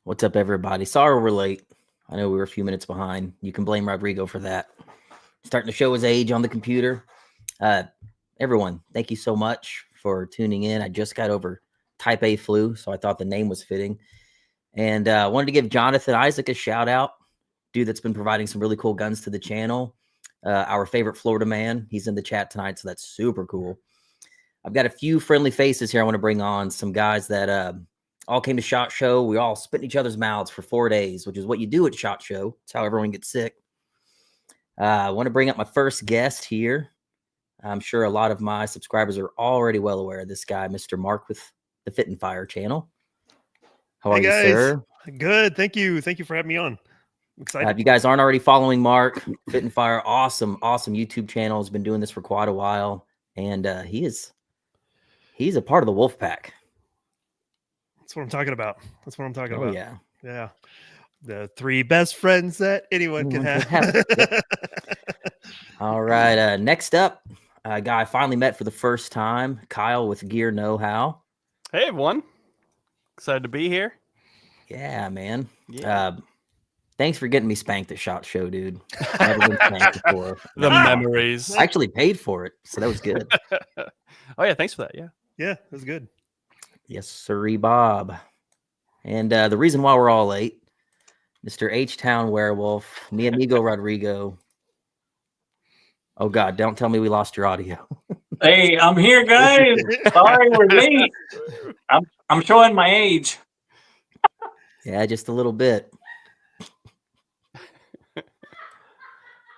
What's up, everybody? Sorry we're late. I know we were a few minutes behind. You can blame Rodrigo for that. Starting to show his age on the computer. Everyone, thank you so much for tuning in. I just got over type A flu, so I thought the name was fitting. And I wanted to give Jonathan Isaac a shout out. Dude that's been providing some really cool guns to the channel. Our favorite Florida man. He's in the chat tonight, so that's super cool. I've got a few friendly faces here I want to bring on. Some guys that all came to SHOT Show. We all spit in each other's mouths for 4 days, which is what you do at SHOT Show. It's how everyone gets sick. I want to bring up my first guest here. I'm sure a lot of my subscribers are already well aware of this guy, Mr. Mark with the Fit and Fire channel. How are you, sir? Good. Thank you. Thank you for having me on. I'm excited. If you guys aren't already following Mark, Fit and Fire, awesome YouTube channel. Has been doing this for quite a while. And he's a part of the wolf pack. That's what I'm talking about. Oh, yeah. Yeah. The 3 best friends that anyone can have. Yep. All right. Next up, a guy I finally met for the first time, Kyle with Gear Know-How. Hey, everyone. Excited to be here. Yeah, man. Yeah. Thanks for getting me spanked at SHOT Show, dude. Never been spanked before. The memories. I actually paid for it, so that was good. Oh, yeah. Thanks for that. Yeah. Yeah, it was good. Yes, sirree, Bob. And the reason why we're all late, Mr. H-Town Werewolf, mi amigo Rodrigo. Oh, God, don't tell me we lost your audio. Hey, I'm here, guys. Sorry we're late. I'm showing my age. Yeah, just a little bit.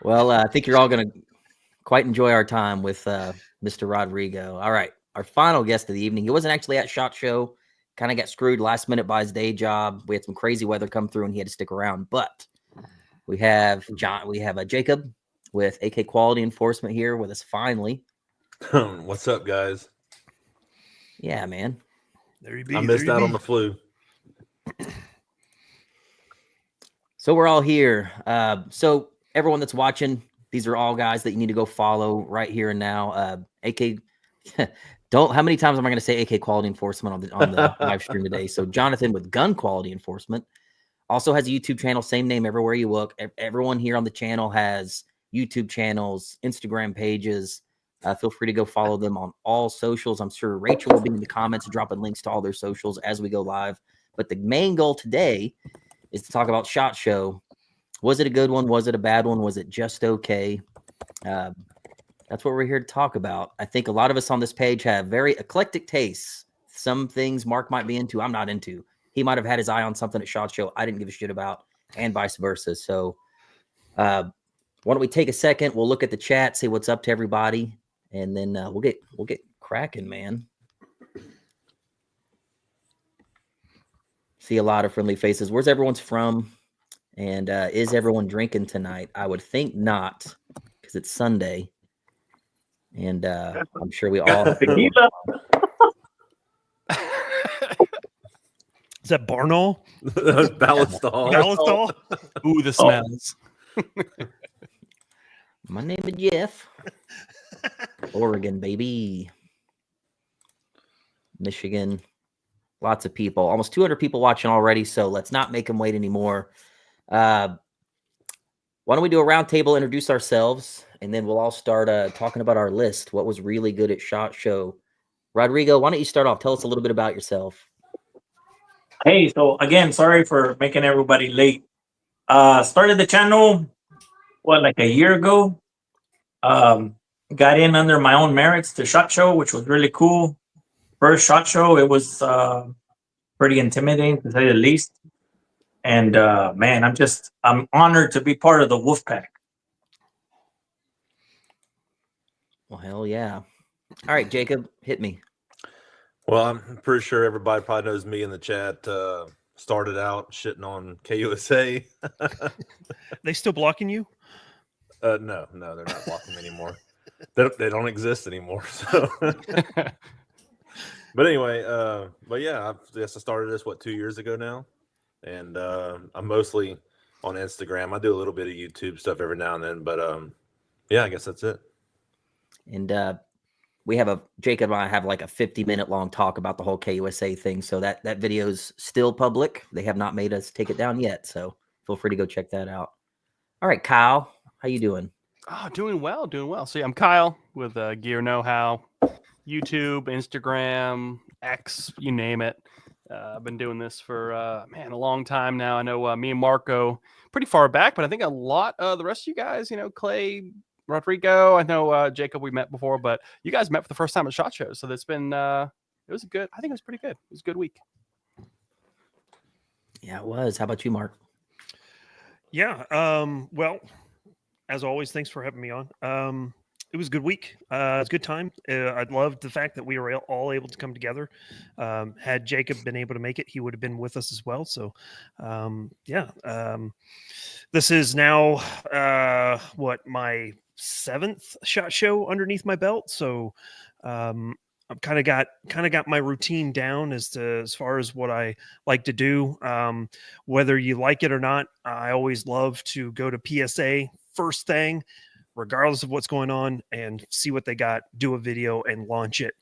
Well, I think you're all going to quite enjoy our time with Mr. Rodrigo. All right, our final guest of the evening. He wasn't actually at SHOT Show. Kind of got screwed last minute by his day job. We had some crazy weather come through, and he had to stick around. But we have Jacob with AK Quality Enforcement here with us finally. What's up, guys? Yeah, man. There you be. I missed out on the flu. So we're all here. So everyone that's watching, these are all guys that you need to go follow right here and now. AK, how many times am I going to say AK Quality Enforcement on the live stream today? So Jonathan with Gun Quality Enforcement also has a YouTube channel, same name everywhere you look. Everyone here on the channel has YouTube channels, Instagram pages. Feel free to go follow them on all socials. I'm sure Rachel will be in the comments dropping links to all their socials as we go live. But the main goal today is to talk about SHOT Show. Was it a good one? Was it a bad one? Was it just okay? That's what we're here to talk about. I think a lot of us on this page have very eclectic tastes. Some things Mark might be into, I'm not into. He might have had his eye on something at SHOT Show I didn't give a shit about, and vice versa. So why don't we take a second? We'll look at the chat, see what's up to everybody, and then we'll get cracking, man. See a lot of friendly faces. Where's everyone's from? And is everyone drinking tonight? I would think not, because it's Sunday. And I'm sure we all have Tequila. Is that Barnall? Ballastol. Ballastol? Ooh, the smells. My name is Jeff. Oregon, baby. Michigan. Lots of people. Almost 200 people watching already, so let's not make them wait anymore. Why don't we do a roundtable, introduce ourselves, and then we'll all start talking about our list. What was really good at SHOT Show? Rodrigo, why don't you start off? Tell us a little bit about yourself. Hey, so again, sorry for making everybody late. Started the channel, like a year ago. Got in under my own merits to SHOT Show, which was really cool. First SHOT Show, it was pretty intimidating to say the least. And man, I'm honored to be part of the wolf pack. Well, hell yeah. All right, Jacob, hit me. Well, I'm pretty sure everybody probably knows me in the chat. Started out shitting on KUSA. They still blocking you? No, they're not blocking me anymore. They don't exist anymore. So, but anyway, but yeah, I started this 2 years ago now, and I'm mostly on Instagram. I do a little bit of YouTube stuff every now and then, but yeah, I guess that's it. And Jacob and I have like a 50-minute long talk about the whole KUSA thing. So that video's still public. They have not made us take it down yet. So feel free to go check that out. All right, Kyle, how you doing? Oh, doing well. So yeah, I'm Kyle with Gear Know How, YouTube, Instagram, X, you name it. I've been doing this for a long time now. I know me and Marco pretty far back, but I think a lot of the rest of you guys, Clay, Rodrigo, I know Jacob we met before, but you guys met for the first time at SHOT Show. So that's been I think it was pretty good. It was a good week. Yeah, it was. How about you, Mark? Yeah. Well, as always, thanks for having me on. It was a good week. It was a good time. I loved the fact that we were all able to come together. Had Jacob been able to make it, he would have been with us as well. So, this is now my 7th SHOT Show underneath my belt. So, I've kind of got my routine down as far as what I like to do. Whether you like it or not, I always love to go to PSA first thing, regardless of what's going on, and see what they got, do a video and launch it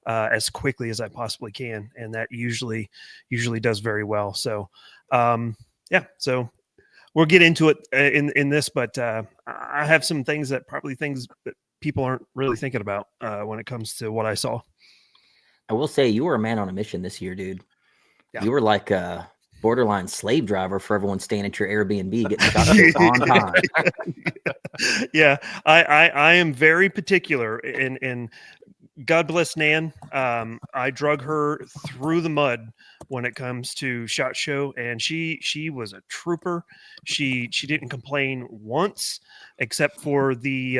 as quickly as I possibly can. And that usually does very well. So, so we'll get into it in this, but I have some things that people aren't really thinking about when it comes to what I saw. I will say you were a man on a mission this year, dude. Yeah. You were like a borderline slave driver for everyone staying at your Airbnb getting shot on time. Yeah, I am very particular, and God bless Nan. I drug her through the mud when it comes to SHOT Show, and she was a trooper. She didn't complain once, except for the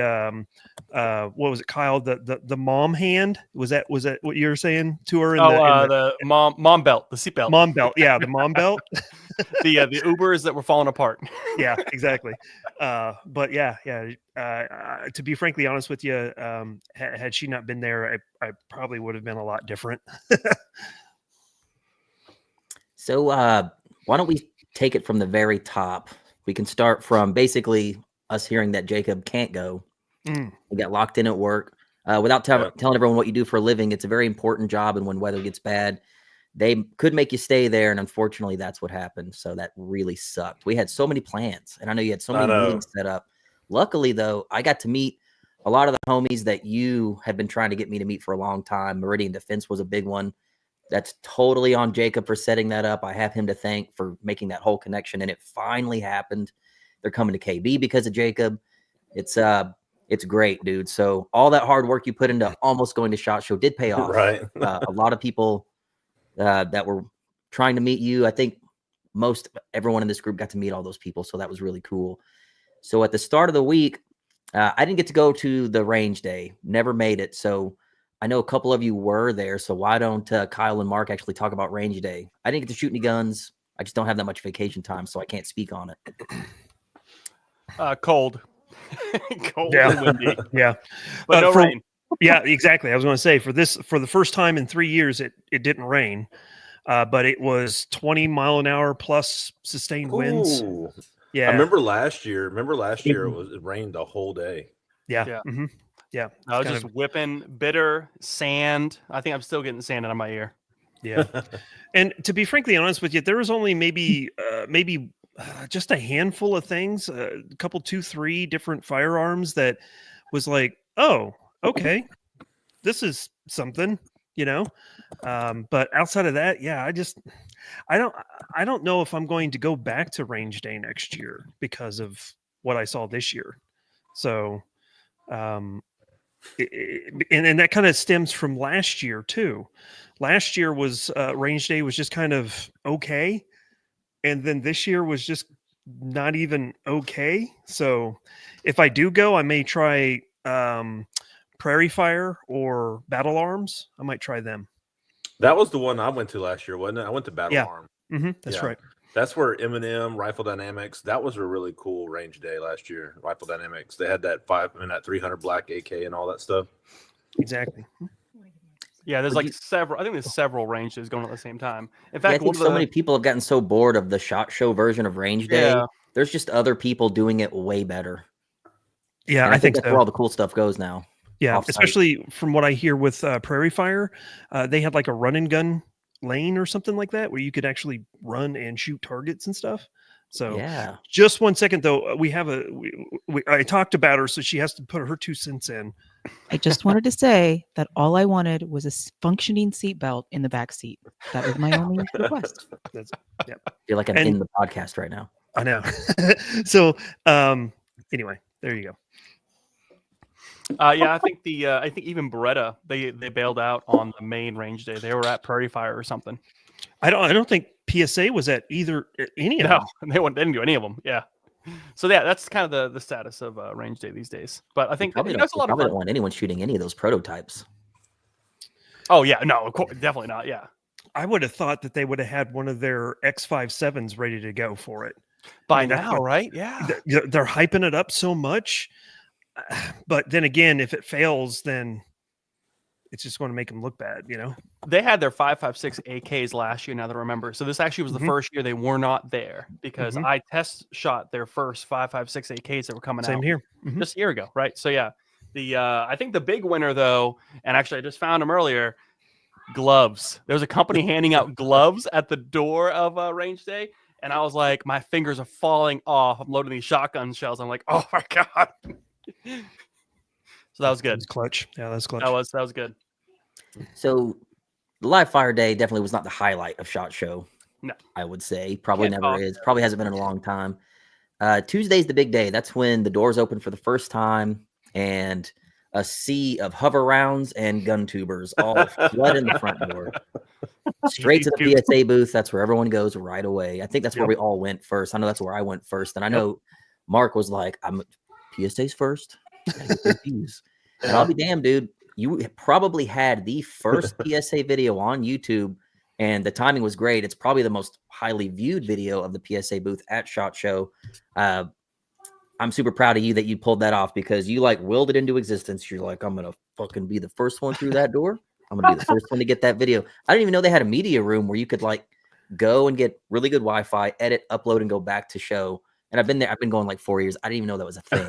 what was it, Kyle? The mom hand, was that what you were saying to her? The mom belt, the seat belt, mom belt. Yeah, the mom belt. the Ubers that were falling apart. Yeah, exactly. But yeah. To be frankly honest with you, had she not been there, I probably would have been a lot different. So why don't we take it from the very top? We can start from basically us hearing that Jacob can't go. He got locked in at work. Without telling everyone what you do for a living, it's a very important job. And when weather gets bad, they could make you stay there. And unfortunately, that's what happened. So that really sucked. We had so many plans. And I know you had so many meetings set up. Luckily, though, I got to meet a lot of the homies that you had been trying to get me to meet for a long time. Meridian Defense was a big one. That's totally on Jacob for setting that up. I have him to thank for making that whole connection. And it finally happened. They're coming to KB because of Jacob. It's great, dude. So all that hard work you put into almost going to SHOT Show did pay off. Right. A lot of people that were trying to meet you. I think everyone in this group got to meet all those people. So that was really cool. So at the start of the week, I didn't get to go to the range day. Never made it. So I know a couple of you were there. So why don't Kyle and Mark actually talk about range day? I didn't get to shoot any guns. I just don't have that much vacation time, so I can't speak on it. Cold. Cold Yeah. and windy. Yeah. But no rain. Yeah, exactly. I was going to say for the first time in 3 years, it didn't rain, but it was 20 mile an hour plus sustained winds. Ooh. Yeah. I remember last year it rained the whole day. Yeah. Yeah. Mm-hmm. Yeah. I was just whipping bitter sand. I think I'm still getting sand out of my ear. Yeah. And to be frankly honest with you, there was only maybe just a handful of things, a couple, 2, 3 different firearms that was like, oh, okay, this is something, but outside of that, yeah, I don't know if I'm going to go back to range day next year because of what I saw this year. So, and that kind of stems from last year too. Last year was range day was just kind of okay. And then this year was just not even okay. So if I do go, I may try Prairie Fire or Battle Arms. I might try them. That was the one I went to last year, wasn't it? I went to Battle Arm. Mm-hmm, that's right. That's where M&M, Rifle Dynamics, that was a really cool range day last year. Rifle Dynamics, they had that 300 black AK and all that stuff. Exactly. Yeah, there's several. I think there's several ranges going at the same time. In fact, I think so many people have gotten so bored of the SHOT Show version of range day. Yeah. There's just other people doing it way better. Yeah, And I think so. that's where all the cool stuff goes now. Yeah, Off-site. especially from what I hear with Prairie Fire, they had like a run and gun lane or something like that where you could actually run and shoot targets and stuff. So Yeah. just 1 second though, I talked about her, so she has to put her 2 cents in. I just wanted to say that all I wanted was a functioning seatbelt in the back seat. That was my only request. That's, yeah, You're like in the podcast right now. I know. So anyway, there you go. Yeah, I think even Beretta they bailed out on the main range day. They were at Prairie Fire or something. I don't think PSA was at any of them. They didn't do any of them. Yeah. So yeah, that's kind of the status of range day these days. But I think Probably that's a lot of fun. don't want anyone shooting any of those prototypes. Oh yeah, no, of course, definitely not. Yeah. I would have thought that they would have had one of their X57s ready to go for it. By now, right? Yeah. They're hyping it up so much. But then again, if it fails, then it's just going to make them look bad, you know? They had their 5.56 AKs last year, now that I remember. So this actually was the first year they were not there because I test shot their first 5.56 AKs that were coming out. Same here. Just a year ago, right? So yeah. I think the big winner though, and actually I just found them earlier, gloves. There was a company handing out gloves at the door of range day. And I was like, my fingers are falling off. I'm loading these shotgun shells. I'm like, oh my God. So that was good. That's clutch. Yeah, that's clutch. That was good. So the live fire day definitely was not the highlight of SHOT Show. No, I would say probably Can't never talk. is. Probably hasn't been in a long time. Tuesday's the big day. That's when the doors open for the first time and a sea of hover rounds and gun tubers all flood in the front door. Straight to the PSA booth. That's where everyone goes right away. I think that's where we all went first. I know that's where I went first. And I know Mark was like, I'm PSA's first. And I'll be damned, dude. You probably had the first PSA video on YouTube, and the timing was great. It's probably the most highly viewed video of the PSA booth at SHOT Show. I'm super proud of you that you pulled that off because you like willed it into existence. You're like, I'm gonna fucking be the first one through that door. I'm gonna be the first one to get that video. I didn't even know they had a media room where you could like go and get really good Wi-Fi, edit, upload, and go back to show. And I've been there. I've been going like 4 years. I didn't even know that was a thing.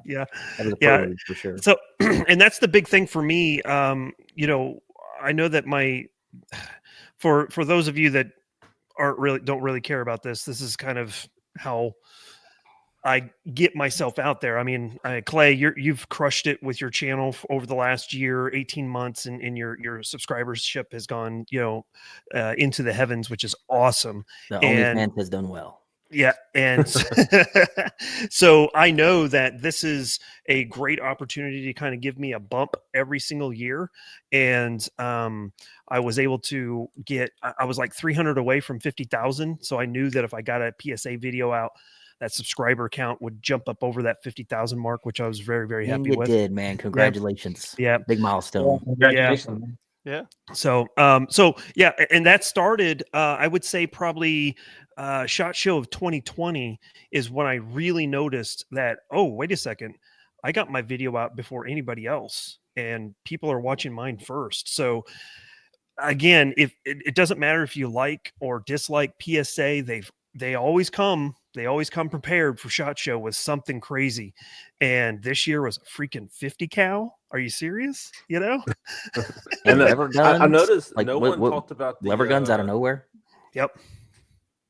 Yeah, that was a privilege for sure. So, and that's the big thing for me. You know, I know that for those of you that don't really care about this, this is kind of how I get myself out there. I mean, Clay, you've crushed it with your channel over the last year, 18 months, and your subscribership has gone, into the heavens, which is awesome. The OnlyFans has done well. Yeah. And so I know that this is a great opportunity to kind of give me a bump every single year. And I was able to I was like 300 away from 50,000. So I knew that if I got a PSA video out, that subscriber count would jump up over that 50,000 mark, which I was very, very happy with. You did, man. Congratulations. Yeah. Big milestone. Congratulations. Yeah. So yeah. And that started, I would say probably SHOT Show of 2020 is when I really noticed that, oh, wait a second, I got my video out before anybody else and people are watching mine first. So again, if it doesn't matter if you like or dislike PSA, they always come prepared for SHOT Show with something crazy. And this year was a freaking 50 cal. Are you serious? You know? And lever guns, I noticed like, no one talked about the lever guns out of nowhere. Yep.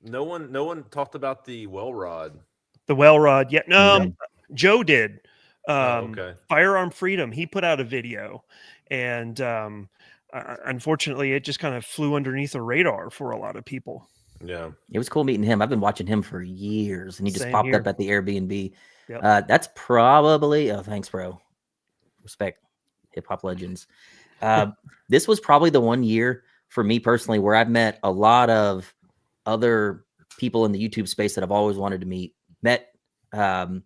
No one talked about the well rod. The well rod. Yeah. No, Joe did. Okay. Firearm Freedom. He put out a video, and unfortunately, it just kind of flew underneath the radar for a lot of people. Yeah, it was cool meeting him. I've been watching him for years, and he just Same popped here. up at the Airbnb. Yep. That's probably thanks, bro. Respect, hip hop legends. This was probably the one year for me personally where I've met a lot of other people in the YouTube space that I've always wanted to meet. Met him.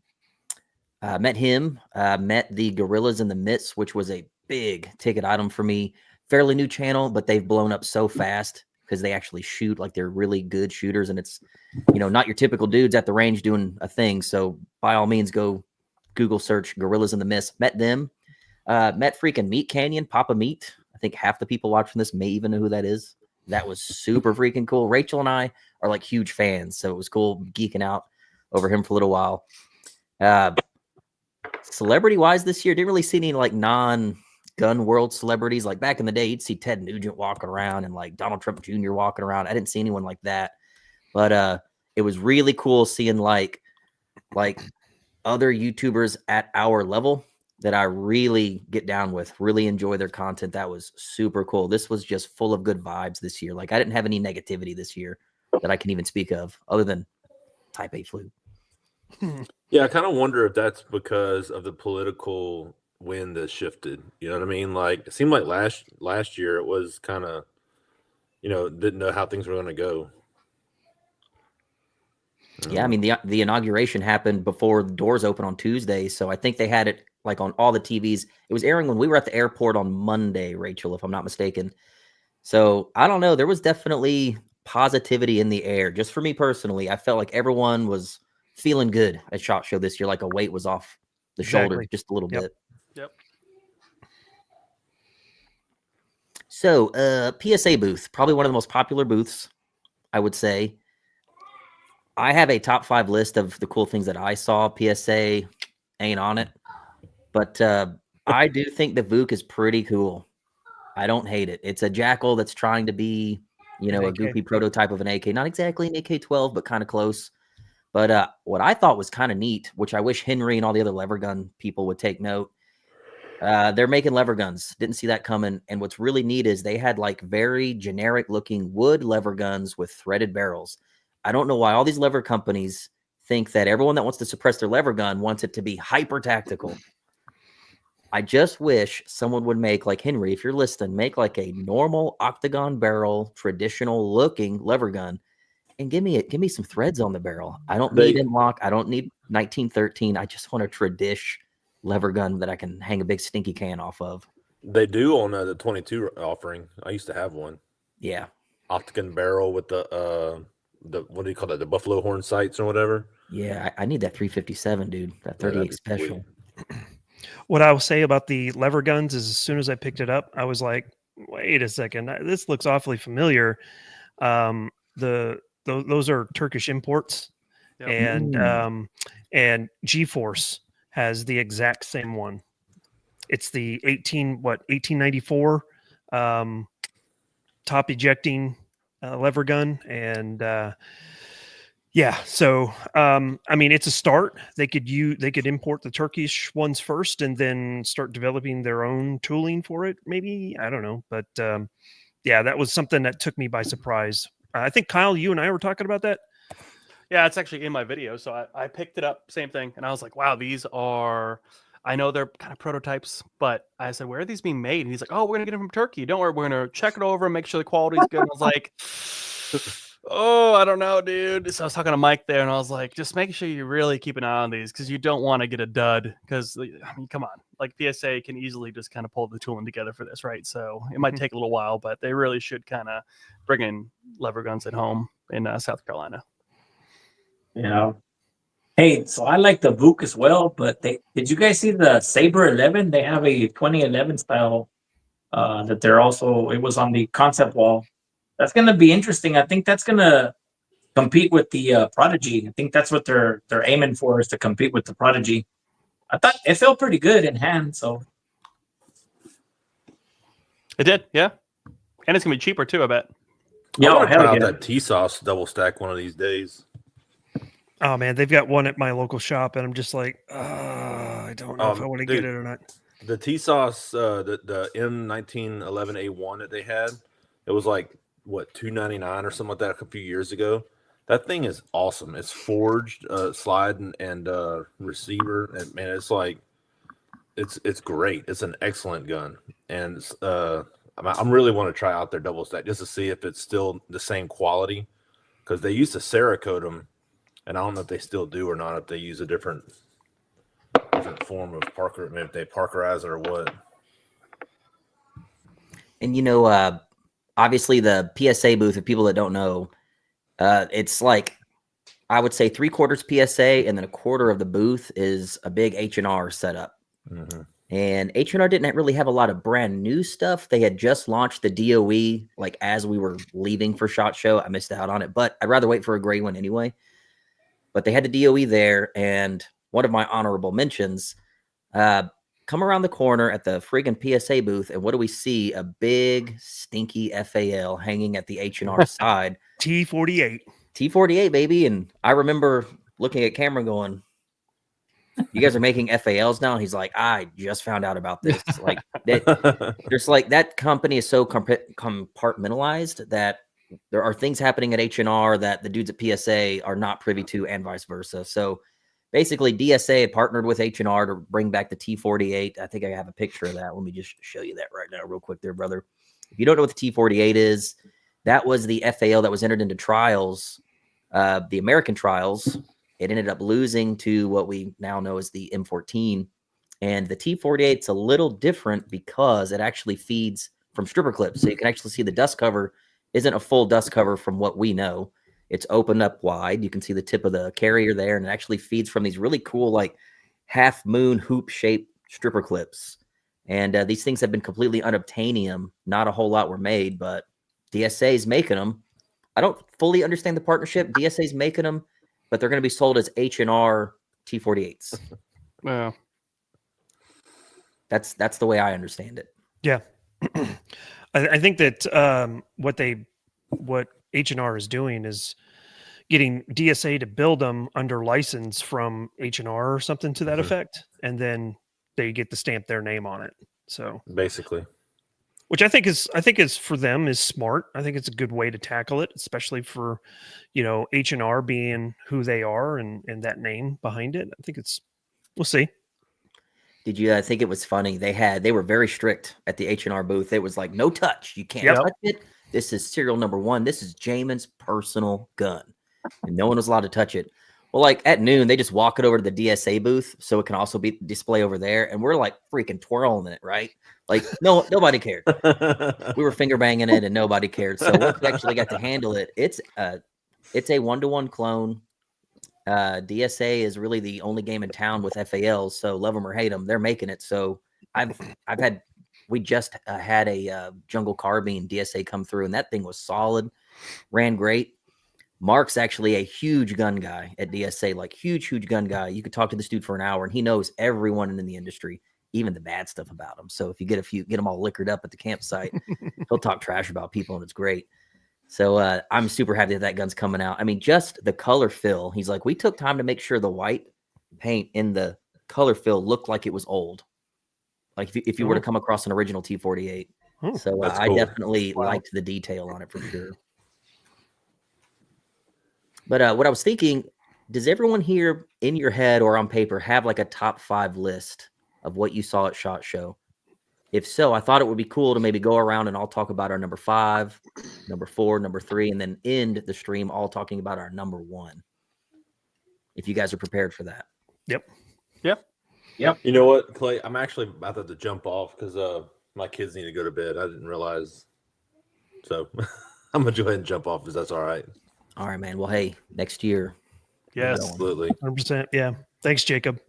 Met the Gorillas in the Midst, which was a big ticket item for me. Fairly new channel, but they've blown up so fast because they actually shoot like they're really good shooters, and it's not your typical dudes at the range doing a thing. So by all means, go Google search Gorillas in the Mist. Met them. Met freaking Meat Canyon, Papa Meat. I think half the people watching this may even know who that is. That was super freaking cool. Rachel and I are like huge fans, so it was cool geeking out over him for a little while. celebrity wise this year, didn't really see any like non-gun world celebrities. Like back in the day, you'd see Ted Nugent walking around and like Donald Trump Jr. walking around. I didn't see anyone like that, but it was really cool seeing like other YouTubers at our level that I really get down with, really enjoy their content. That was super cool. This was just full of good vibes this year. Like I didn't have any negativity this year that I can even speak of other than type A flu. Yeah, I kind of wonder if that's because of the political wind that shifted. You know what I mean? Like it seemed like last year it was kind of, didn't know how things were going to go. Yeah, I mean the inauguration happened before the doors open on Tuesday, so I think they had it like on all the TVs. It was airing when we were at the airport on Monday, Rachel, if I'm not mistaken. So I don't know. There was definitely positivity in the air. Just for me personally, I felt like everyone was feeling good at SHOT Show this year. Like a weight was off the shoulder just a little bit. Yep. So PSA booth, probably one of the most popular booths, I would say. I have a top 5 list of the cool things that I saw. PSA ain't on it, but I do think the VOOC is pretty cool. I don't hate it. It's a Jackal that's trying to be, a goofy prototype of an AK. Not exactly an AK-12, but kind of close. But what I thought was kind of neat, which I wish Henry and all the other lever gun people would take note. They're making lever guns. Didn't see that coming. And what's really neat is they had like very generic looking wood lever guns with threaded barrels. I don't know why all these lever companies think that everyone that wants to suppress their lever gun wants it to be hyper tactical. I just wish someone would make, like Henry, if you're listening, make like a normal octagon barrel, traditional looking lever gun, and give me some threads on the barrel. I don't need Unmarked. I don't need 1913. I just want a tradish lever gun that I can hang a big stinky can off of. They do on the 22 offering. I used to have one. Yeah, octagon barrel with the what do you call that? The buffalo horn sights or whatever. Yeah, I need that 357, dude. That 38 special. What I will say about the lever guns is, as soon as I picked it up, I was like, "Wait a second, this looks awfully familiar." Those are Turkish imports, and G-Force has the exact same one. It's the 1894 top ejecting lever gun, and so I mean, it's a start. They could import the Turkish ones first and then start developing their own tooling for it, maybe. I don't know, but that was something that took me by surprise. I think Kyle, you and I were talking about that. Yeah, it's actually in my video. So I picked it up, same thing, and I was like, wow, these are, I know they're kind of prototypes, but I said, where are these being made? And he's like, oh, we're gonna get them from Turkey. Don't worry, we're gonna check it over and make sure the quality's good. And I was like, oh, I don't know, dude. So I was talking to Mike there, and I was like, just make sure you really keep an eye on these, because you don't want to get a dud. Because I mean, come on, like PSA can easily just kind of pull the tooling together for this, right? So it might take a little while, but they really should kind of bring in lever guns at home in South Carolina. Yeah. Hey, so I like the VOOC as well, but did you guys see the Saber 11? They have a 2011 style that they're also, it was on the concept wall. That's going to be interesting. I think that's going to compete with the Prodigy. I think that's what they're aiming for, is to compete with the Prodigy. I thought it felt pretty good in hand, so. It did, yeah. And it's going to be cheaper too, I bet. Yeah, I want to try out that T-Sauce double stack one of these days. Oh man, they've got one at my local shop, and I'm just like, I don't know if I want to get it or not. The T-Sauce, the M1911A1 that they had, it was like what, $299 or something like that a few years ago. That thing is awesome. It's forged, slide and receiver, and man, it's like it's great. It's an excellent gun, and I'm really want to try out their double stack just to see if it's still the same quality, because they used to Cerakote them. And I don't know if they still do or not, if they use a different form of Parker, maybe if they Parkerize it or what. And obviously the PSA booth, for people that don't know, it's like, I would say 3/4 PSA, and then 1/4 of the booth is a big H&R setup. Mm-hmm. And H&R didn't really have a lot of brand new stuff. They had just launched the DOE, like as we were leaving for SHOT Show. I missed out on it, but I'd rather wait for a gray one anyway. But they had the DOE there, and one of my honorable mentions Come around the corner at the friggin' PSA booth, and what do we see? A big, stinky FAL hanging at the H&R side. T48. T48, baby. And I remember looking at Cameron going, you guys are making FALs now? And he's like, I just found out about this. Like that, there's like that company is so compartmentalized that there are things happening at H&R that the dudes at PSA are not privy to, and vice versa. So basically, DSA had partnered with H&R to bring back the T48. I think I have a picture of that. Let me just show you that right now real quick there, brother. If you don't know what the T48 is, that was the FAL that was entered into trials, the American trials. It ended up losing to what we now know as the M14. And the T48 is a little different because it actually feeds from stripper clips. So you can actually see the dust cover isn't a full dust cover from what we know. It's opened up wide. You can see the tip of the carrier there, and it actually feeds from these really cool, like half moon hoop shaped stripper clips. And these things have been completely unobtainium. Not a whole lot were made, but DSA is making them. I don't fully understand the partnership. DSA is making them, but they're going to be sold as H&R T48s. Well, That's the way I understand it. Yeah. I think that what H&R is doing is getting DSA to build them under license from H&R or something to that effect, and then they get to stamp their name on it. So Basically. which I think is for them is smart. I think it's a good way to tackle it, especially for, H&R being who they are and that name behind it. I think we'll see. Did you think it was funny? They were very strict at the H&R booth. It was like, no touch. You can't touch it. This is serial number 1. This is Jamin's personal gun. And no one was allowed to touch it. Well, like at noon, they just walk it over to the DSA booth so it can also be display over there. And we're like freaking twirling it, right? Like, nobody cared. We were finger banging it and nobody cared. So once we actually got to handle it, it's a 1-to-1 clone. DSA is really the only game in town with FALs. So love them or hate them, they're making it. So we just had a jungle carbine DSA come through, and that thing was solid, ran great. Mark's actually a huge gun guy at DSA, like huge gun guy. You could talk to this dude for an hour, and he knows everyone in the industry, even the bad stuff about them. So if you get them all liquored up at the campsite, he'll talk trash about people, and it's great. So I'm super happy that gun's coming out. I mean, just the color fill. He's like, we took time to make sure the white paint in the color fill looked like it was old. Like if you were to come across an original T48. So That's I cool. definitely liked the detail on it for sure. But what I was thinking, does everyone here in your head or on paper have like a top 5 list of what you saw at SHOT Show? If so, I thought it would be cool to maybe go around and all talk about our number 5, number 4, number 3, and then end the stream all talking about our number 1. If you guys are prepared for that. Yep. You know what, Clay? I'm actually about to jump off because my kids need to go to bed. I didn't realize. So I'm going to go ahead and jump off if that's all right. All right, man. Well, hey, next year. yes. Absolutely. 100%. Yeah. Thanks, Jacob.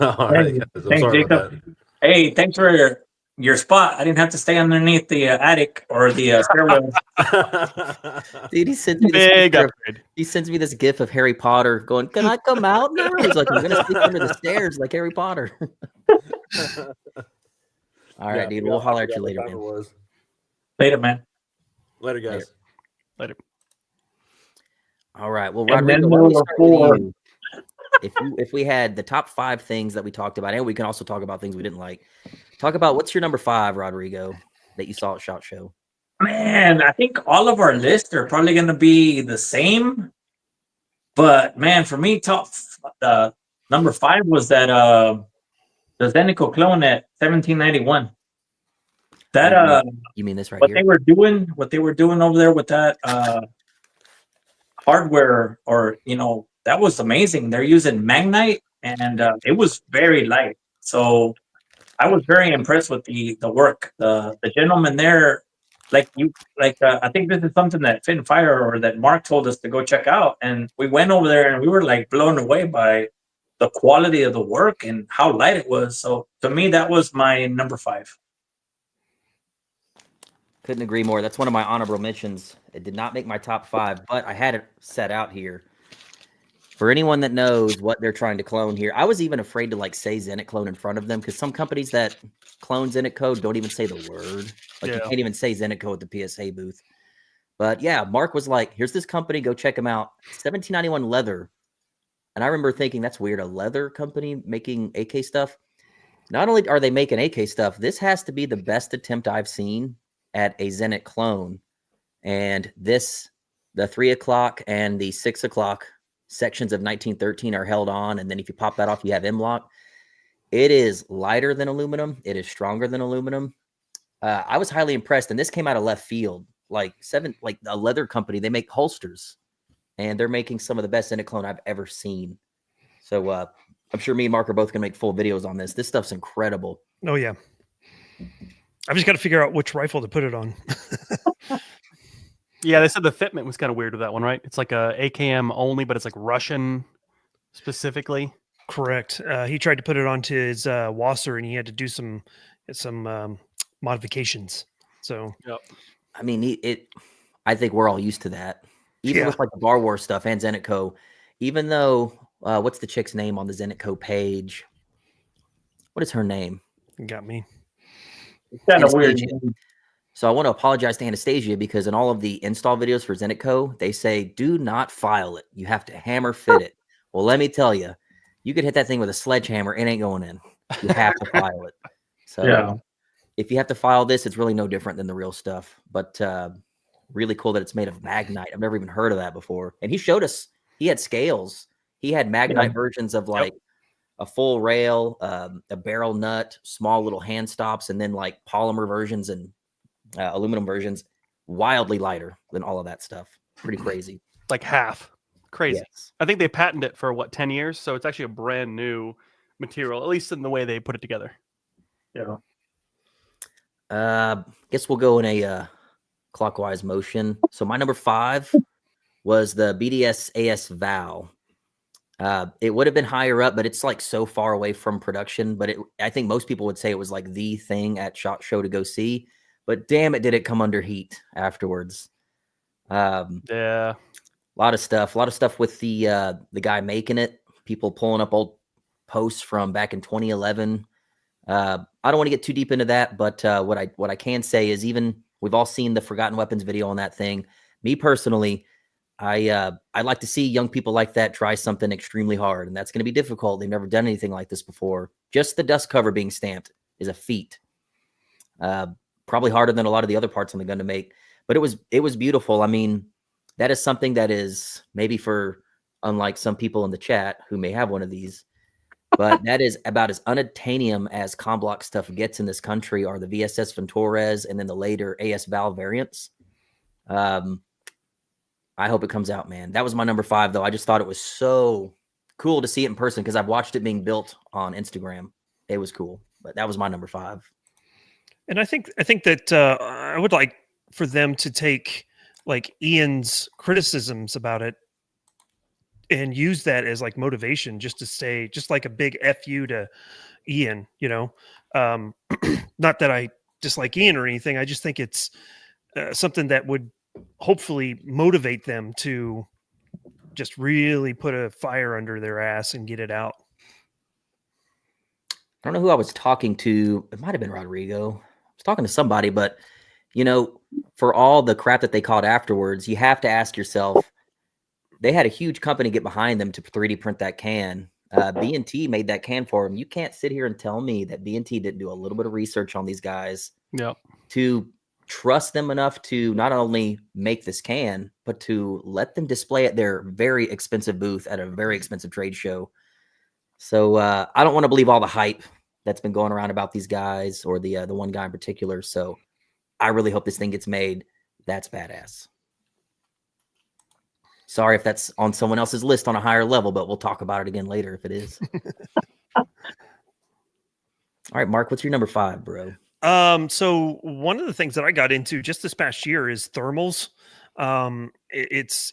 All right, guys. I'm Thanks, sorry about Jacob. Hey, thanks for your spot. I didn't have to stay underneath the attic or the stairwell. that. Dude, he sends me Big this upgrade. he sends me this gif of Harry Potter going, can I come out now? He's like, we're gonna sleep under the stairs like Harry Potter. All right, dude. We'll holler at you later, man. Later, man. Later, guys. Later. All right. Well, And then Rodrigo, why don't we number start with 4. you? If we had the top 5 things that we talked about, and we can also talk about things we didn't like. Talk about what's your number 5, Rodrigo, that you saw at SHOT Show. Man, I think all of our lists are probably going to be the same. But man, for me, number 5 was that the Zenico clone at 1791. That You mean this right what here? they were doing over there with that hardware, or that was amazing. They're using Magnite, and it was very light. So I was very impressed with the work. The gentleman there, I think this is something that Finn Fire or that Mark told us to go check out, and we went over there and we were like blown away by the quality of the work and how light it was. So to me, that was my number 5. Couldn't agree more. That's one of my honorable mentions. It did not make my top 5, but I had it set out here. For anyone that knows what they're trying to clone here, I was even afraid to like say Zenit clone in front of them because some companies that clone Zenit code don't even say the word. Like you Yeah. can't even say Zenit code at the PSA booth. But yeah, Mark was like, here's this company, go check them out. 1791 leather. And I remember thinking that's weird, a leather company making AK stuff. Not only are they making AK stuff, this has to be the best attempt I've seen at a Zenit clone. And this, the 3 o'clock and the 6 o'clock sections of 1913 are held on. And then if you pop that off, you have M-lock. It is lighter than aluminum. It is stronger than aluminum. I was highly impressed. And this came out of left field. Like a leather company, they make holsters. And they're making some of the best Zenit clone I've ever seen. So I'm sure me and Mark are both going to make full videos on this. This stuff's incredible. Oh, yeah. I've just got to figure out which rifle to put it on. Yeah, they said the fitment was kind of weird with that one, right? It's like a AKM only, but it's like Russian specifically. Correct. He tried to put it onto his Wasser, and he had to do some modifications. So, I mean, I think we're all used to that. Even with like the Bar War stuff and Zenit Co. Even though, what's the chick's name on the Zenit Co. page? What is her name? You got me. It's kind of weird. Anastasia. So I want to apologize to Anastasia because in all of the install videos for Zenit Co., they say, do not file it. You have to hammer fit it. Well, let me tell you, you could hit that thing with a sledgehammer. It ain't going in. You have to file it. So if you have to file this, it's really no different than the real stuff. But really cool that it's made of magnite. I've never even heard of that before. And he showed us, he had scales. He had magnite versions of like a full rail, a barrel nut, small little hand stops, and then like polymer versions and aluminum versions, wildly lighter than all of that stuff. Pretty crazy. Like half. Crazy. Yes. I think they patented it for 10 years, so it's actually a brand new material, at least in the way they put it together. Yeah. Guess we'll go in a clockwise motion. So my number 5 was the BDS AS Val. It would have been higher up, but it's like so far away from production. But I think most people would say it was like the thing at SHOT Show to go see. But damn it, did it come under heat afterwards? Yeah, a lot of stuff with the guy making it. People pulling up old posts from back in 2011. I don't want to get too deep into that, but what I can say is even we've all seen the Forgotten Weapons video on that thing. Me personally, I'd like to see young people like that try something extremely hard, and that's going to be difficult. They've never done anything like this before. Just the dust cover being stamped is a feat. Probably harder than a lot of the other parts on the gun to make, but it was beautiful. I mean, that is something that is maybe for, unlike some people in the chat who may have one of these, but that is about as unobtainium as Comblock stuff gets in this country are the VSS Ventures and then the later AS Val variants. I hope it comes out, man. That was my number 5, though. I just thought it was so cool to see it in person because I've watched it being built on Instagram. It was cool, but that was my number 5. And I think that I would like for them to take like Ian's criticisms about it and use that as like motivation, just to say, just like a big FU to Ian, you know. Not that I dislike Ian or anything. I just think it's something that would hopefully motivate them to just really put a fire under their ass and get it out. I don't know who I was talking to. It might have been Rodrigo. I was talking to somebody, but you know, for all the crap that they caught afterwards, you have to ask yourself, they had a huge company get behind them to 3D print that can. B&T made that can for them. You can't sit here and tell me that B&T didn't do a little bit of research on these guys to trust them enough to not only make this can, but to let them display at their very expensive booth at a very expensive trade show. So I don't want to believe all the hype that's been going around about these guys or the one guy in particular. So I really hope this thing gets made. That's badass. Sorry if that's on someone else's list on a higher level, but we'll talk about it again later if it is. All right, Mark, what's your number 5, bro? So one of the things that I got into just this past year is thermals. It's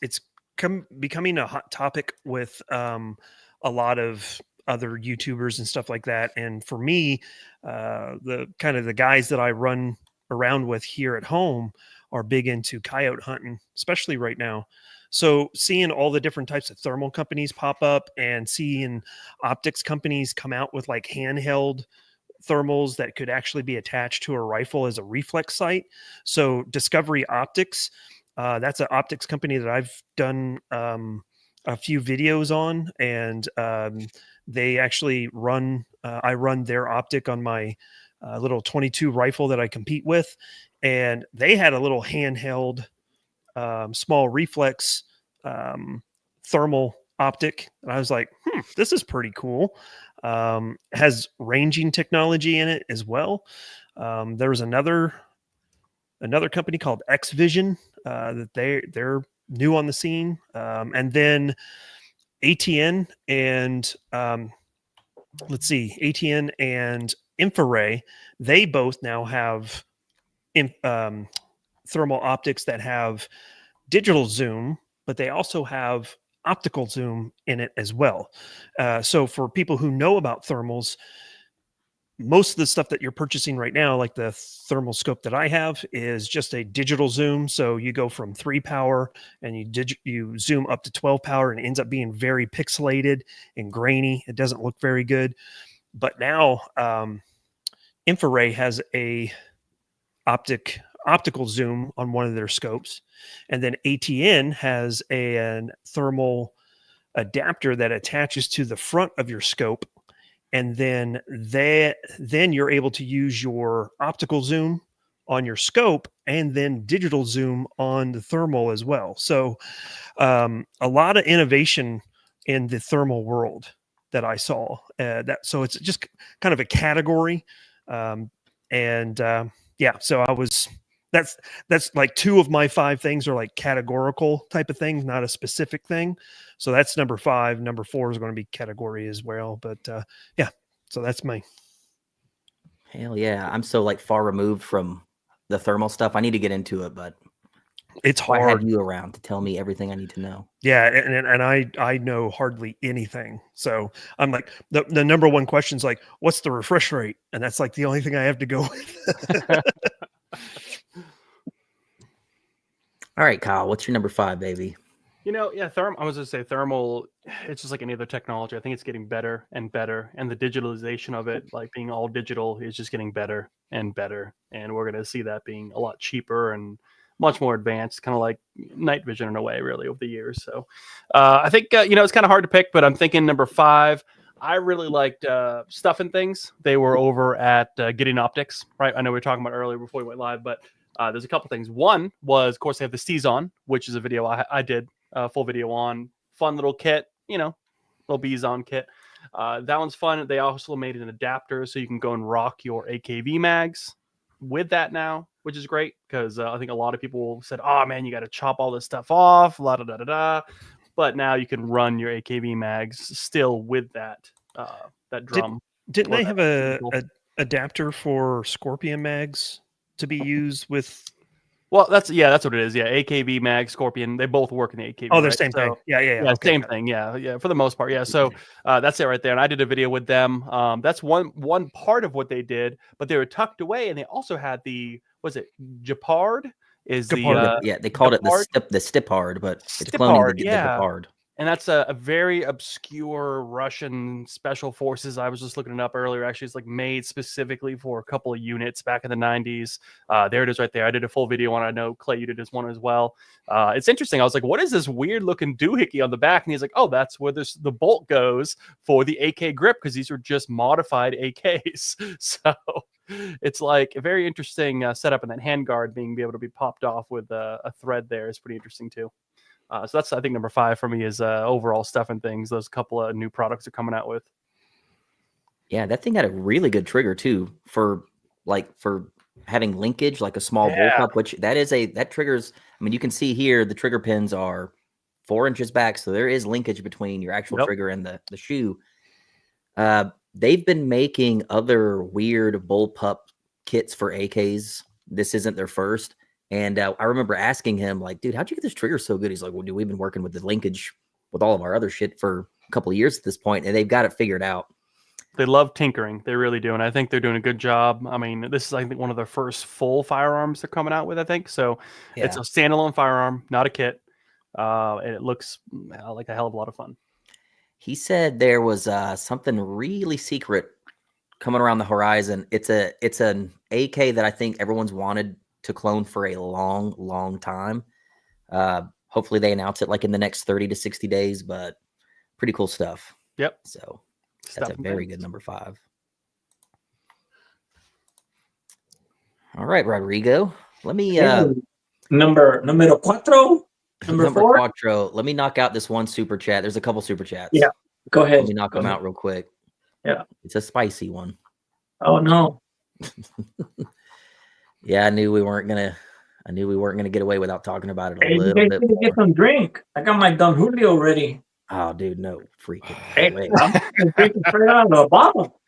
becoming a hot topic with a lot of other YouTubers and stuff like that. And for me, the kind of the guys that I run around with here at home are big into coyote hunting, especially right now. So seeing all the different types of thermal companies pop up and seeing optics companies come out with like handheld thermals that could actually be attached to a rifle as a reflex sight. So Discovery Optics, that's an optics company that I've done a few videos on, and they actually run. I run their optic on my little 22 rifle that I compete with, and they had a little handheld small reflex thermal optic, and I was like, this is pretty cool. Has ranging technology in it as well. There was another company called X Vision that they're new on the scene, and then ATN and ATN and Infraray. They both now have thermal optics that have digital zoom, but they also have optical zoom in it as well. So for people who know about thermals, most of the stuff that you're purchasing right now, like the thermal scope that I have, is just a digital zoom. So you go from 3 power and you zoom up to 12 power, and it ends up being very pixelated and grainy. It doesn't look very good. But now Infraray has a optical zoom on one of their scopes, and then ATN has an thermal adapter that attaches to the front of your scope, and then you're able to use your optical zoom on your scope and then digital zoom on the thermal as well. So a lot of innovation in the thermal world that I saw. So it's just kind of a category, so I was. That's like 2 of my 5 things are like categorical type of things, not a specific thing. So that's number 5. Number 4 is going to be category as well. But so that's my. Hell yeah. I'm so like far removed from the thermal stuff. I need to get into it, but It's I hard. have you around to tell me everything I need to know. Yeah, and I know hardly anything. So I'm like the number one question is like, what's the refresh rate? And that's like the only thing I have to go with. All right, Kyle, what's your number 5, baby? I was going to say thermal, it's just like any other technology. I think it's getting better and better. And the digitalization of it, like being all digital, is just getting better and better. And we're going to see that being a lot cheaper and much more advanced, kind of like night vision in a way, really, over the years. So I think, it's kind of hard to pick, but I'm thinking number 5. I really liked Stuff and Things. They were over at Getting Optics, right? I know we were talking about earlier before we went live, but there's a couple things. One was, of course, they have the Season, which is a video I did, a full video on. Fun little kit, little Bees-on kit. That one's fun. They also made an adapter so you can go and rock your AKV mags with that now, which is great because I think a lot of people said, oh, man, you got to chop all this stuff off, la-da-da-da-da. But now you can run your AKV mags still with that drum. Didn't they have a adapter for Scorpion mags to be used with? Well, that's what it is. Yeah, AKV mag, Scorpion, they both work in the AKV. Oh, they're same thing. Yeah. Yeah, okay, same thing. Yeah, for the most part. Yeah, so that's it right there. And I did a video with them. That's one part of what they did, but they were tucked away, and they also had Gepard? They called it the Stipard, but it's cloning the Gepard. And that's a very obscure Russian special forces. I was just looking it up earlier. Actually, it's like made specifically for a couple of units back in the 90s. There it is right there. I did a full video on it. I know Clay, you did this one as well. It's interesting. I was like, what is this weird looking doohickey on the back? And he's like, oh, that's where the bolt goes for the AK grip, because these are just modified AKs. So it's like a very interesting setup, and that handguard being able to be popped off with a thread there is pretty interesting too. So that's, I think, number 5 for me is overall Stuff and Things. Those couple of new products are coming out with. Yeah, that thing had a really good trigger too for having linkage, like a small bullpup, which that triggers. I mean, you can see here the trigger pins are 4 inches back, so there is linkage between your actual trigger and the shoe. They've been making other weird bullpup kits for AKs. This isn't their first. And I remember asking him, like, dude, how'd you get this trigger so good? He's like, well, dude, we've been working with the linkage with all of our other shit for a couple of years at this point, and they've got it figured out. They love tinkering. They really do. And I think they're doing a good job. I mean, this is, I think, one of their first full firearms they're coming out with, I think. So it's a standalone firearm, not a kit. and it looks like a hell of a lot of fun. He said there was something really secret coming around the horizon. It's an AK that I think everyone's wanted to clone for a long time. Hopefully they announce it like in the next 30 to 60 days, but pretty cool stuff. Yep. So that's Stuff a and very things. good number 5. All right, Rodrigo. Let me numero cuatro, number 4. quattro. Let me knock out this one super chat. There's a couple super chats. Yeah, go ahead. Let me knock them out real quick. Yeah. It's a spicy one. Oh no. Yeah, I knew we weren't gonna get away without talking about it a Hey, you little guys bit need to more. get some drink. I got my Don Julio ready. Oh, dude, no freaking Hey, way. I'm drinking straight out of the bottle.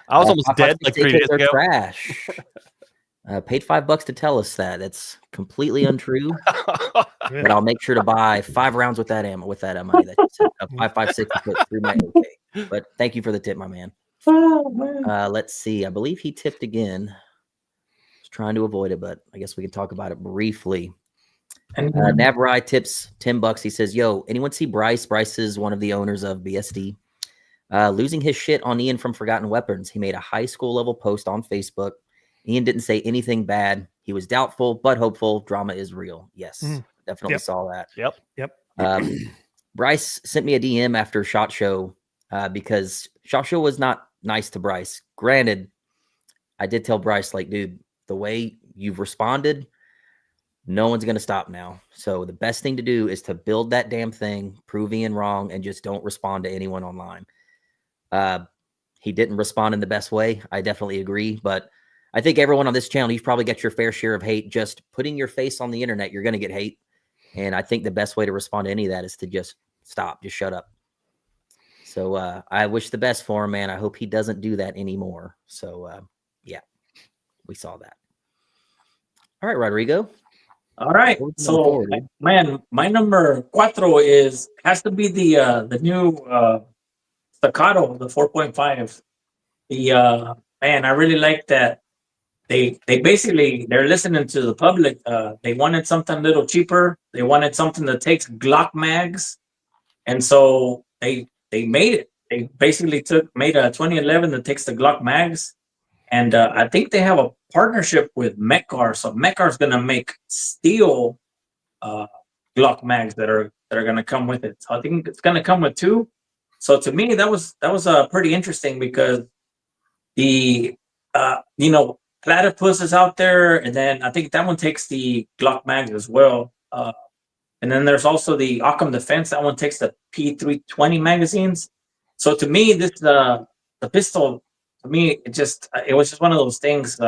I was almost dead like 3 days They're ago. trash. Paid $5 to tell us that. That's completely untrue. But I'll make sure to buy 5 rounds with that ammo, with that money. That's 5.56 to put through my AK. But thank you for the tip, my man. Oh, man. Let's see. I believe he tipped again. Was trying to avoid it, but I guess we can talk about it briefly. And Navrai tips $10. He says, "Yo, anyone see Bryce? Bryce is one of the owners of BSD. Losing his shit on Ian from Forgotten Weapons. He made a high school level post on Facebook. Ian didn't say anything bad. He was doubtful, but hopeful. Drama is real." Yes, definitely saw that. Yep. Bryce sent me a DM after SHOT Show because SHOT Show was not nice to Bryce. Granted, I did tell Bryce, like, dude, the way you've responded, no one's going to stop now. So the best thing to do is to build that damn thing, prove Ian wrong, and just don't respond to anyone online. He didn't respond in the best way. I definitely agree. But I think everyone on this channel, you've probably got your fair share of hate. Just putting your face on the internet, you're going to get hate. And I think the best way to respond to any of that is to just stop, just shut up. So I wish the best for him, man. I hope he doesn't do that anymore. So yeah, we saw that. All right, Rodrigo. all right. So, man, my number cuatro has to be the new staccato, the 4.5. The man, I really like that. They basically, they're listening to the public. They wanted something a little cheaper. They wanted something that takes Glock mags, and so they made it. They basically made a 2011 that takes the Glock mags, and I think they have a partnership with Mekar. So Mekar's gonna make steel Glock mags that are gonna come with it. So I think it's gonna come with 2. So to me, that was pretty interesting because the Platypus is out there, and then I think that one takes the Glock mags as well. And then there's also the Occam Defense. That one takes the P320 magazines. So to me, the pistol, to me, it was just one of those things.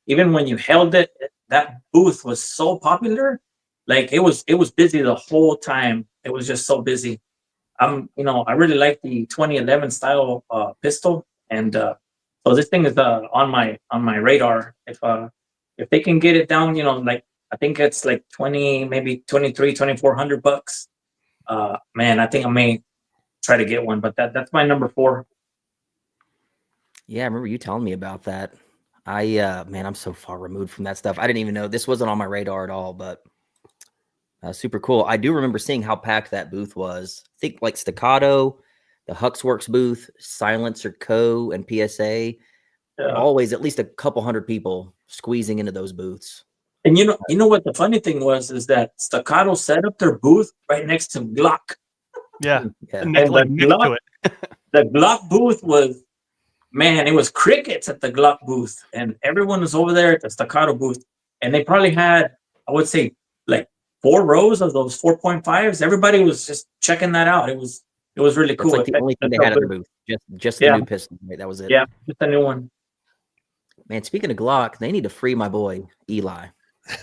Even when you held it, that booth was so popular. Like it was busy the whole time. It was just so busy. I really like the 2011 style pistol, and so this thing is on my radar. If they can get it down, like I think it's like 20, maybe 23, $2,400. Man, I think I may try to get one, but that's my number 4. Yeah, I remember you telling me about that. Man, I'm so far removed from that stuff. I didn't even know this wasn't on my radar at all, but super cool. I do remember seeing how packed that booth was. I think like Staccato, the Huxworks booth, Silencer Co. and PSA. Always at least a couple hundred people squeezing into those booths. And you know what the funny thing is that Staccato set up their booth right next to Glock. Yeah. And the Glock booth was, man, it was crickets at the Glock booth, and everyone was over there at the Staccato booth, and they probably had, I would say, like 4 rows of those 4.5s. Everybody was just checking that out. It was really cool. It's like the only thing they had at their booth, just the new pistol. Right? That was it. Yeah, just a new one. Man, speaking of Glock, they need to free my boy Eli.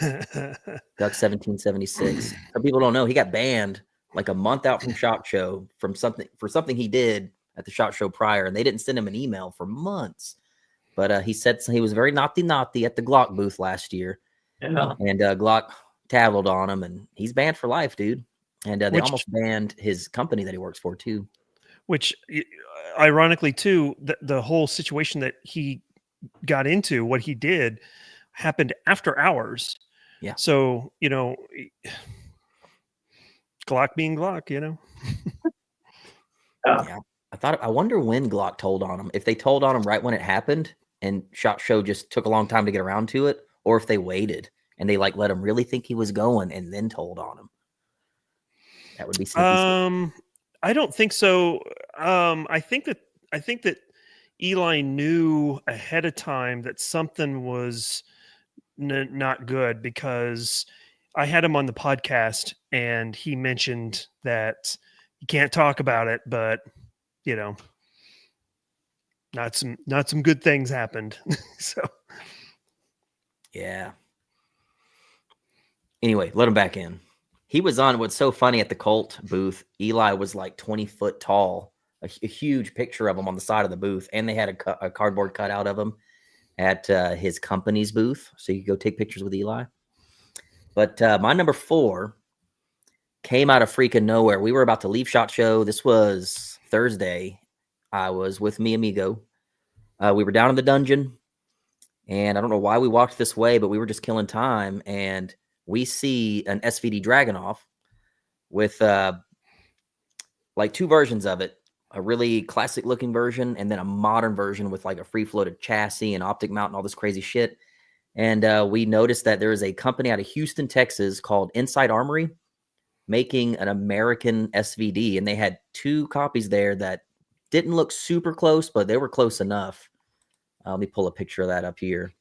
Duck 1776. Some people don't know he got banned like a month out from SHOT Show for something he did at the SHOT Show prior, and they didn't send him an email for months. But he said he was very naughty at the Glock booth last year. Yeah. And Glock tattled on him, and he's banned for life, dude. And they almost banned his company that he works for too. Which, ironically, too, the whole situation that he got into, what he did, happened after hours. Yeah. So Glock being Glock, you know. Yeah. I wonder when Glock told on him. If they told on him right when it happened and SHOT Show just took a long time to get around to it, or if they waited and they like let him really think he was going and then told on him. That would be sneaky. I don't think so. I think that Eli knew ahead of time that something was not good, because I had him on the podcast and he mentioned that you can't talk about it, but you know, not some good things happened. So Yeah. Anyway, let him back in. He was on what's so funny at the Colt booth. Eli was like 20 foot tall, a huge picture of him on the side of the booth. And they had a cardboard cutout of him at his company's booth. So you could go take pictures with Eli. But my number 4 came out of freaking nowhere. We were about to leave SHOT Show. This was Thursday. I was with mi amigo. We were down in the dungeon. And I don't know why we walked this way, but we were just killing time. And we see an SVD Dragunov with like 2 versions of it, a really classic looking version and then a modern version with like a free floated chassis and optic mount and all this crazy shit. And we noticed that there is a company out of Houston, Texas called Inside Armory making an American SVD. And they had 2 copies there that didn't look super close, but they were close enough. Let me pull a picture of that up here.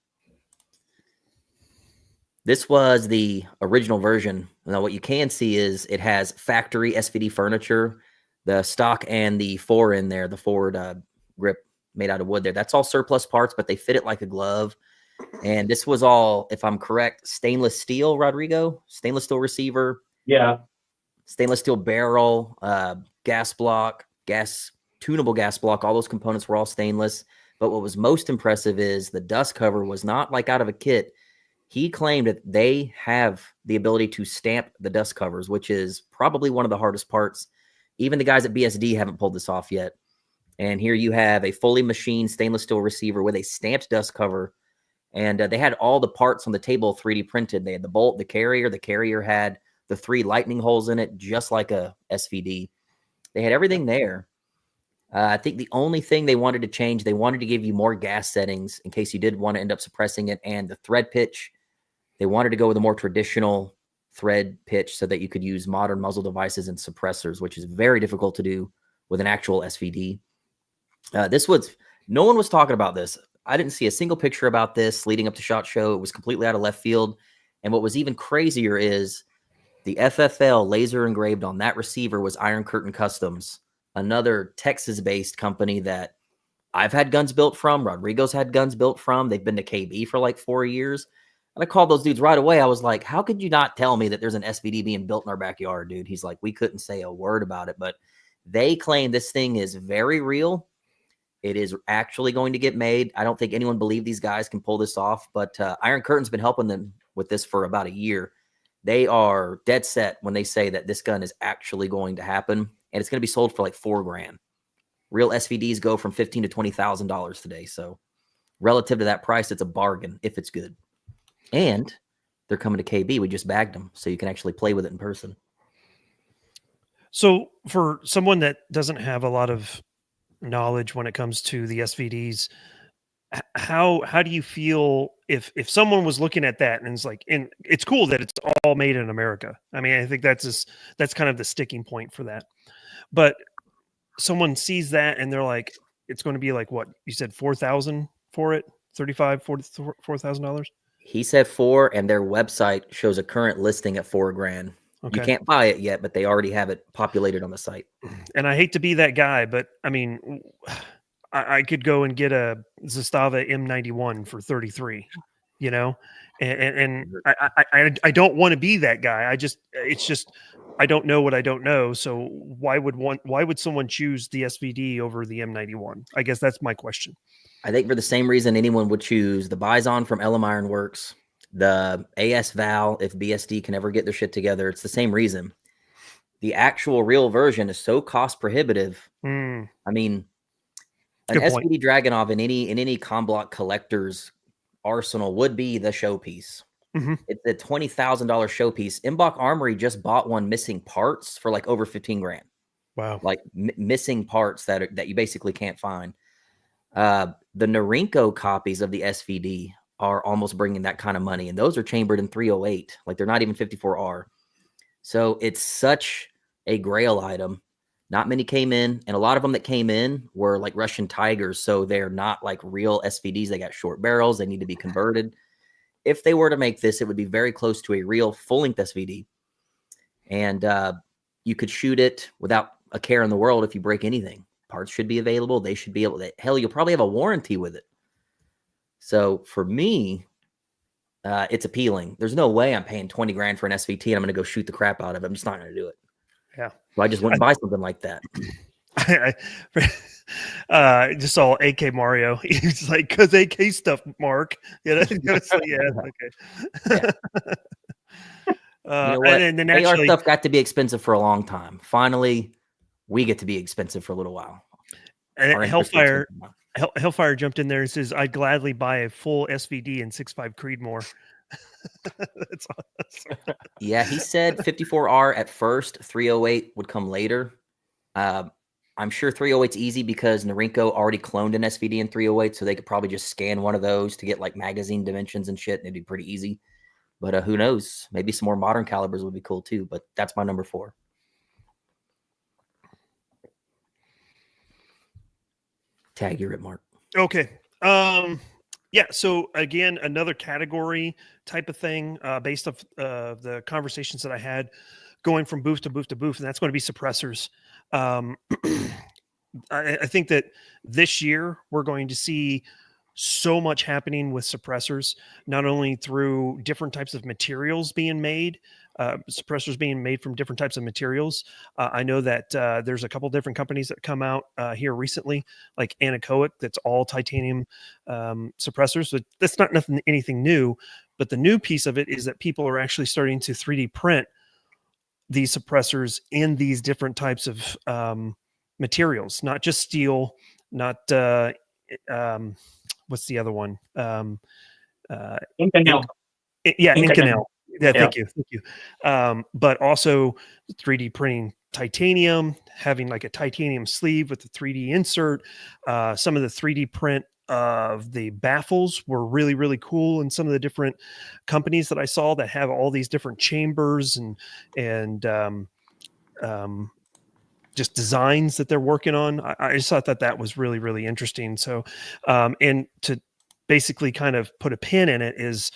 This was the original version. Now, what you can see is it has factory SVD furniture, the stock and the in there, the forward grip made out of wood there. That's all surplus parts, but they fit it like a glove. And this was all, if I'm correct, stainless steel, Rodrigo, stainless steel receiver. Yeah. Stainless steel barrel, gas block, tunable gas block. All those components were all stainless. But what was most impressive is the dust cover was not like out of a kit. He claimed that they have the ability to stamp the dust covers, which is probably one of the hardest parts. Even the guys at BSD haven't pulled this off yet. And here you have a fully machined stainless steel receiver with a stamped dust cover. And they had all the parts on the table 3D printed. They had the bolt, the carrier. The carrier had the 3 lightning holes in it, just like a SVD. They had everything there. I think the only thing they wanted to change, they wanted to give you more gas settings in case you did want to end up suppressing it. And the thread pitch, they wanted to go with a more traditional thread pitch so that you could use modern muzzle devices and suppressors, which is very difficult to do with an actual SVD. No one was talking about this. I didn't see a single picture about this leading up to SHOT Show. It was completely out of left field. And what was even crazier is the FFL laser engraved on that receiver was Iron Curtain Customs, another Texas-based company that I've had guns built from. Rodrigo's had guns built from. They've been to KB for like 4 years. And I called those dudes right away. I was like, how could you not tell me that there's an SVD being built in our backyard, dude? He's like, we couldn't say a word about it. But they claim this thing is very real. It is actually going to get made. I don't think anyone believed these guys can pull this off. But Iron Curtain's been helping them with this for about a year. They are dead set when they say that this gun is actually going to happen. And it's going to be sold for like $4,000. Real SVDs go from $15,000 to $20,000 today. So relative to that price, it's a bargain if it's good. And they're coming to KB. We just bagged them, so you can actually play with it in person. So for someone that doesn't have a lot of knowledge when it comes to the SVDs, how do you feel if someone was looking at that and it's like, and it's cool that it's all made in America. I mean, I think that's kind of the sticking point for that. But someone sees that and they're like, it's going to be like what you said, 4,000 for it, $4,000. He said 4, and their website shows a current listing at $4,000. Okay. You can't buy it yet, but they already have it populated on the site. And I hate to be that guy, but I mean, I could go and get a Zastava M91 for 33, you know, and I don't want to be that guy. It's just, I don't know what I don't know. So why would someone choose the SVD over the M91? I guess that's my question. I think for the same reason anyone would choose the Bison from LM Iron Works, the AS Val, if BSD can ever get their shit together. It's the same reason. The actual real version is so cost prohibitive. I mean, an SVD Dragunov in any Comblock collector's arsenal would be the showpiece. Mhm. It's a $20,000 showpiece. Mbach Armory just bought one missing parts for like over 15 grand. Wow. Like missing parts that you basically can't find. The Norinco copies of the SVD are almost bringing that kind of money, and those are chambered in 308. Like they're not even 54R. So it's such a grail item. Not many came in, and a lot of them that came in were like Russian Tigers. So they're not like real SVDs. They got short barrels. They need to be converted. If they were to make this, it would be very close to a real full-length SVD. And you could shoot it without a care in the world if you break anything. Parts should be available. They should be able to, hell, you'll probably have a warranty with it. So for me, it's appealing. There's no way I'm paying 20 grand for an SVT and I'm going to go shoot the crap out of it. I'm just not going to do it. Yeah. So I just wouldn't buy something like that. I just saw AK Mario. He's like, because AK stuff, Mark. Yeah, okay. Yeah. You know what? And then AR actually, stuff got to be expensive for a long time. Finally, we get to be expensive for a little while. and Our interest is Hellfire expensive now. Hellfire jumped in there and says, I'd gladly buy a full SVD and 6.5 Creedmoor. That's awesome. Yeah, he said 54R at first, 308 would come later. I'm sure 308's easy because Norinco already cloned an SVD in 308, so they could probably just scan one of those to get like magazine dimensions and shit, and it'd be pretty easy. But who knows? Maybe some more modern calibers would be cool too. But that's my number 4. Tag, you're it, Mark. Okay. Yeah. So again, another category type of thing based off the conversations that I had going from booth to booth to booth, and that's going to be suppressors. I think that this year we're going to see so much happening with suppressors, not only through different types of materials being made, suppressors being made from different types of materials. I know that there's a couple different companies that come out here recently, like anechoic, that's all titanium suppressors. So that's not anything new, but the new piece of it is that people are actually starting to 3D print these suppressors in these different types of materials, not just steel, not what's the other one? Inconel. Inconel. Yeah, Yeah. thank you. But also 3D printing titanium, having like a titanium sleeve with the 3D insert. Some of the 3D print of the baffles were really, really cool. And some of the different companies that I saw that have all these different chambers and just designs that they're working on. I just thought that was really, really interesting. So, and to basically kind of put a pin in it is,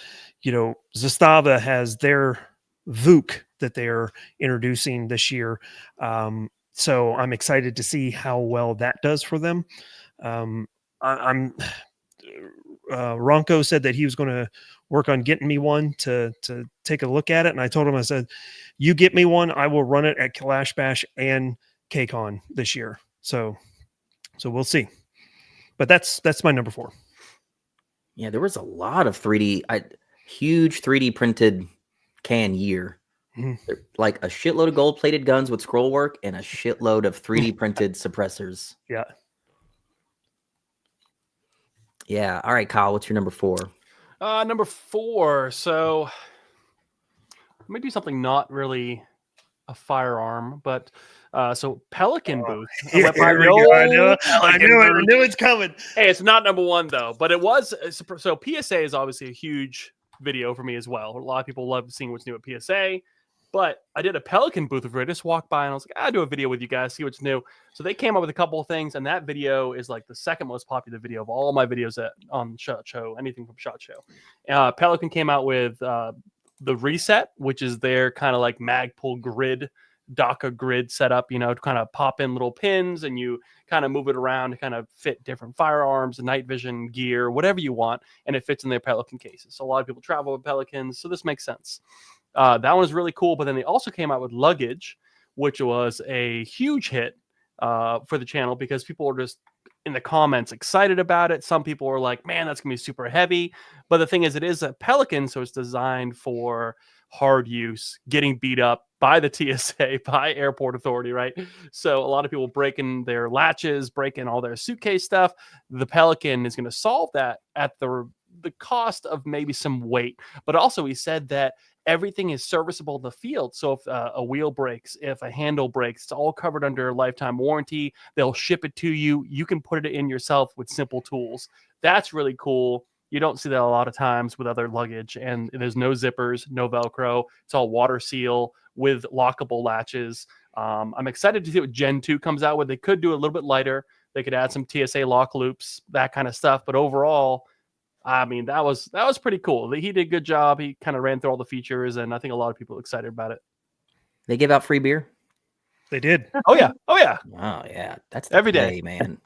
Zastava has their VUC that they're introducing this year. So I'm excited to see how well that does for them. Ronco said that he was going to work on getting me one to take a look at it. And I told him, I said, you get me one, I will run it at Kalash Bash and KCON this year. So we'll see. But that's my number 4. Yeah, there was a lot of huge 3D printed can year. Like a shitload of gold plated guns with scroll work and a shitload of 3D printed suppressors. Yeah. Yeah. All right, Kyle, what's your number 4? Number 4. So let me do something not really a firearm, but so Pelican booth. Here we go. I knew it's coming. Hey, it's not number 1 though, but it was. So PSA is obviously a huge video for me as well. A lot of people love seeing what's new at PSA, but I did a Pelican booth where I just walked by and I was like, I'll do a video with you guys, see what's new. So they came up with a couple of things, and that video is like the second most popular video of all my videos on SHOT Show, anything from SHOT Show. Pelican came out with the Reset, which is their kind of like Magpul grid, DACA grid setup, to kind of pop in little pins and you kind of move it around to kind of fit different firearms, night vision gear, whatever you want, and it fits in their Pelican cases. So a lot of people travel with Pelicans, so this makes sense. That one was really cool, but then they also came out with Luggage, which was a huge hit for the channel because people were just in the comments excited about it. Some people were like, man, that's gonna be super heavy. But the thing is, it is a Pelican, so it's designed for hard use, getting beat up by the TSA, by Airport Authority, right? So a lot of people breaking their latches, breaking all their suitcase stuff. The Pelican is going to solve that at the the cost of maybe some weight, but also he said that everything is serviceable in the field. So if a wheel breaks, if a handle breaks, it's all covered under a lifetime warranty. They'll ship it to you. You can put it in yourself with simple tools. That's really cool. You don't see that a lot of times with other luggage, and there's no zippers, no Velcro. It's all water seal with lockable latches. I'm excited to see what Gen 2 comes out with. They could do a little bit lighter. They could add some TSA lock loops, that kind of stuff. But overall, I mean, that was pretty cool. He did a good job. He kind of ran through all the features, and I think a lot of people are excited about it. They give out free beer? They did. Oh, yeah. Oh, yeah. Oh, yeah. That's the Every day, man.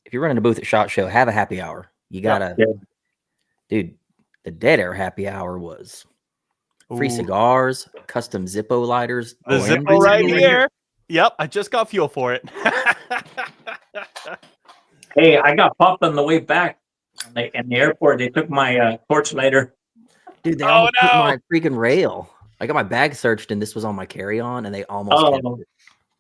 If you're running a booth at SHOT Show, have a happy hour. You got to, dude, the Dead Air happy hour was free cigars, custom Zippo lighters. The Zippo right here. Yep. I just got fuel for it. Hey, I got popped on the way back in the airport. They took my torch lighter. Dude, they almost took my freaking rail. I got my bag searched, and this was on my carry-on, and they almost kept it.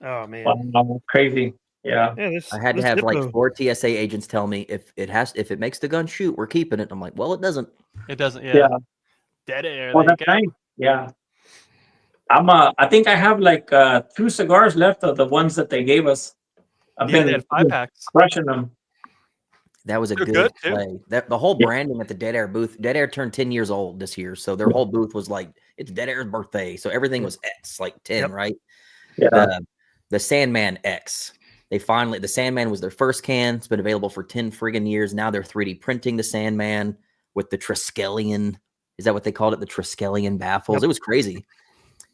Oh, man. Wow, crazy. Yeah. I had to have like 4 TSA agents tell me if it makes the gun shoot, we're keeping it. I'm like, well, it doesn't. It doesn't. Yeah. Dead Air. Well, that's nice. Yeah. I think I have like 2 cigars left of the ones that they gave us. I've they been had 5-packs. crushing them. That was a They're good good, play. The whole branding at the Dead Air booth. Dead Air turned 10 years old this year, so their whole booth was like, it's Dead Air's birthday, so everything was X, like 10, right? Yeah. The Sandman X. The Sandman was their first can. It's been available for 10 friggin' years. Now they're 3D printing the Sandman with the Triskelion. Is that what they called it? The Triskelion baffles. It was crazy.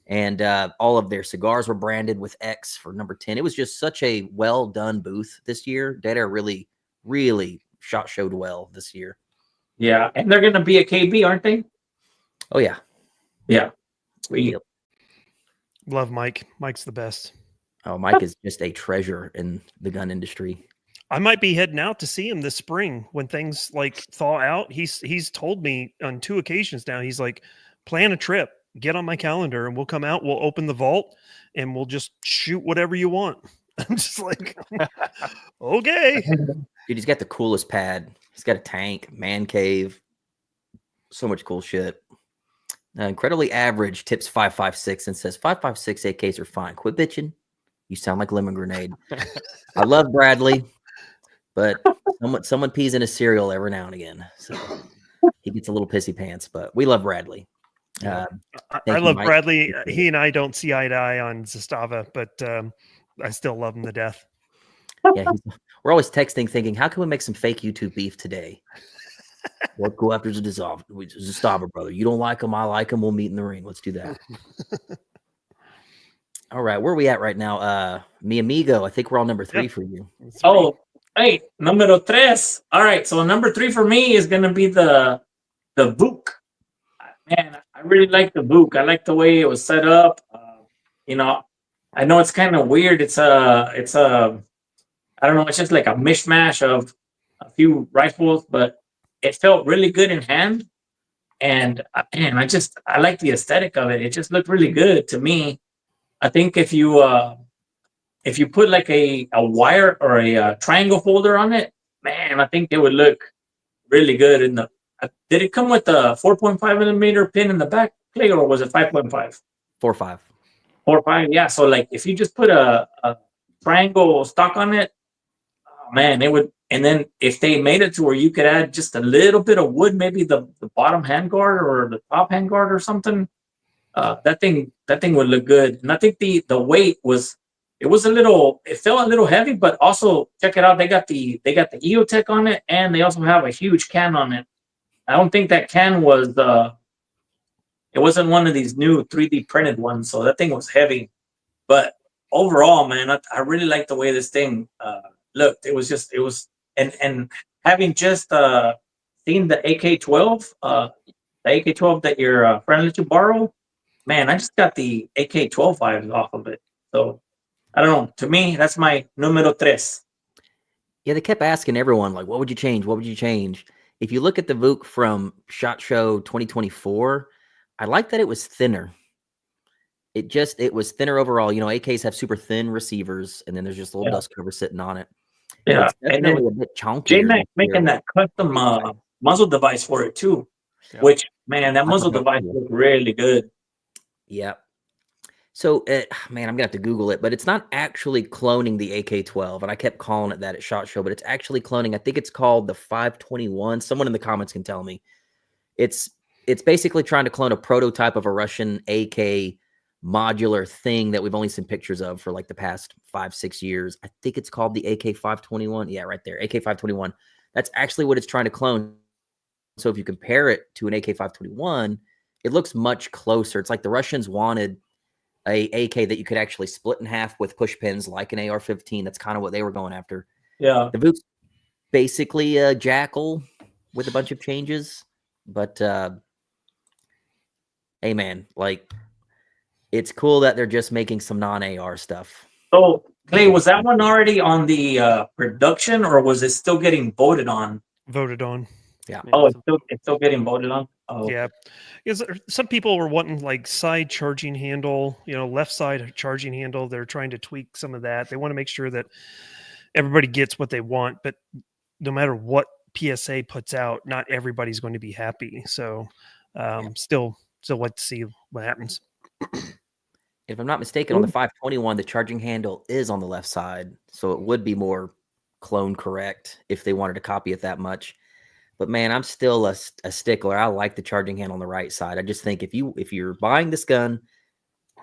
And all of their cigars were branded with X for number 10. It was just such a well done booth this year. Dead Air really, really showed well this year. Yeah. And they're going to be a KB, aren't they? Oh, yeah. Yeah. Sweet. Love Mike. Mike's the best. Oh, Mike is just a treasure in the gun industry. I might be heading out to see him this spring when things like thaw out. He's told me on 2 occasions now. He's like, plan a trip, get on my calendar, and we'll come out. We'll open the vault, and we'll just shoot whatever you want. I'm just like, okay. Dude, he's got the coolest pad. He's got a tank, man cave, so much cool shit. Incredibly average tips 556 and says 556 AKs are fine. Quit bitching. You sound like Lemon Grenade. I love Bradley, but someone pees in his cereal every now and again, so he gets a little pissy pants. But we love Bradley. I love Mike. Bradley. He and I don't see eye to eye on Zastava, but I still love him to death. Yeah, we're always texting, thinking, how can we make some fake YouTube beef today? We'll go after Zastava, brother. You don't like him, I like him. We'll meet in the ring. Let's do that. All right, where are we at right now? Mi amigo, I think we're on number 3 for you. Oh, hey, numero 3. All right, so number 3 for me is going to be the Book. Man, I really like the Book. I like the way it was set up. I know it's kind of weird. It's I don't know. It's just like a mishmash of a few rifles, but it felt really good in hand. And man, I like the aesthetic of it. It just looked really good to me. I think if you put like a wire or a triangle holder on it, man, I think it would look really good. Did it come with a 4.5 millimeter pin in the back plate, or was it 5.5? 4.5. 4.5, yeah. So like if you just put a triangle stock on it, oh, man, it would. And then if they made it to where you could add just a little bit of wood, maybe the bottom handguard or the top handguard or something, that thing would look good. And I think the weight it felt a little heavy, but also check it out. They got the EOTech on it, and they also have a huge can on it. I don't think that can was it wasn't one of these new 3D printed ones, so that thing was heavy. But overall, man, I really like the way this thing looked. It was and having just seen the AK-12, the AK-12 that your friend let you borrow, man, I just got the AK-12 vibes off of it. So I don't know. To me, that's my numero 3. Yeah, they kept asking everyone, like, what would you change? What would you change? If you look at the Vuk from SHOT Show 2024, I like that it was thinner. It was thinner overall. AKs have super thin receivers, and then there's just a little dust cover sitting on it. Yeah, and then a bit chunkier. J-Mac making that custom muzzle device for it too. Yeah. Which, man, that I muzzle thought that device was looked really good. Yeah. So, man, I'm gonna have to Google it, but it's not actually cloning the AK-12, and I kept calling it that at SHOT Show, but it's actually cloning. I think it's called the 521. Someone in the comments can tell me. It's basically trying to clone a prototype of a Russian AK modular thing that we've only seen pictures of for like the past 5-6 years. I think it's called the AK-521. Yeah, right there, AK-521. That's actually what it's trying to clone. So if you compare it to an AK-521, it looks much closer. It's like the Russians wanted a AK that you could actually split in half with push pins like an AR-15. That's kind of what they were going after. Yeah. The boot's basically a Jackal with a bunch of changes, but hey man, like it's cool that they're just making some non-AR stuff. So, Clay, was that one already on the production, or was it still getting voted on? Voted on. Yeah. Oh, it's still getting voted on. Oh, Yeah, because some people were wanting like side charging handle, left side charging handle. They're trying to tweak some of that. They want to make sure that everybody gets what they want, but no matter what PSA puts out, not everybody's going to be happy. So, still like to see what happens. If I'm not mistaken, on the 521, the charging handle is on the left side, so it would be more clone correct if they wanted to copy it that much. But man, I'm still a stickler. I like the charging handle on the right side. I just think if you're buying this gun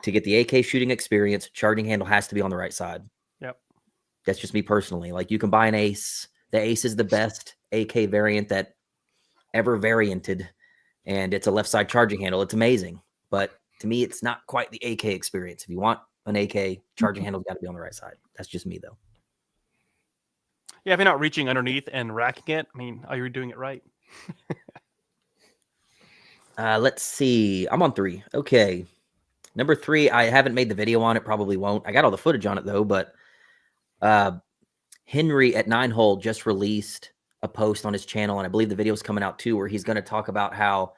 to get the AK shooting experience, charging handle has to be on the right side. Yep. That's just me personally. Like you can buy an Ace. The Ace is the best AK variant that ever varianted, and it's a left side charging handle. It's amazing, but to me, it's not quite the AK experience. If you want an AK, charging handle's got to be on the right side. That's just me though. Yeah, if you're not reaching underneath and racking it, I mean, are you doing it right? Let's see. I'm on 3. Okay. Number 3, I haven't made the video on it. Probably won't. I got all the footage on it though, but Henry at 9-Hole just released a post on his channel, and I believe the video is coming out too, where he's going to talk about how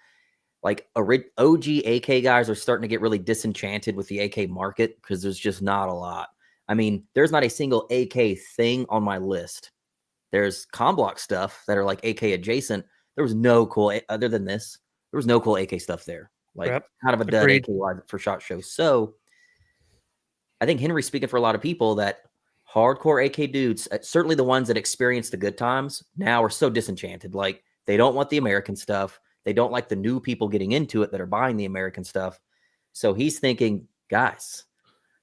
like OG AK guys are starting to get really disenchanted with the AK market because there's just not a lot. I mean, there's not a single AK thing on my list. There's Comblock stuff that are like AK adjacent. There was no cool, other than this, there was no cool AK stuff there. Like kind of a dud AK for SHOT Show. So I think Henry's speaking for a lot of people that hardcore AK dudes, certainly the ones that experience the good times, now are so disenchanted. Like they don't want the American stuff. They don't like the new people getting into it that are buying the American stuff. So he's thinking, guys,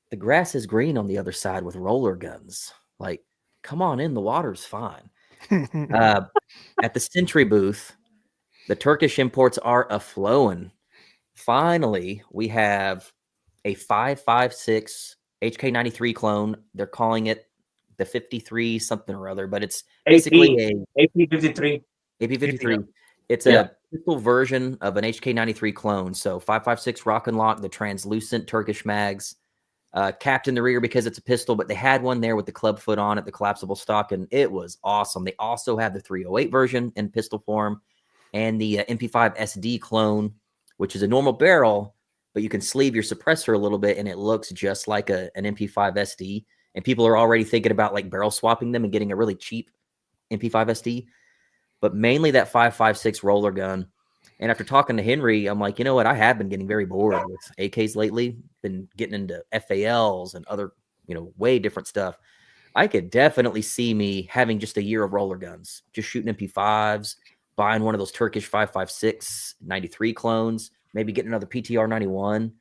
the grass is green on the other side with roller guns. Like, come on in, the water's fine. At the Sentry booth, the Turkish imports are a-flowing. Finally, we have a 5.56 HK93 clone. They're calling it the 53 something or other, but it's basically a AP53. AP53. It's a pistol version of an HK93 clone. So 5.56 Rock and Lock, the translucent Turkish mags, capped in the rear because it's a pistol, but they had one there with the club foot on it, the collapsible stock, and it was awesome. They also have the 308 version in pistol form and the MP5 SD clone, which is a normal barrel, but you can sleeve your suppressor a little bit and it looks just like an MP5 SD. And people are already thinking about like barrel swapping them and getting a really cheap MP5 SD. But mainly that 5.56 roller gun. And after talking to Henry, I'm like, you know what? I have been getting very bored with AKs lately. Been getting into FALs and other, way different stuff. I could definitely see me having just a year of roller guns, just shooting MP5s, buying one of those Turkish 5.56 93 clones, maybe getting another PTR 91.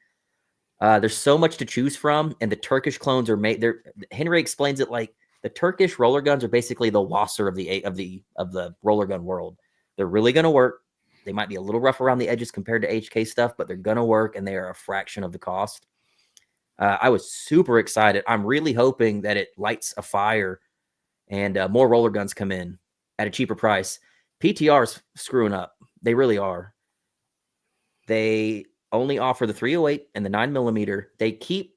There's so much to choose from, and the Turkish clones are made. Henry explains it like the Turkish roller guns are basically the Wasser of the roller gun world. They're really going to work. They might be a little rough around the edges compared to HK stuff, but they're going to work, and they are a fraction of the cost. I was super excited. I'm really hoping that it lights a fire and more roller guns come in at a cheaper price. PTR's screwing up. They really are. They only offer the 308 and the 9mm. They keep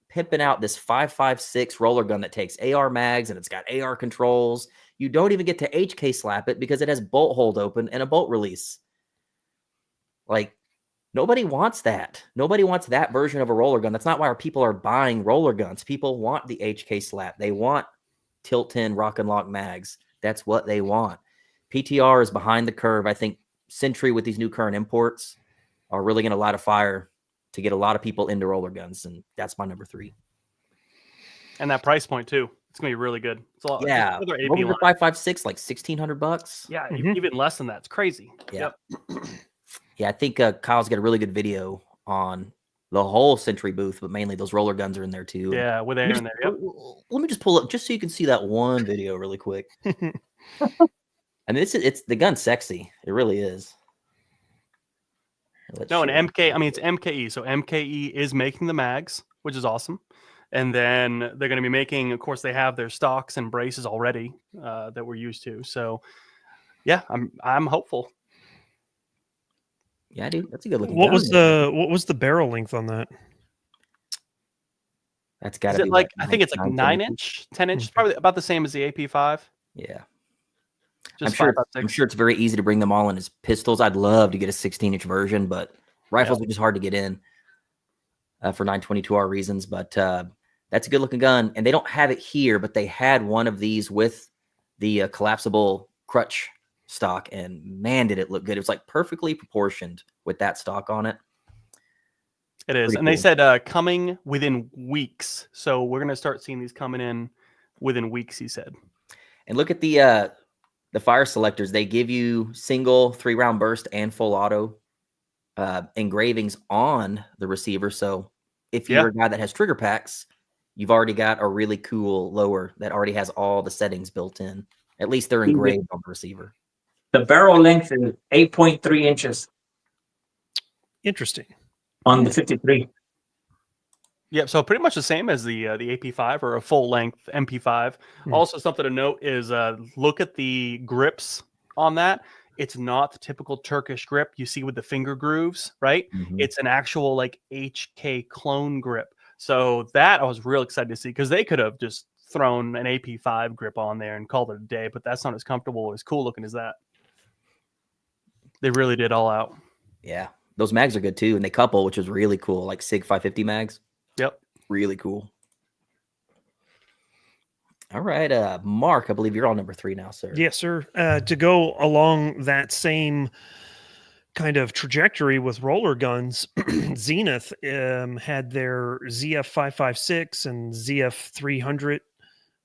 pimping out this 5.56 roller gun that takes AR mags and it's got AR controls. You don't even get to HK slap it because it has bolt hold open and a bolt release. Like, nobody wants that. Nobody wants that version of a roller gun. That's not why our people are buying roller guns. People want the HK slap. They want tilt-in rock and lock mags. That's what they want. PTR is behind the curve. I think Sentry with these new current imports are really going to light a fire to get a lot of people into roller guns, and that's my number 3. And that price point too. It's gonna be really good. It's a lot. Yeah, Another AP what was line. the 5.56 like $1,600? Yeah, Mhm. even less than that. It's crazy. Yeah. Yep. Yeah, I think Kyle's got a really good video on the whole Sentry booth, but mainly those roller guns are in there too. Yeah, with Let air me in just- there. Yep. Let me just pull up just so you can see that one video really quick. I mean, it's the gun's sexy. It really is. Let's No, an show- MK. I mean, it's MKE. So MKE is making the mags, which is awesome. And then they're going to be making, of course, they have their stocks and braces already that we're used to. So, yeah, I'm hopeful. Yeah, dude, that's a good looking What gun. was the barrel length on that? That's got Is to it be like what, I think it's like 9 inch, 10 inch, probably about the same as the AP5. Yeah. Just I'm sure 5.56. I'm sure it's very easy to bring them all in as pistols. I'd love to get a 16-inch version, but rifles are just hard to get in for 922R reasons. But that's a good looking gun, and they don't have it here, but they had one of these with the collapsible crutch stock, and man, did it look good! It was like perfectly proportioned with that stock on it. It is, Pretty and they cool. said coming within weeks. So we're gonna start seeing these coming in within weeks. He said. And look at the fire selectors. They give you single 3-round burst and full auto engravings on the receiver. So if you're a guy that has trigger packs, you've already got a really cool lower that already has all the settings built in. At least they're engraved on the receiver. The barrel length is 8.3 inches Interesting. on the 53. Yep. So pretty much the same as the AP5 or a full length MP5. Hmm. Also, something to note is look at the grips on that. It's not the typical Turkish grip you see with the finger grooves, right? Mhm. It's an actual like HK clone grip. So that I was real excited to see because they could have just thrown an AP5 grip on there and called it a day, but that's not as comfortable or as cool looking as that. They really did all out. Yeah. Those mags are good too, and they couple, which is really cool, like SIG 550 mags. Yep. Really cool. All right, Mark, I believe you're on number 3 now, sir. Yes, sir. To go along that same kind of trajectory with roller guns, Zenith had their ZF 556 and ZF 300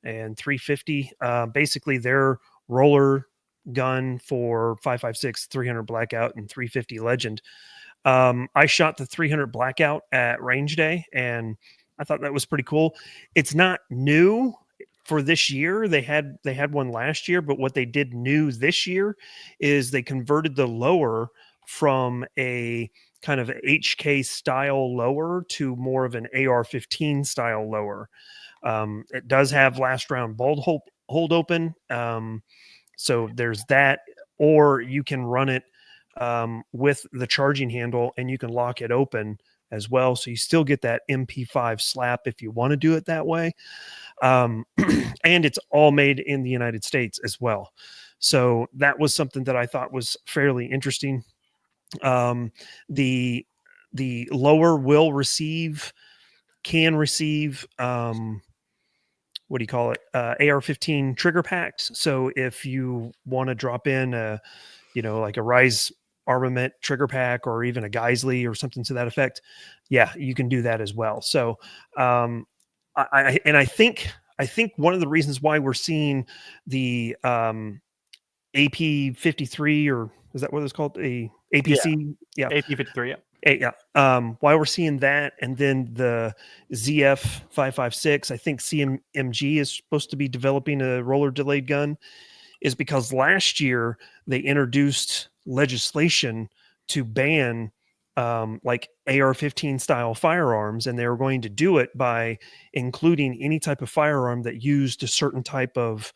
and 350. Basically, their roller gun for 556, 300 Blackout, and 350 Legend. I shot the 300 Blackout at range day, and I thought that was pretty cool. It's not new for this year. They had one last year, but what they did new this year is they converted the lower from a kind of HK style lower to more of an AR-15 style lower. It does have last round bolt hold open. So there's that, or you can run it with the charging handle and you can lock it open as well. So you still get that MP5 slap if you want to do it that way. And it's all made in the United States as well. So that was something that I thought was fairly interesting. The lower can receive what do you call it? AR-15 trigger packs. So if you want to drop in like a Rise Armament trigger pack or even a Geisley or something to that effect, yeah, you can do that as well. So I think one of the reasons why we're seeing the AP53, or is that what it's called? A APC? Yeah. AP53, yeah. Yeah. Why we're seeing that, and then the ZF 556, I think CMG is supposed to be developing a roller delayed gun, is because last year they introduced legislation to ban like AR-15 style firearms, and they were going to do it by including any type of firearm that used a certain type of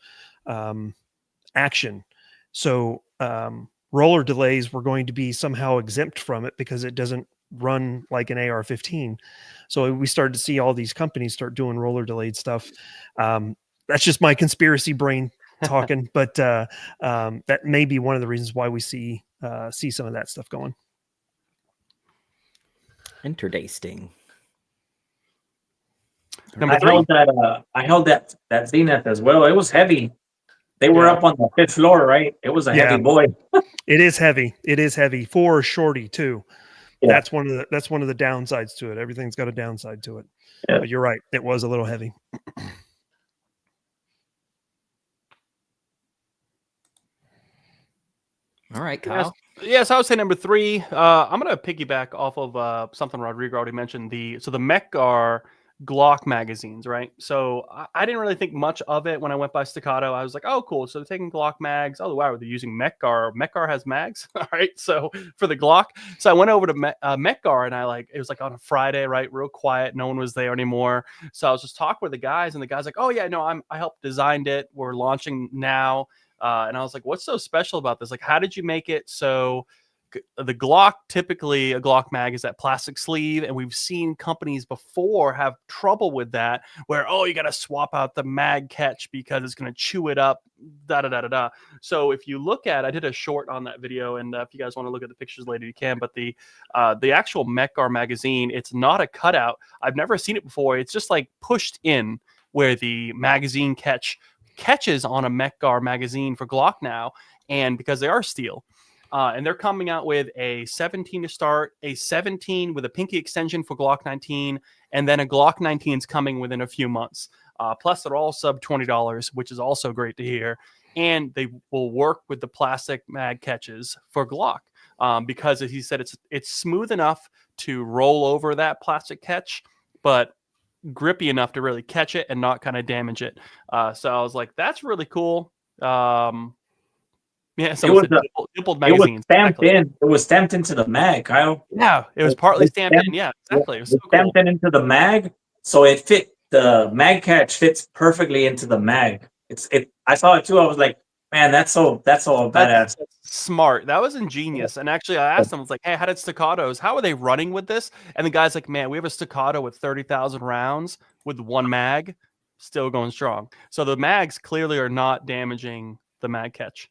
action. So roller delays were going to be somehow exempt from it because it doesn't run like an AR-15. So we started to see all these companies start doing roller delayed stuff. That's just my conspiracy brain talking, but that may be one of the reasons why we see some of that stuff going. Interesting. Number I 3. held that Zenith as well. It was heavy. They were Yeah. up on the 5th floor, right? It was a Yeah. heavy boy. It is heavy. It is heavy for a shorty too. Yeah. That's one of the downsides to it. Everything's got a downside to it. Yeah. But you're right. It was a little heavy. All right, Kyle. Yes, I would say number 3. I'm going to piggyback off of something Rodrigo already mentioned. The Mekgar Glock magazines, right? So I didn't really think much of it when I went by Staccato. I was like, oh, cool. So they're taking Glock mags. Oh, wow, they're using Mekgar. Mekgar has mags. All right. So for the Glock. So I went over to Mekgar and it was like on a Friday, right? Real quiet. No one was there anymore. So I was just talking with the guys and the guy's like, oh, yeah, no, I helped designed it. We're launching now. And I was like, what's so special about this? Like, how did you make it so the Glock, typically a Glock mag is that plastic sleeve, and we've seen companies before have trouble with that, where, oh, you got to swap out the mag catch because it's going to chew it up, da-da-da-da-da. So if you look at, I did a short on that video, and if you guys want to look at the pictures later, you can, but the actual Mekgar magazine, it's not a cutout. I've never seen it before. It's just like pushed in where the magazine catches on a Mekgar magazine for Glock now, and because they are steel. And they're coming out with a 17 to start, a 17 with a pinky extension for Glock 19, and then a Glock 19 is coming within a few months. Plus, they're all sub $20, which is also great to hear. And they will work with the plastic mag catches for Glock because, as he said, it's smooth enough to roll over that plastic catch, but grippy enough to really catch it and not kind of damage it. So I was like, that's really cool. Yeah, so It was dimpled It was magazines. stamped Exactly. in. It was stamped into the mag, Kyle. Yeah, it was partly stamped in. Yeah, exactly. It was so cool. Stamped it into the mag, so it fit. The mag catch fits perfectly into the mag. I saw it too. I was like, man, that's so badass. That's smart. That was ingenious. And actually, I asked them, I was like, hey, how did Staccatos? How are they running with this? And the guy's like, man, we have a Staccato with 30,000 rounds with one mag, still going strong. So the mags clearly are not damaging the mag catch.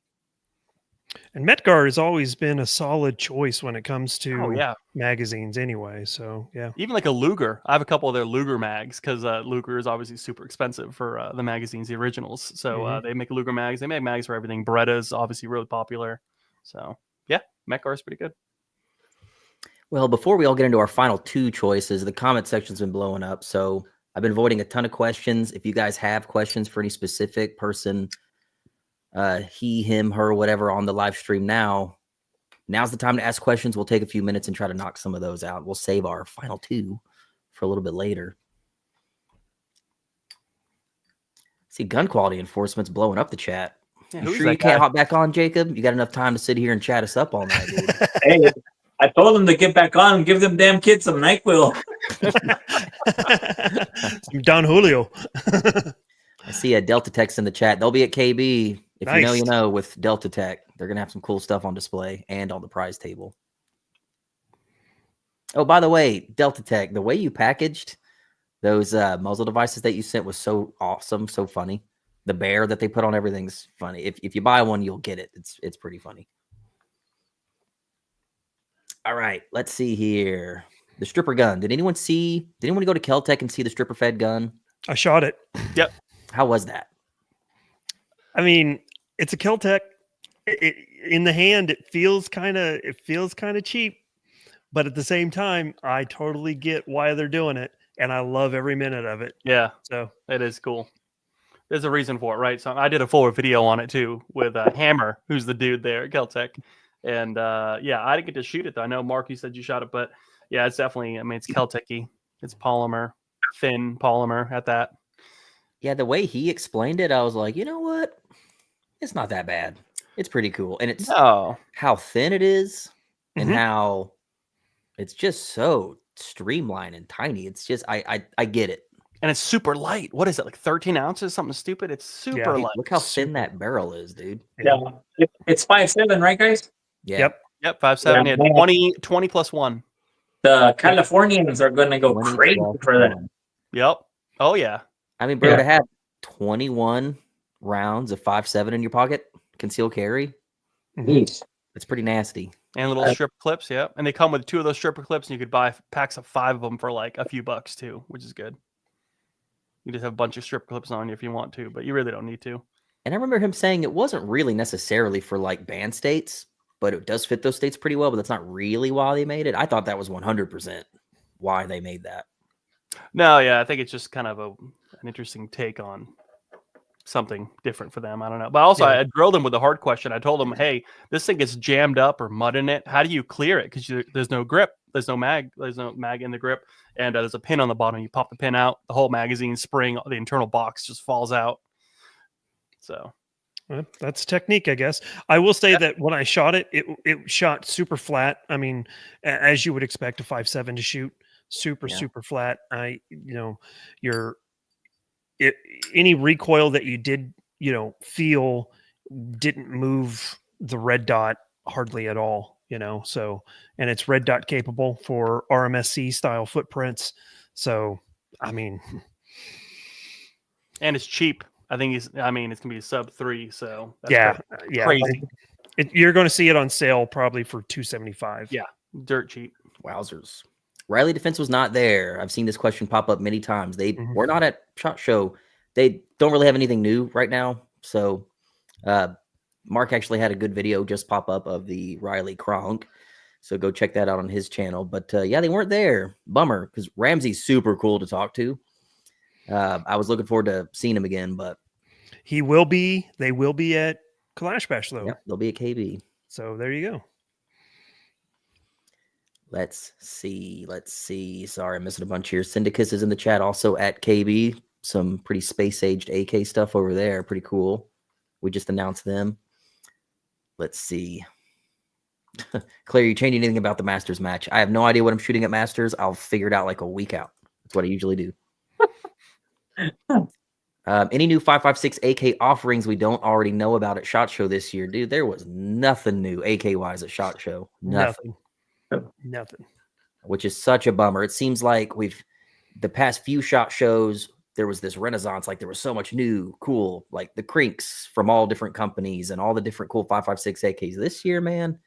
And Mekgar has always been a solid choice when it comes to Oh, magazines anyway. So, yeah. Even like a Luger. I have a couple of their Luger mags because Luger is obviously super expensive for the magazines, the originals. So they make Luger mags. They make mags for everything. Beretta's obviously really popular. So, yeah, Mekgar is pretty good. Well, before we all get into our final 2 choices, the comment section's been blowing up. So I've been voting a ton of questions. If you guys have questions for any specific person, he, him, her, whatever on the live stream now's the time to ask questions. We'll take a few minutes and try to knock some of those out. We'll save our final 2 for a little bit later. See, gun quality enforcement's blowing up the chat. Yeah, You sure you can't hop back on, Jacob? You got enough time to sit here and chat us up all night, dude. Hey, I told them to get back on and give them damn kids some NyQuil. Don Julio. I see a Delta Tech's in the chat. They'll be at KB. If you know, Nice. you know, with Delta Tech. They're going to have some cool stuff on display and on the prize table. Oh, by the way, Delta Tech, the way you packaged those muzzle devices that you sent was so awesome, so funny. The bear that they put on everything's funny. If you buy one, you'll get it. It's pretty funny. All right, let's see here. The stripper gun. Did anyone go to Kel-Tec and see the stripper fed gun? I shot it. Yep. How was that? I mean, it's a Kel-Tec. In the hand, it feels kind of cheap, but at the same time, I totally get why they're doing it, and I love every minute of it. Yeah, So it is cool. There's a reason for it, right? So I did a full video on it too with Hammer, who's the dude there at Kel-Tec. And yeah, I didn't get to shoot it though. I know Mark, you said you shot it, but yeah, it's definitely, I mean, it's Kel-Tec-y. It's polymer, thin polymer at that. Yeah, the way he explained it, I was like, you know what? It's not that bad. It's pretty cool. And it's how thin it is and how it's just so streamlined and tiny. It's just, I get it. And it's super light. What is it, like 13 ounces? Something stupid. It's super light. Look how thin that barrel is, dude. Yeah, it's 5.7, right, guys? Yeah. Yep, 5.7. Yeah, 20 plus 1. The Californians are going to go crazy for that. Yep. Oh, yeah. I mean, bro, to have 21 rounds of 5.7 in your pocket, concealed carry, it's pretty nasty. And little strip clips, yeah. And they come with 2 of those stripper clips, and you could buy packs of 5 of them for like a few bucks too, which is good. You just have a bunch of strip clips on you if you want to, but you really don't need to. And I remember him saying it wasn't really necessarily for like banned states, but it does fit those states pretty well. But that's not really why they made it. I thought that was 100% why they made that. No, yeah, I think it's just kind of an interesting take on something different for them. I don't know. But also, Yeah. I drilled them with a hard question. I told them, hey, this thing gets jammed up or mud in it. How do you clear it? Because there's no grip. There's no mag in the grip. And there's a pin on the bottom. You pop the pin out, the whole magazine spring, the internal box just falls out. So Well, that's technique, I guess. I will say that when I shot it, it shot super flat. I mean, as you would expect a 5.7 to shoot, super flat. Any recoil that you did, feel didn't move the red dot hardly at all. So, and it's red dot capable for RMSC style footprints. So, I mean, and it's cheap. I think it's gonna be sub 3. So that's yeah, crazy. You're going to see it on sale probably for $275. Yeah, dirt cheap. Wowzers. Riley Defense was not there. I've seen this question pop up many times. They were not at SHOT Show. They don't really have anything new right now. So Mark actually had a good video just pop up of the Riley Kronk. So go check that out on his channel. But yeah, they weren't there. Bummer, because Ramsey's super cool to talk to. I was looking forward to seeing him again, but they will be at Kalash Bash though. Yep, they'll be at KB. So there you go. Let's see. Sorry, I'm missing a bunch here. Syndicus is in the chat, also at KB. Some pretty space-aged AK stuff over there. Pretty cool. We just announced them. Let's see. Claire, you changing anything about the Masters match? I have no idea what I'm shooting at Masters. I'll figure it out like a week out. That's what I usually do. Any new 5.56 AK offerings we don't already know about at SHOT Show this year? Dude, there was nothing new AK-wise at SHOT Show. Nothing. Which is such a bummer. It seems like the past few SHOT Shows, there was this renaissance. Like there was so much new, cool, like the Crinks from all different companies and all the different cool 5.56 AKs. This year, man,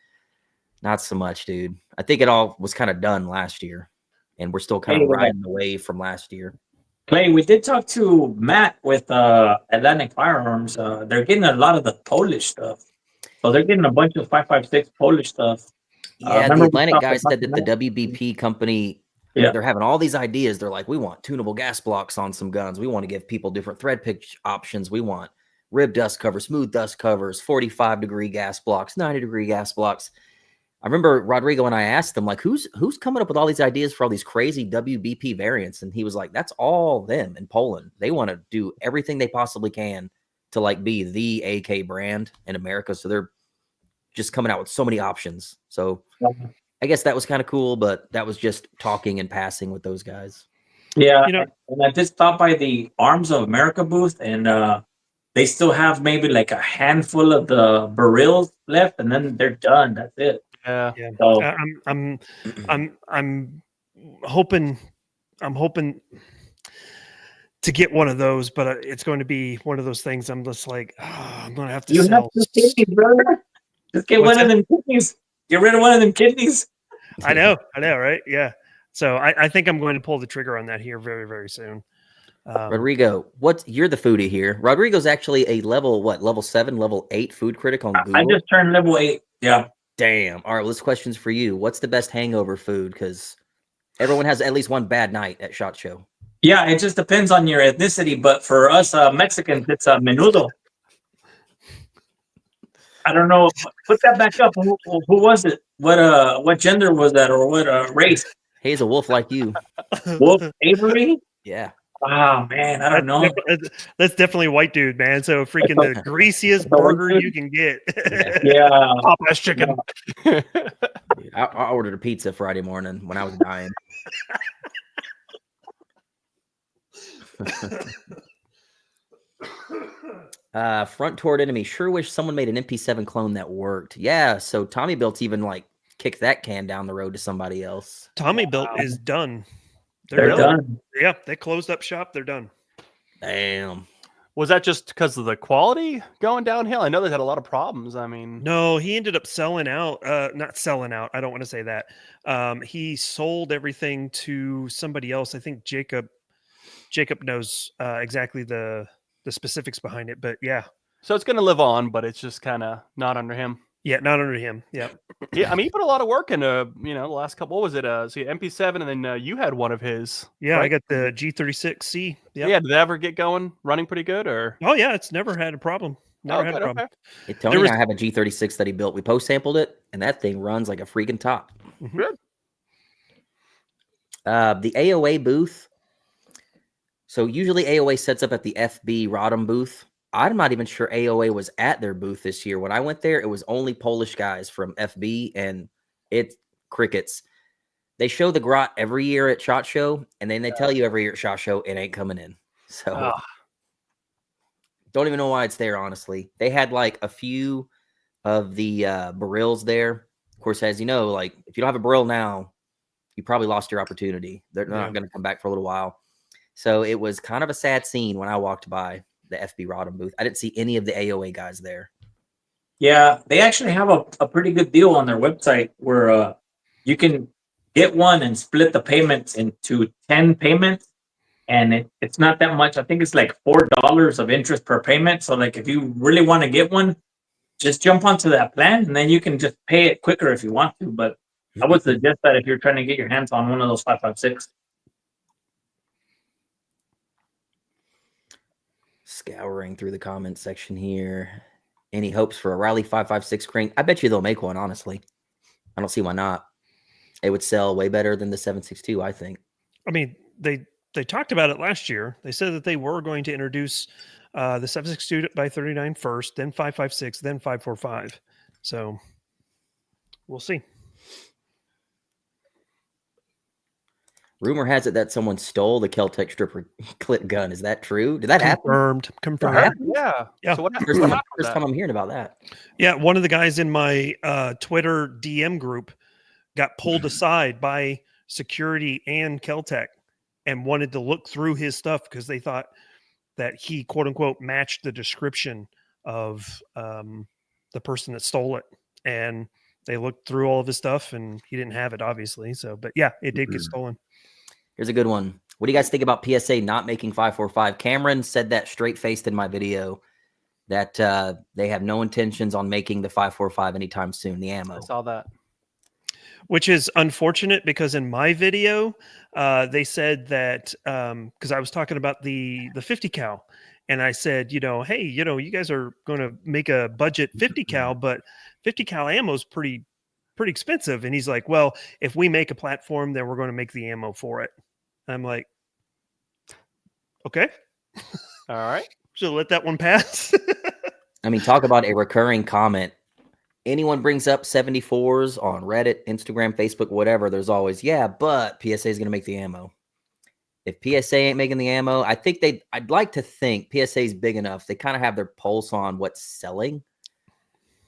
not so much, dude. I think it all was kind of done last year, and we're still kind of riding away from last year. Clay, we did talk to Matt with Atlantic Firearms. They're getting a lot of the Polish stuff. So they're getting a bunch of 5.56 Polish stuff. Yeah, the Atlantic guy said that the WBP company, they're having all these ideas. They're like, we want tunable gas blocks on some guns. We want to give people different thread pitch options. We want rib dust covers, smooth dust covers, 45-degree gas blocks, 90-degree gas blocks. I remember Rodrigo and I asked him, like, who's coming up with all these ideas for all these crazy WBP variants? And he was like, that's all them in Poland. They want to do everything they possibly can to like be the AK brand in America. So they're just coming out with so many options. So I guess that was kind of cool, but that was just talking and passing with those guys. Yeah. And I just stopped by the Arms of America booth, and they still have maybe like a handful of the barrels left, and then they're done. That's it. Yeah. So I'm hoping to get one of those, but it's going to be one of those things. I'm just like, I'm going to have to you sell. have to kidneys, brother. Just get one of them kidneys. Get rid of one of them kidneys. I know, right? Yeah. So I think I'm going to pull the trigger on that here very, very soon. Rodrigo, you're the foodie here. Rodrigo's actually a level 7, level 8 food critic on Google. I just turned level 8. Yeah. Damn. All right, well, this question's for you. What's the best hangover food? Because everyone has at least one bad night at SHOT Show. Yeah, it just depends on your ethnicity. But for us Mexicans, it's menudo. I don't know. Put that back up. Who was it? What gender was that, or what race? He's a wolf like you. Wolf Avery? Yeah. Oh man, I don't know. That's definitely a white dude, man. So freaking the greasiest burger you can get. Yeah. Popeye's chicken. Dude, I ordered a pizza Friday morning when I was dying. Front toward enemy. Sure wish someone made an MP7 clone that worked. Yeah, so Tommy Built even like kicked that can down the road to somebody else. Tommy Built is done. They're done. Yeah, they closed up shop. They're done. Damn. Was that just because of the quality going downhill? I know they had a lot of problems. I mean, no, he ended up selling out. Not selling out. I don't want to say that. He sold everything to somebody else. I think Jacob knows exactly the specifics behind it. But yeah, So it's going to live on, but it's just kind of not under him. Yeah, not under him. Yeah. Yeah, I mean, he put a lot of work into, the last couple. What was it? So MP7, and then you had one of his. Yeah, right? I got the G36C. Yep. Yeah, did that ever get going, running pretty good, or? Oh yeah, it's never had a problem. Never had a problem. Okay. Tony and I have a G36 that he built. We post sampled it, and that thing runs like a freaking top. Mhm. Good. The AOA booth. So usually AOA sets up at the FB Rodham booth. I'm not even sure AOA was at their booth this year. When I went there, it was only Polish guys from FB, and it's crickets. They show the grot every year at SHOT Show, and then they tell you every year at SHOT Show it ain't coming in. So don't even know why it's there, honestly. They had like a few of the barrels there. Of course, as you know, like if you don't have a barrel now, you probably lost your opportunity. They're not going to come back for a little while. So it was kind of a sad scene when I walked by the FB Rodham booth. I didn't see any of the AOA guys there. Yeah, they actually have a pretty good deal on their website where you can get one and split the payments into 10 payments. And it's not that much. I think it's like $4 of interest per payment. So like if you really want to get one, just jump onto that plan and then you can just pay it quicker if you want to. But I would suggest that if you're trying to get your hands on one of those 5.56. Scouring through the comment section here. Any hopes for a Riley 5.56 crank? I bet you they'll make one, honestly. I don't see why not. It would sell way better than the 7.62, I think. I mean, they talked about it last year. They said that they were going to introduce the 7.62 by 39 first, then 5.56, then 5.45. So we'll see. Rumor has it that someone stole the Keltec stripper clip gun. Is that true? Did that happen? Confirmed. Yeah. Yeah. So what First happened? time I'm hearing about that. Yeah, one of the guys in my Twitter DM group got pulled aside by security and Keltec and wanted to look through his stuff because they thought that he, quote unquote, matched the description of the person that stole it. And they looked through all of his stuff and he didn't have it, obviously. So, but yeah, it did get stolen. Here's a good one. What do you guys think about PSA not making 5.45? Cameron said that straight-faced in my video that they have no intentions on making the 5.45 anytime soon, the ammo. I saw that. Which is unfortunate because in my video, they said that because I was talking about the 50 cal, and I said, hey, you guys are going to make a budget 50 cal, but 50 cal ammo is pretty expensive. And he's like, well, if we make a platform, then we're going to make the ammo for it. And I'm like, okay, all right, so let that one pass. I mean, talk about a recurring comment. Anyone brings up 74s on Reddit, Instagram, Facebook, whatever, there's always, yeah, but PSA is going to make the ammo. If PSA ain't making the ammo, I'd like to think PSA is big enough. They kind of have their pulse on what's selling,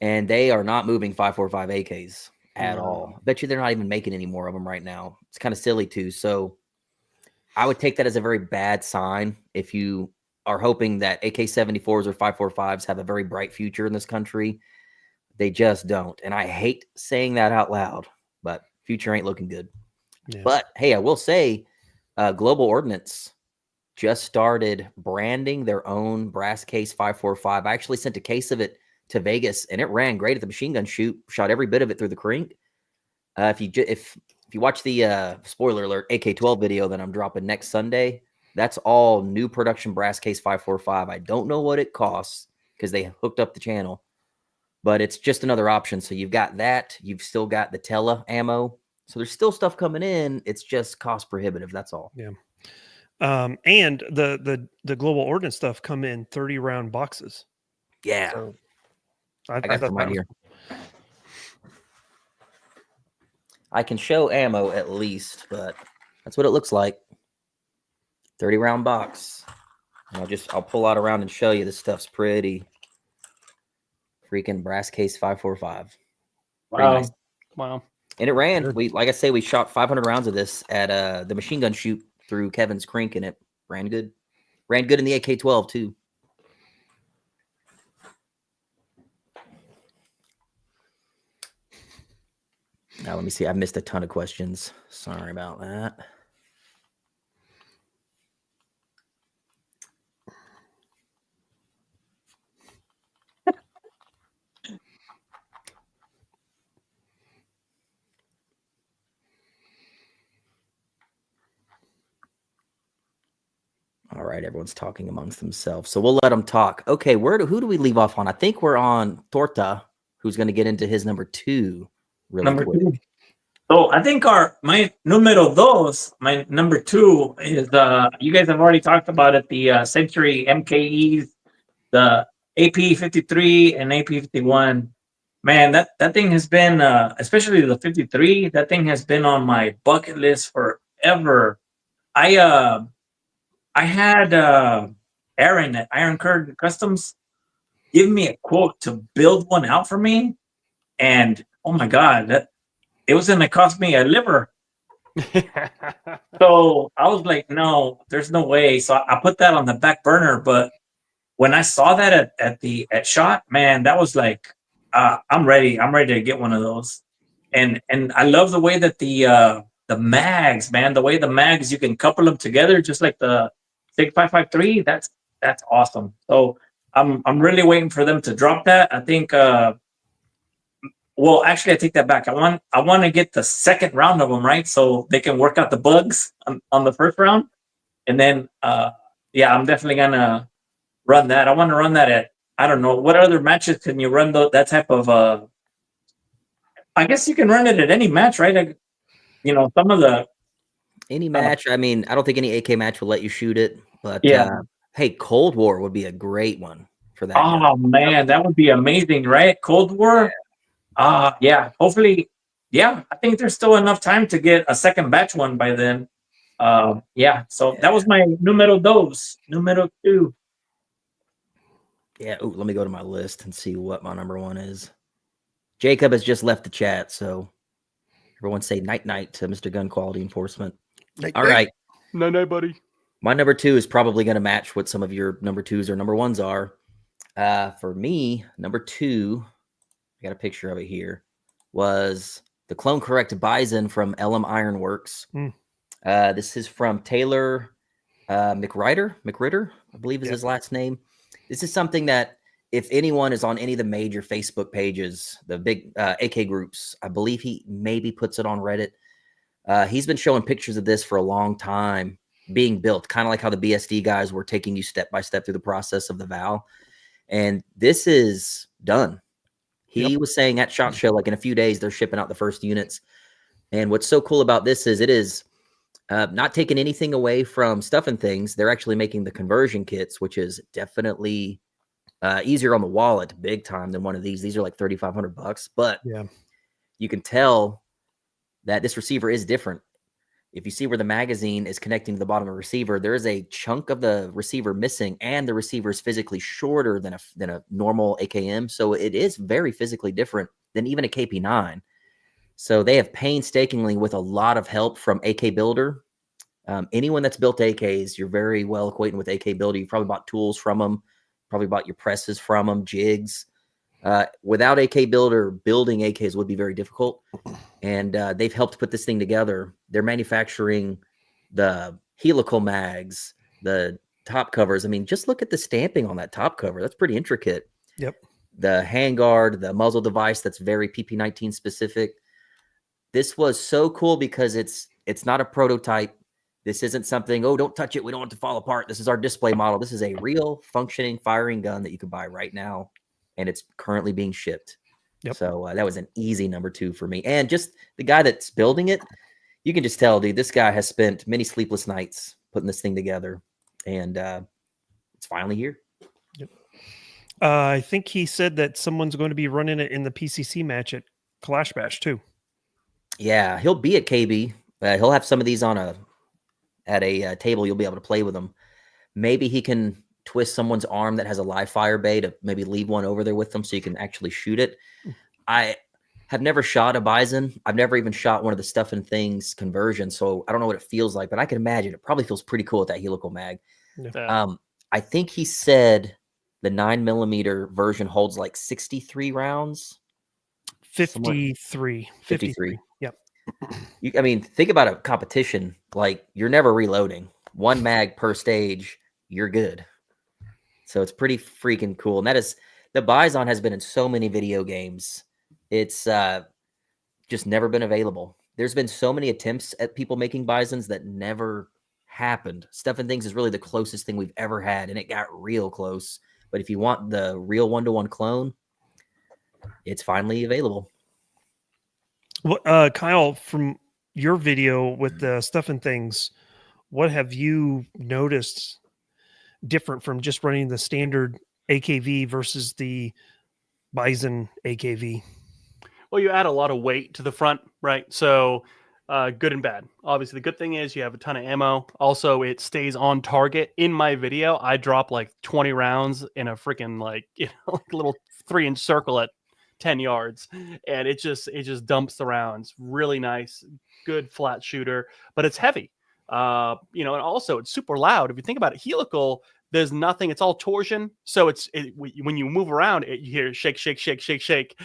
and they are not moving 5.45 AKs at all. I bet you they're not even making any more of them right now. It's kind of silly too. So I would take that as a very bad sign if you are hoping that AK-74s or 5.45s have a very bright future in this country. They just don't. And I hate saying that out loud, but future ain't looking good. Yeah. But hey, I will say Global Ordnance just started branding their own brass case 5.45. I actually sent a case of it to Vegas and it ran great at the machine gun shoot, shot every bit of it through the crink. If you watch the spoiler alert AK-12 video that I'm dropping next Sunday, that's all new production brass case 5.45. I don't know what it costs because they hooked up the channel, but it's just another option. So you've got that. You've still got the Tela ammo. So there's still stuff coming in. It's just cost prohibitive. That's all. Yeah. And the Global Ordnance stuff come in 30 round boxes. Yeah. So I got them right here. I can show ammo at least, but that's what it looks like. 30 round box. And I'll pull out around and show you. This stuff's pretty. Freaking brass case 5.45. Wow. Nice. Wow. And it ran. Like I say, we shot 500 rounds of this at the machine gun shoot through Kevin's crink, and it ran good. Ran good in the AK-12 too. Now let me see. I missed a ton of questions. Sorry about that. All right, everyone's talking amongst themselves, so we'll let them talk. Okay, who do we leave off on? I think we're on Torta, who's going to get into his number 2 really Number quick. 2. So I think my numero dos, my number 2 is you guys have already talked about it, the Century MKEs, the AP53 and AP51. Man, that thing has been especially the 53, that thing has been on my bucket list forever. I had Aaron at Iron Curtain Customs give me a quote to build one out for me, and oh my god, it was gonna cost me a liver. So I was like, no, there's no way. So I put that on the back burner. But when I saw that at Shot, man, that was like, I'm ready. I'm ready to get one of those. And I love the way that the mags, man, the way the mags, you can couple them together just like the SIG 553. That's awesome. So I'm really waiting for them to drop that. I think well, actually, I take that back. I want to get the second round of them, right? So they can work out the bugs on the first round. And then, yeah, I'm definitely going to run that. I want to run that at, I don't know, what other matches can you run that type of, I guess you can run it at any match, right? Like, you know, some of the. Any match. I mean, I don't think any AK match will let you shoot it, but Yeah. Hey, Cold War would be a great one for that. Oh, man, that would be amazing, right? Cold War. Yeah, hopefully. Yeah, I think there's still enough time to get a second batch one by then. Yeah, so that was my numero 2. Yeah. Ooh, let me go to my list and see what my number 1 is. Jacob has just left the chat, so everyone say night to Mr. Gun Quality Enforcement. All right. No, buddy. My number 2 is probably going to match what some of your number 2s or number 1s are. For me, number 2, I got a picture of it here, was the Clone Correct Bison from LM Ironworks. This is from Taylor McRitter, I believe is his last name. This is something that if anyone is on any of the major Facebook pages, the big AK groups, I believe he maybe puts it on Reddit. He's been showing pictures of this for a long time being built, kind of like how the BSD guys were taking you step by step through the process of the Val. And this is done. He was saying at SHOT Show, like in a few days, they're shipping out the first units. And what's so cool about this is it is not taking anything away from Stuff and Things. They're actually making the conversion kits, which is definitely easier on the wallet big time than one of these. These are like $3,500, but you can tell that this receiver is different. If you see where the magazine is connecting to the bottom of the receiver, there is a chunk of the receiver missing, and the receiver is physically shorter than a normal AKM. So it is very physically different than even a KP9. So they have painstakingly, with a lot of help from AK Builder. Anyone that's built AKs, you're very well acquainted with AK Builder. You probably bought tools from them, probably bought your presses from them, jigs. Without AK Builder, building AKs would be very difficult. And they've helped put this thing together. They're manufacturing the helical mags, the top covers. I mean, just look at the stamping on that top cover. That's pretty intricate. Yep. The handguard, the muzzle device, that's very PP19 specific. This was so cool because it's not a prototype. This isn't something, oh, don't touch it, we don't want it to fall apart. This is our display model. This is a real functioning firing gun that you can buy right now, and it's currently being shipped. Yep. So that was an easy number 2 for me. And just the guy that's building it, you can just tell, dude, this guy has spent many sleepless nights putting this thing together, and it's finally here. Yep. I think he said that someone's going to be running it in the PCC match at Kalash Bash too. Yeah, he'll be at KB. He'll have some of these on at a table. You'll be able to play with them. Maybe he can twist someone's arm that has a live fire bay to maybe leave one over there with them so you can actually shoot it. I have never shot a Bison. I've never even shot one of the Stuff and Things conversions, so I don't know what it feels like, but I can imagine it probably feels pretty cool with that helical mag. Yeah. I think he said the 9mm version holds like 63 rounds. 53. Yep. I mean, think about a competition. Like, you're never reloading. One mag per stage, you're good. So it's pretty freaking cool. And that is, the Bison has been in so many video games. It's just never been available. There's been so many attempts at people making Bisons that never happened. Stuff and Things is really the closest thing we've ever had, and it got real close. But if you want the real 1-to-1 clone, it's finally available. Well, Kyle, from your video with the Stuff and Things, what have you noticed different from just running the standard AKV versus the Bison AKV? Well, you add a lot of weight to the front, right? So good and bad. Obviously, the good thing is you have a ton of ammo. Also, it stays on target. In my video, I drop like 20 rounds in a freaking like little 3-inch circle at 10 yards, and it just dumps the rounds. Really nice, good flat shooter, but it's heavy. And also it's super loud. If you think about it, helical, there's nothing. It's all torsion. So when you move around, you hear shake, shake, shake, shake, shake,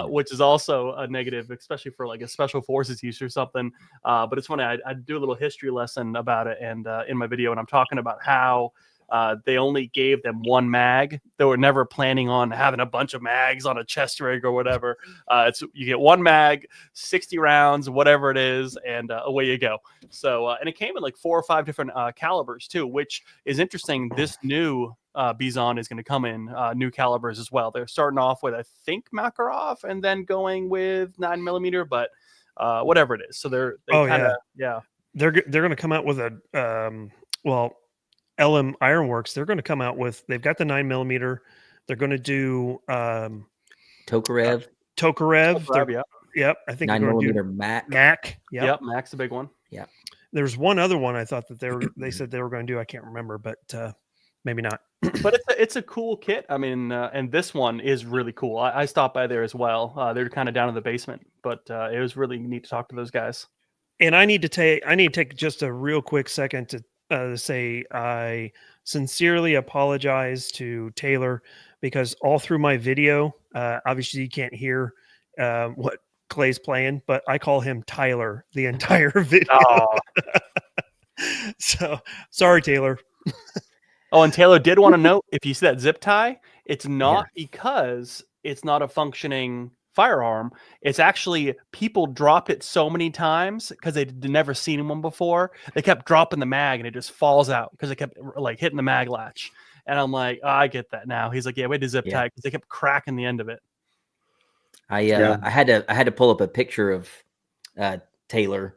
which is also a negative, especially for like a special forces use or something. But it's funny. I do a little history lesson about it, and in my video, and I'm talking about how they only gave them one mag. They were never planning on having a bunch of mags on a chest rig or whatever. You get one mag, 60 rounds, whatever it is, and away you go. So, and it came in like 4 or 5 different calibers too, which is interesting. This new Bison is going to come in new calibers as well. They're starting off with, I think, Makarov, and then going with 9mm, but whatever it is. So they're going to come out with a LM Ironworks, they're going to come out with, they've got the 9mm. They're going to do Tokarev. Yep. I think 9mm Mac. Yep. Mac's the big one. Yeah. There's one other one I thought that they said they were going to do. I can't remember, but maybe not. But it's a cool kit. I mean, and this one is really cool. I stopped by there as well. They're kind of down in the basement, but it was really neat to talk to those guys. And I need to take just a real quick second to say I sincerely apologize to Taylor, because all through my video, obviously you can't hear what Clay's playing, but I call him Tyler the entire video. So sorry, Taylor. Oh, and Taylor did want to note, if you see that zip tie, it's not because it's not a functioning firearm. It's actually people dropped it so many times because they'd never seen one before. They kept dropping the mag and it just falls out because they kept like hitting the mag latch. And I'm like, oh, I get that now. He's like, yeah, we had to zip tie because they kept cracking the end of it. I had to pull up a picture of Taylor.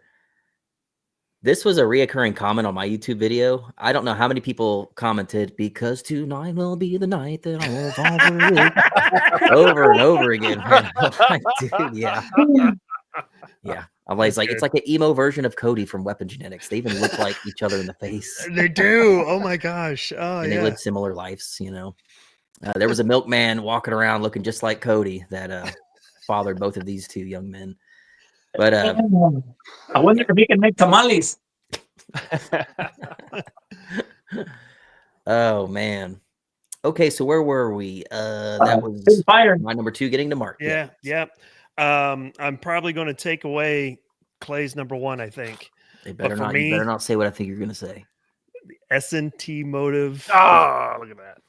This was a reoccurring comment on my YouTube video. I don't know how many people commented, because tonight will be the night that I will fall for it. Over and over again. Man. Like, dude, yeah. Yeah. I'm like, it's like an emo version of Cody from Weapon Genetics. They even look like each other in the face. They do. Oh my gosh. Oh, and they live similar lives, you know. There was a milkman walking around looking just like Cody that fathered both of these 2 young men. But I wonder if he can make tamales. Oh man. Okay, so where were we? That was fire. My number 2 getting to Mark. Yeah. I'm probably going to take away Clay's number 1, I think. You better not say what I think you're going to say. The S&T Motive. Oh, look at that.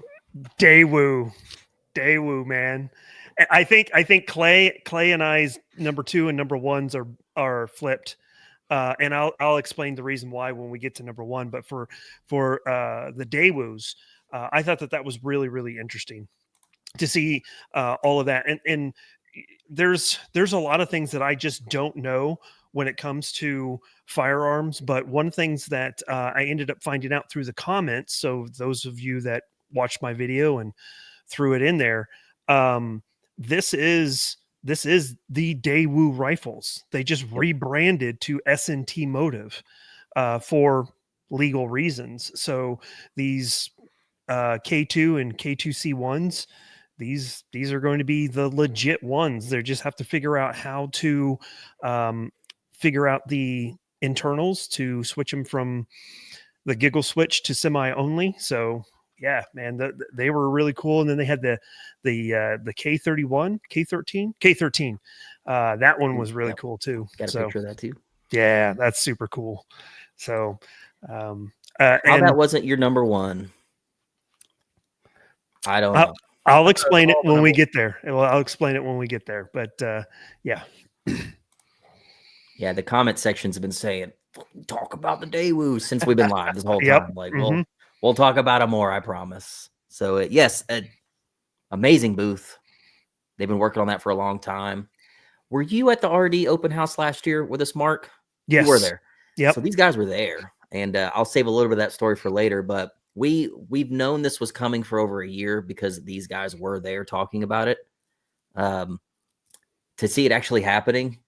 Daewoo, man. I think Clay and I's number 2 and number 1s are flipped. And I'll explain the reason why when we get to number 1. But for the Daewoos, I thought that was really, really interesting to see all of that. And there's a lot of things that I just don't know when it comes to firearms. But one things that I ended up finding out through the comments, so those of you that watched my video and threw it in there, this is the Daewoo rifles. They just rebranded to S&T Motive for legal reasons. So these K2 and K2C1s, these are going to be the legit ones. They just have to figure out how to figure out the internals to switch them from the giggle switch to semi only. So yeah, man, they were really cool. And then they had the K31, K13. That one was really cool too. Got a picture of that too. Yeah, that's super cool. So, how that wasn't your number 1? I don't know. I'll explain it when we get there. I'll explain it when we get there. But yeah. Yeah, the comment sections have been saying talk about the Daewoo since we've been live this whole Yep. time. Like, Mhm. we'll talk about it more, I promise. So, yes, amazing booth. They've been working on that for a long time. Were you at the RD open house last year with us, Mark? Yes. You were there. Yep. So these guys were there, and I'll save a little bit of that story for later. But we've known this was coming for over a year because these guys were there talking about it. To see it actually happening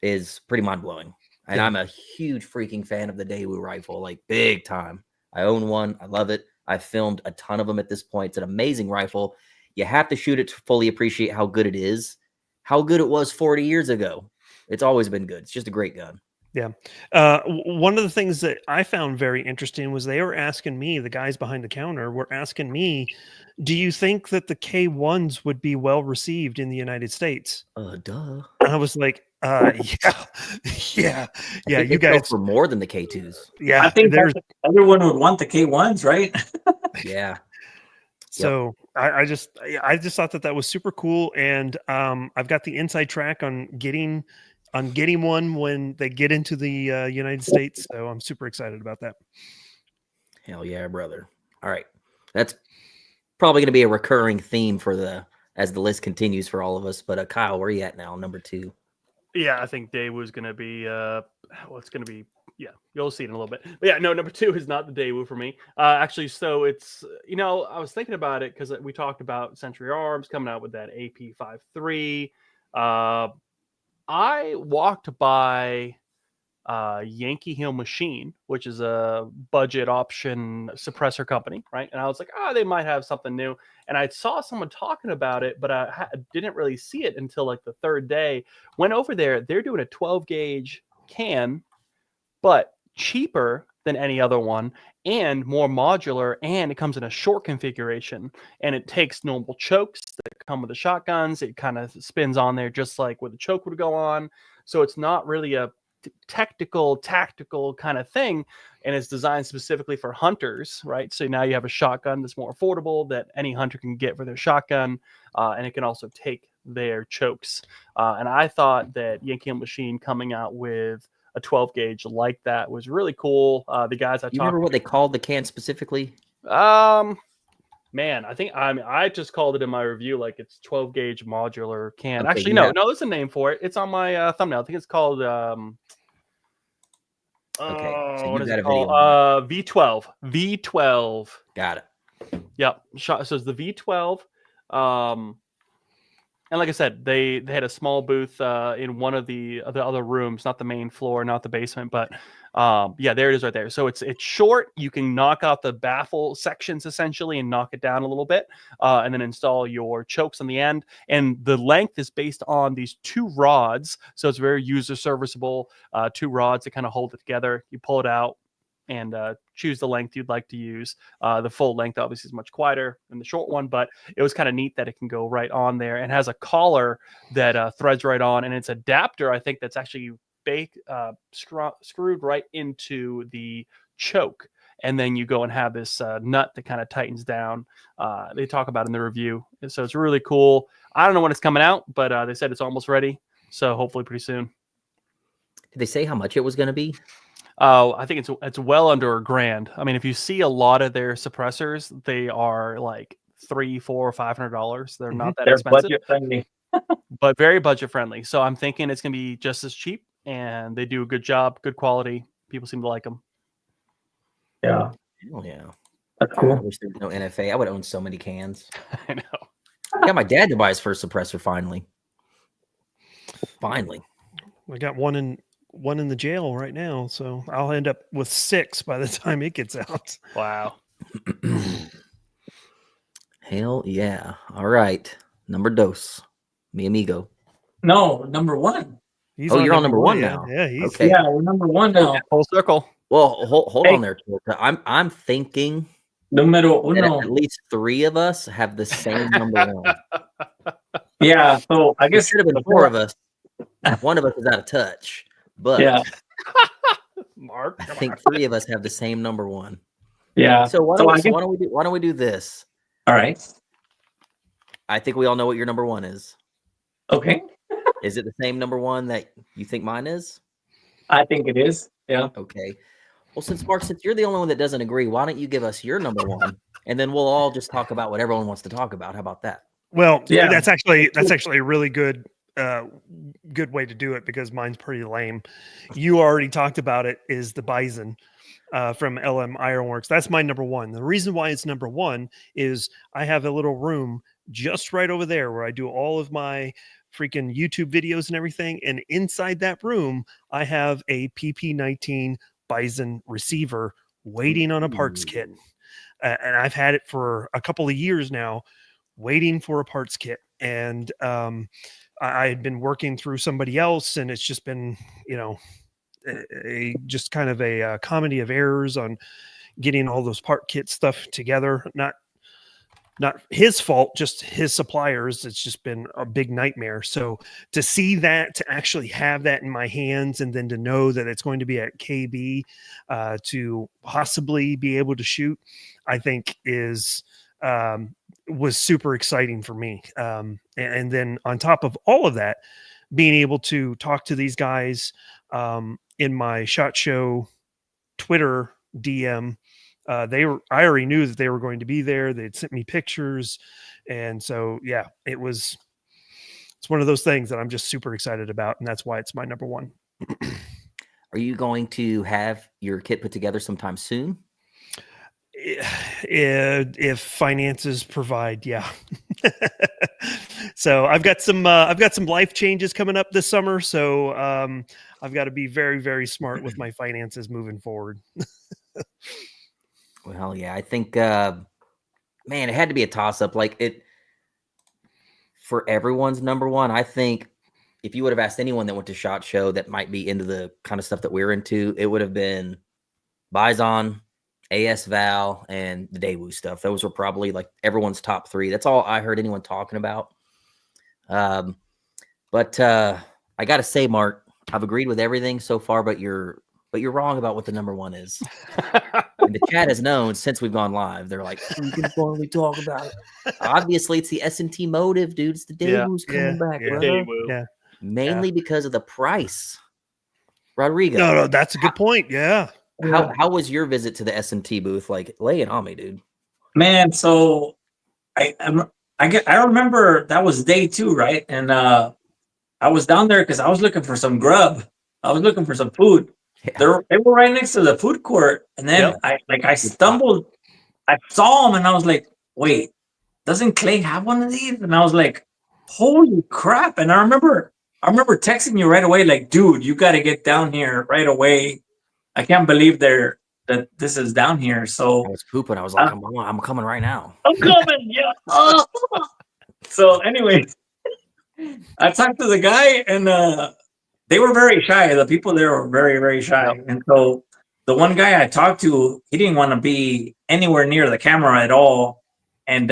is pretty mind blowing. And Yeah. I'm a huge freaking fan of the Daewoo rifle, like big time. I own one. I love it. I've filmed a ton of them at this point. It's an amazing rifle. You have to shoot it to fully appreciate how good it is, how good it was 40 years ago. It's always been good. It's just a great gun. Yeah. One of the things that I found very interesting was they were asking me, the guys behind the counter were asking me, do you think that the K1s would be well received in the United States? Duh. And I was like, yeah. I Yeah. think You they sell guys. for more than the K2s. Yeah. I think there's, everyone would want the K1s, right? Yeah. so I just thought that was super cool. And I've got the inside track on getting one when they get into the United States. So I'm super excited about that. Hell yeah, brother. All right. That's probably going to be a recurring theme as the list continues for all of us. But Kyle, where are you at now? Number 2. Yeah, I think Daewoo's going to be, it's going to be, yeah, you'll see it in a little bit. But yeah, no, number 2 is not the Daewoo for me. Actually, so it's, I was thinking about it because we talked about Century Arms coming out with that AP53. I walked by Yankee Hill Machine, which is a budget option suppressor company, right? And I was like, they might have something new. And I saw someone talking about it, but I didn't really see it until like the third day. Went over there. They're doing a 12 gauge can, but cheaper than any other one and more modular, and it comes in a short configuration, and it takes normal chokes that come with the shotguns. It kind of spins on there just like where the choke would go on. So it's not really a tactical kind of thing, and it's designed specifically for hunters, right? So now you have a shotgun that's more affordable that any hunter can get for their shotgun, and it can also take their chokes. And I thought that Yankee Machine coming out with a 12 gauge like that was really cool. The guys I You remember talked what they called the can specifically? Man, I just called it in my review like it's 12 gauge modular can. Okay, Actually, no, there's a name for it. It's on my thumbnail. I think it's called Okay, so what you is got it a video. called? V12. Got it. Yep. So it's the V12. And like I said, they had a small booth in one of the other rooms, not the main floor, not the basement, but yeah, there it is right there. So it's short. You can knock out the baffle sections essentially and knock it down a little bit, and then install your chokes on the end. And the length is based on these 2 rods, so it's very user serviceable. 2 rods that kind of hold it together. You pull it out and choose the length you'd like to use. The full length obviously is much quieter than the short one, but it was kind of neat that it can go right on there and has a collar that threads right on, and it's adapter, I think, that's actually screwed right into the choke. And then you go and have this nut that kind of tightens down. They talk about it in the review. And so it's really cool. I don't know when it's coming out, but they said it's almost ready. So hopefully pretty soon. Did they say how much it was going to be? I think it's well under $1,000. I mean, if you see a lot of their suppressors, they are like $300, $400, $500. They're not that They're expensive, budget friendly. but very budget friendly. So I'm thinking it's going to be just as cheap, and they do a good job, good quality. People seem to like them. Yeah, Oh yeah. that's I cool. wish there was no NFA. I would own so many cans. I know. I got my dad to buy his first suppressor finally. Finally. I got one in the jail right now, so I'll end up with 6 by the time it gets out. Wow. Hell yeah. All right. Number dos. Mi amigo. No, number 1. He's Oh, you're on number 1 yeah. now. Yeah, he's Okay. Yeah, we're number 1 now. Full circle. Well, hold Hey. on there. Torta. I'm thinking Numero that uno. at least 3 of us have the same number 1. Yeah, so I It guess should have been 4 of us. One of us is out of touch, but Yeah, Mark. I think 3 of us have the same number 1. yeah. So why So I guess- don't we do this? All right. I think we all know what your number 1 is. Okay. Is it the same number 1 that you think mine is? I think it is. Yeah. Okay. Well, since you're the only one that doesn't agree, why don't you give us your number one, and then we'll all just talk about what everyone wants to talk about. How about that? Well, Yeah. that's actually a really good good way to do it, because mine's pretty lame. You already talked about it. Is the Bison from LM Ironworks? That's my number one. The reason why it's number one is I have a little room just right over there where I do all of my freaking YouTube videos and everything. And inside that room, I have a PP19 Bison receiver waiting on a parts kit. And I've had it for a couple of years now, waiting for a parts kit. And I had been working through somebody else, and it's just been, just kind of a comedy of errors on getting all those part kit stuff together. Not his fault, just his suppliers. It's just been a big nightmare. So to see that, to actually have that in my hands, and then to know that it's going to be at KB to possibly be able to shoot, I think was super exciting for me. And then on top of all of that, being able to talk to these guys in my SHOT Show Twitter DM. I already knew that they were going to be there. They'd sent me pictures. And so, yeah, it's one of those things that I'm just super excited about. And that's why it's my number one. Are you going to have your kit put together sometime soon? If finances provide, yeah. So I've got some life changes coming up this summer. So I've got to be very, very smart with my finances moving forward. Well, yeah, I think, man, it had to be a toss-up. Like, it, for everyone's number one, I think if you would have asked anyone that went to SHOT Show that might be into the kind of stuff that we're into, it would have been Bison, AS Val, and the Daewoo stuff. Those were probably like everyone's top three. That's all I heard anyone talking about. But I got to say, Mark, I've agreed with everything so far, but you're wrong about what the number one is. And the chat has known since we've gone live. They're like, we can finally talk about it. Obviously, it's the S&T motive, dude. It's the Daewoo's coming back, brother. Daewoo. Yeah. Mainly because of the price. Rodrigo. No, that's a good point. Yeah. How was your visit to the S&T booth? Like, lay it on me, dude. Man, so I remember that was day 2, right? And I was down there because I was looking for some grub. I was looking for some food. Yeah. They were right next to the food court, and then I stumbled. I saw them, and I was like, "Wait, doesn't Clay have one of these?" And I was like, "Holy crap!" And I remember texting you right away, like, "Dude, you got to get down here right away. I can't believe that this is down here." So I was pooping. I was like, I'm coming right now. I'm coming, yeah. So anyway, I talked to the guy, and they were very shy. The people there were very, very shy. Yep. And so the one guy I talked to, he didn't want to be anywhere near the camera at all. And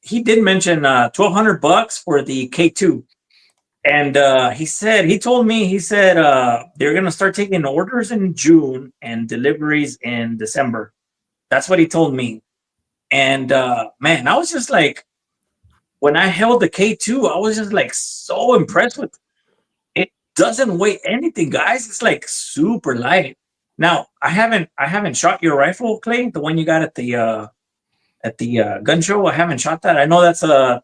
he did mention $1,200 for the K2. And he told me they're going to start taking orders in June and deliveries in December. That's what he told me. And man, I was just like, when I held the K2, I was just like so impressed with it. Doesn't weigh anything, guys. It's like super light. Now, I haven't shot your rifle, Clay, the one you got at the gun show. I haven't shot that. I know that's a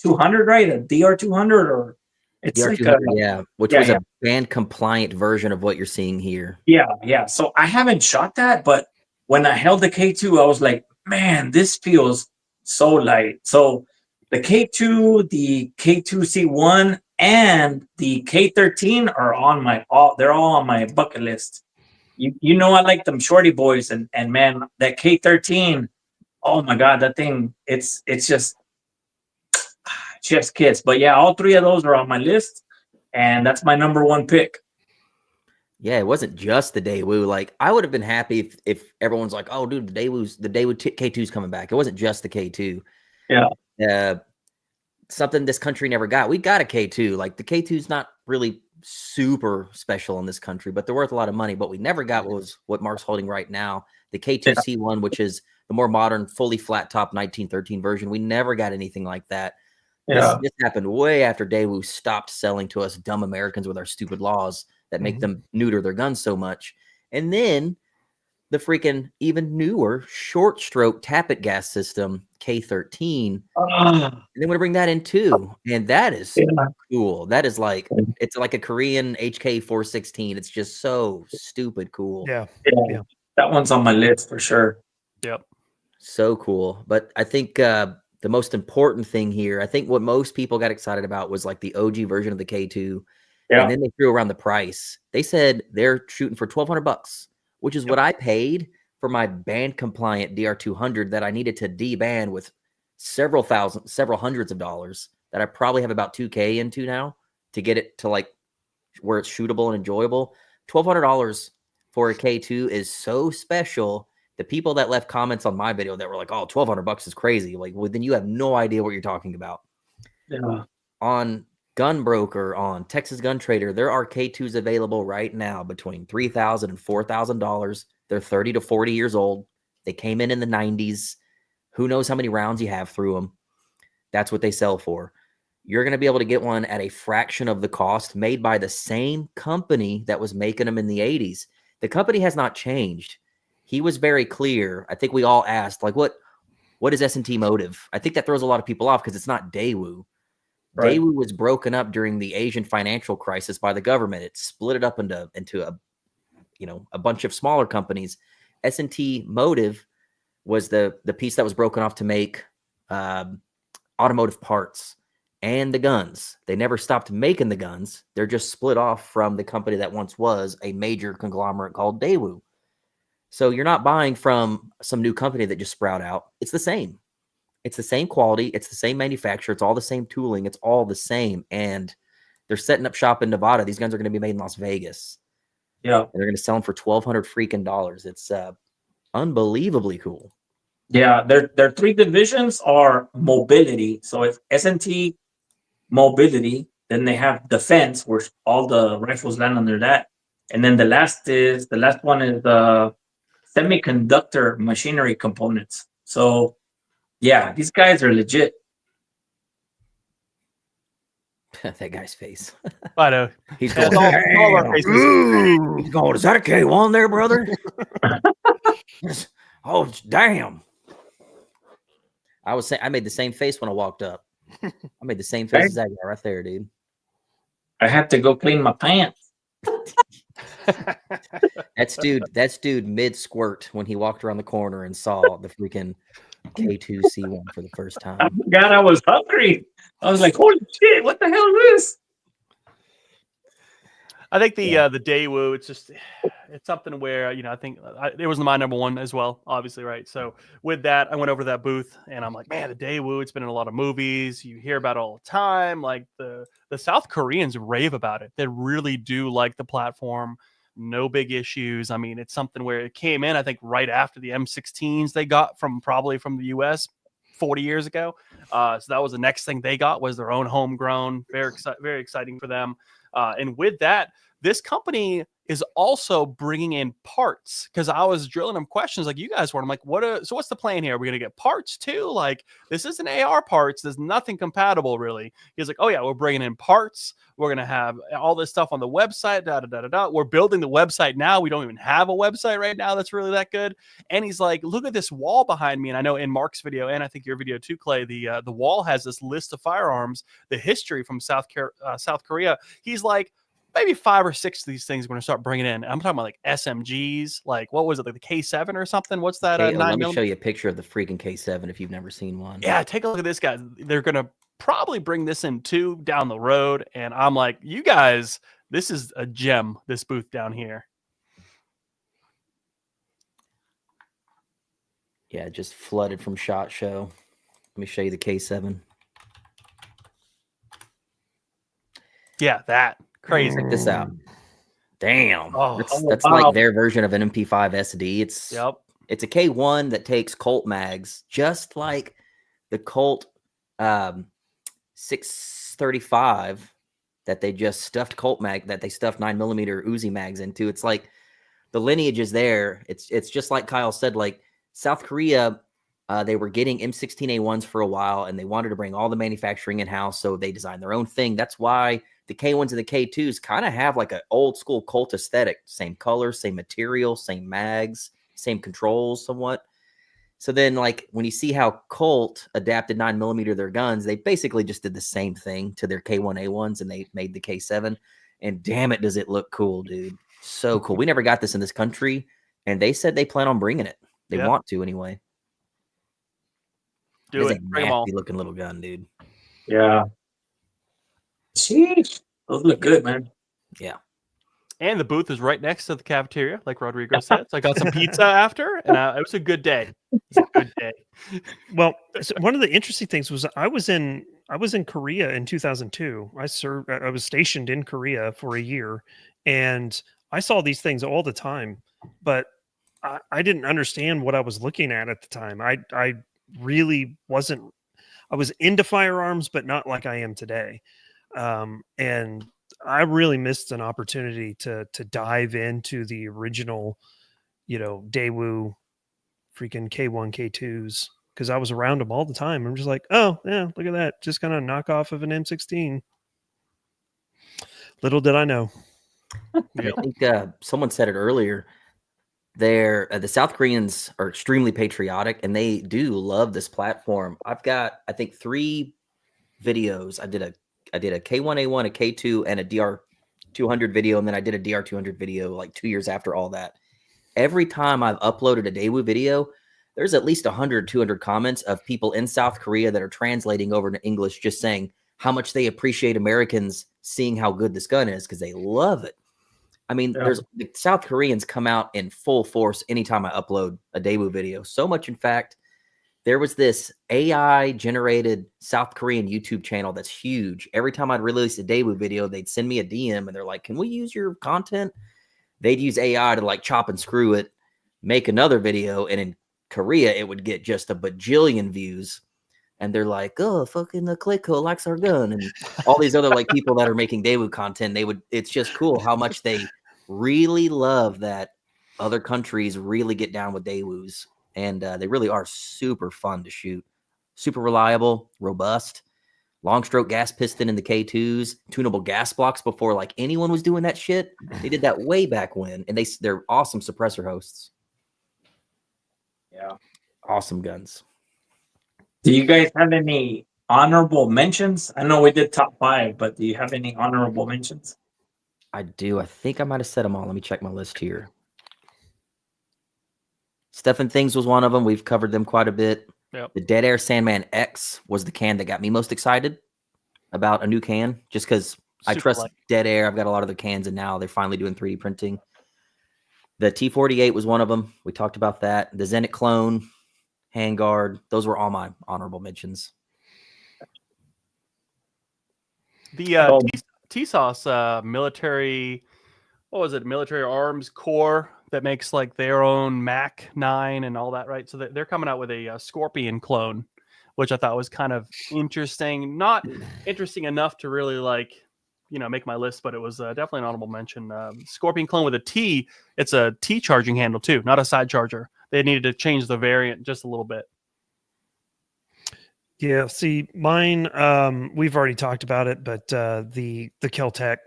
200, right? A DR200, or it's DR200, which was a band compliant version of what you're seeing here. Yeah. So I haven't shot that, but when I held the K2, I was like, man, this feels so light. So the K2, the K2C1, and the K13 are they're all on my bucket list. You know, I like them shorty boys, and man, that K13, oh my God, that thing, it's just chef's kiss. But yeah, all 3 of those are on my list, and that's my number one pick. Yeah, it wasn't just the Daewoo. Like, I would have been happy if everyone's like, oh, dude, the Daewoo K2's coming back. It wasn't just the K2. Yeah. Something this country never got. We got a K2. Like, the K2's not really super special in this country, but they're worth a lot of money. But we never got what Mark's holding right now, the K2C1, which is the more modern, fully flat top 1913 version. We never got anything like that. Yeah. This happened way after Daewoo stopped selling to us dumb Americans with our stupid laws. that make them neuter their guns so much. And then the freaking even newer short stroke tappet gas system, K13. And they want to bring that in too. And that is cool. That is like, it's like a Korean HK 416. It's just so stupid cool. Yeah. That one's on my list for sure. Yep. So cool. But I think the most important thing here, I think what most people got excited about was like the OG version of the K2. Yeah. And then they threw around the price. They said they're shooting for $1,200, which is what I paid for my band compliant DR200 that I needed to deban with several hundreds of dollars that I probably have about 2K into now to get it to like where it's shootable and enjoyable. $1,200 for a K2 is so special. The people that left comments on my video that were like, oh, $1,200 is crazy. Like, well, then you have no idea what you're talking about. Yeah. On Gunbroker, on Texas Gun Trader, there are K2s available right now between $3,000 and $4,000. They're 30 to 40 years old. They came in the 90s. Who knows how many rounds you have through them? That's what they sell for. You're going to be able to get one at a fraction of the cost, made by the same company that was making them in the 80s. The company has not changed. He was very clear. I think we all asked, like, what is S&T motive? I think that throws a lot of people off because it's not Daewoo. Right. Daewoo was broken up during the Asian financial crisis by the government. It split it up into a bunch of smaller companies. S&T motive was the piece that was broken off to make automotive parts and the guns. They never stopped making the guns. They're just split off from the company that once was a major conglomerate called Daewoo. So you're not buying from some new company that just sprout out. It's the same. It's the same quality. It's the same manufacturer. It's all the same tooling. It's all the same. And they're setting up shop in Nevada. These guns are going to be made in Las Vegas. Yeah. And they're going to sell them for $1,200 freaking dollars. It's unbelievably cool. Yeah. Their three divisions are mobility. So it's S&T mobility. Then they have defense, where all the rifles land under that. And then the last one is semiconductor machinery components. So yeah, these guys are legit. That guy's face. I know. He's Yeah, going, all our faces. he's going, is that a K1 there, brother? Oh, damn. I made the same face when I walked up. I made the same face as that guy right there, dude. I had to go clean my pants. That's dude mid squirt when he walked around the corner and saw the freaking K2C1 for the first time. I forgot I was hungry. I was like, holy shit, what the hell is this? I think the Daewoo, it's something where, I think it was my number one as well, obviously, right? So with that, I went over to that booth and I'm like, man, the Daewoo, it's been in a lot of movies. You hear about it all the time. Like the South Koreans rave about it. They really do like the platform. No big issues. I mean, it's something where it came in, I think, right after the M16s they got probably from the US 40 years ago. So that was the next thing they got, was their own homegrown. Very exciting for them. And with that, this company is also bringing in parts, because I was drilling them questions like you guys were. I'm like, so what's the plan here? Are we going to get parts too? Like, this isn't AR parts. There's nothing compatible really. He's like, oh yeah, we're bringing in parts. We're going to have all this stuff on the website. We're building the website now. We don't even have a website right now that's really that good. And he's like, look at this wall behind me. And I know in Mark's video, and I think your video too, Clay, the wall has this list of firearms, the history from South Korea. He's like, maybe 5 or 6 of these things we're going to start bringing in. I'm talking about like SMGs, like what was it, like the K7 or something? What's that? Let me show you a picture of the freaking K7 if you've never seen one. Yeah, take a look at this guy. They're going to probably bring this in too down the road. And I'm like, you guys, this is a gem, this booth down here. Yeah, just flooded from SHOT Show. Let me show you the K7. Yeah, that. Crazy. Check this out. Damn. That's wow. like their version of an MP5 SD. It's a K1 that takes Colt mags, just like the Colt 635 that they just stuffed Colt mag, that they stuffed 9mm Uzi mags into. It's like the lineage is there. It's just like Kyle said, like South Korea They were getting M16A1s for a while, and they wanted to bring all the manufacturing in-house, so they designed their own thing. That's why the K1s and the K2s kind of have like an old school Colt aesthetic. Same color, same material, same mags, same controls somewhat. So then, like, when you see how Colt adapted 9mm their guns, they basically just did the same thing to their K1A1s, and they made the K7. And damn it, does it look cool, dude. So cool. We never got this in this country, and they said they plan on bringing it. They want to anyway. Do it. A Bring them all. nasty looking little gun, dude. Yeah. Sheesh. Those look good, man. Yeah. And the booth is right next to the cafeteria, like Rodrigo said. So I got some pizza after, and it was a good day. It was a good day. Well, so one of the interesting things was I was in Korea in 2002. I was stationed in Korea for a year, and I saw these things all the time, but I didn't understand what I was looking at the time. I really wasn't. I was into firearms, but not like I am today. And I really missed an opportunity to dive into the original, Daewoo freaking K1, K2s, because I was around them all the time. I'm just like, oh yeah, look at that, just kind of knock off of an M16. Little did I know. I think someone said it earlier. The South Koreans are extremely patriotic, and they do love this platform. I've got, I think, 3 videos. I did a K1A1, a K2, and a DR200 video, and then I did a DR200 video like 2 years after all that. Every time I've uploaded a Daewoo video, there's at least 100, 200 comments of people in South Korea that are translating over to English, just saying how much they appreciate Americans seeing how good this gun is, because they love it. I mean, the South Koreans come out in full force anytime I upload a Daewoo video. So much, in fact, there was this AI-generated South Korean YouTube channel that's huge. Every time I'd release a Daewoo video, they'd send me a DM, and they're like, can we use your content? They'd use AI to, like, chop and screw it, make another video, and in Korea, it would get just a bajillion views. And they're like, oh, fucking the Clayco likes our gun. And all these other, like, people that are making Daewoo content, it's just cool how much they really love that other countries really get down with Daewoos. And they really are super fun to shoot. Super reliable, robust, long stroke gas piston in the K2s, tunable gas blocks before like anyone was doing that shit. They did that way back when, and they're awesome suppressor hosts. Yeah. Awesome guns. Do you guys have any honorable mentions? I know we did top 5, but do you have any honorable mentions? I do. I think I might have said them all. Let me check my list here. Stephen Things was one of them. We've covered them quite a bit. Yep. The Dead Air Sandman X was the can that got me most excited about a new can, just because I trust Dead Air. I've got a lot of their cans, and now they're finally doing 3D printing. The T48 was one of them. We talked about that. The Zenit clone, handguard. Those were all my honorable mentions. The TSOS military, what was it? Military Arms Corps that makes like their own Mac 9 and all that, right? So they're coming out with a Scorpion clone, which I thought was kind of interesting. Not interesting enough to really make my list, but it was definitely an honorable mention. Scorpion clone with a T. It's a T charging handle too, not a side charger. They needed to change the variant just a little bit. Yeah, see, mine, we've already talked about it, but the Kel-Tec,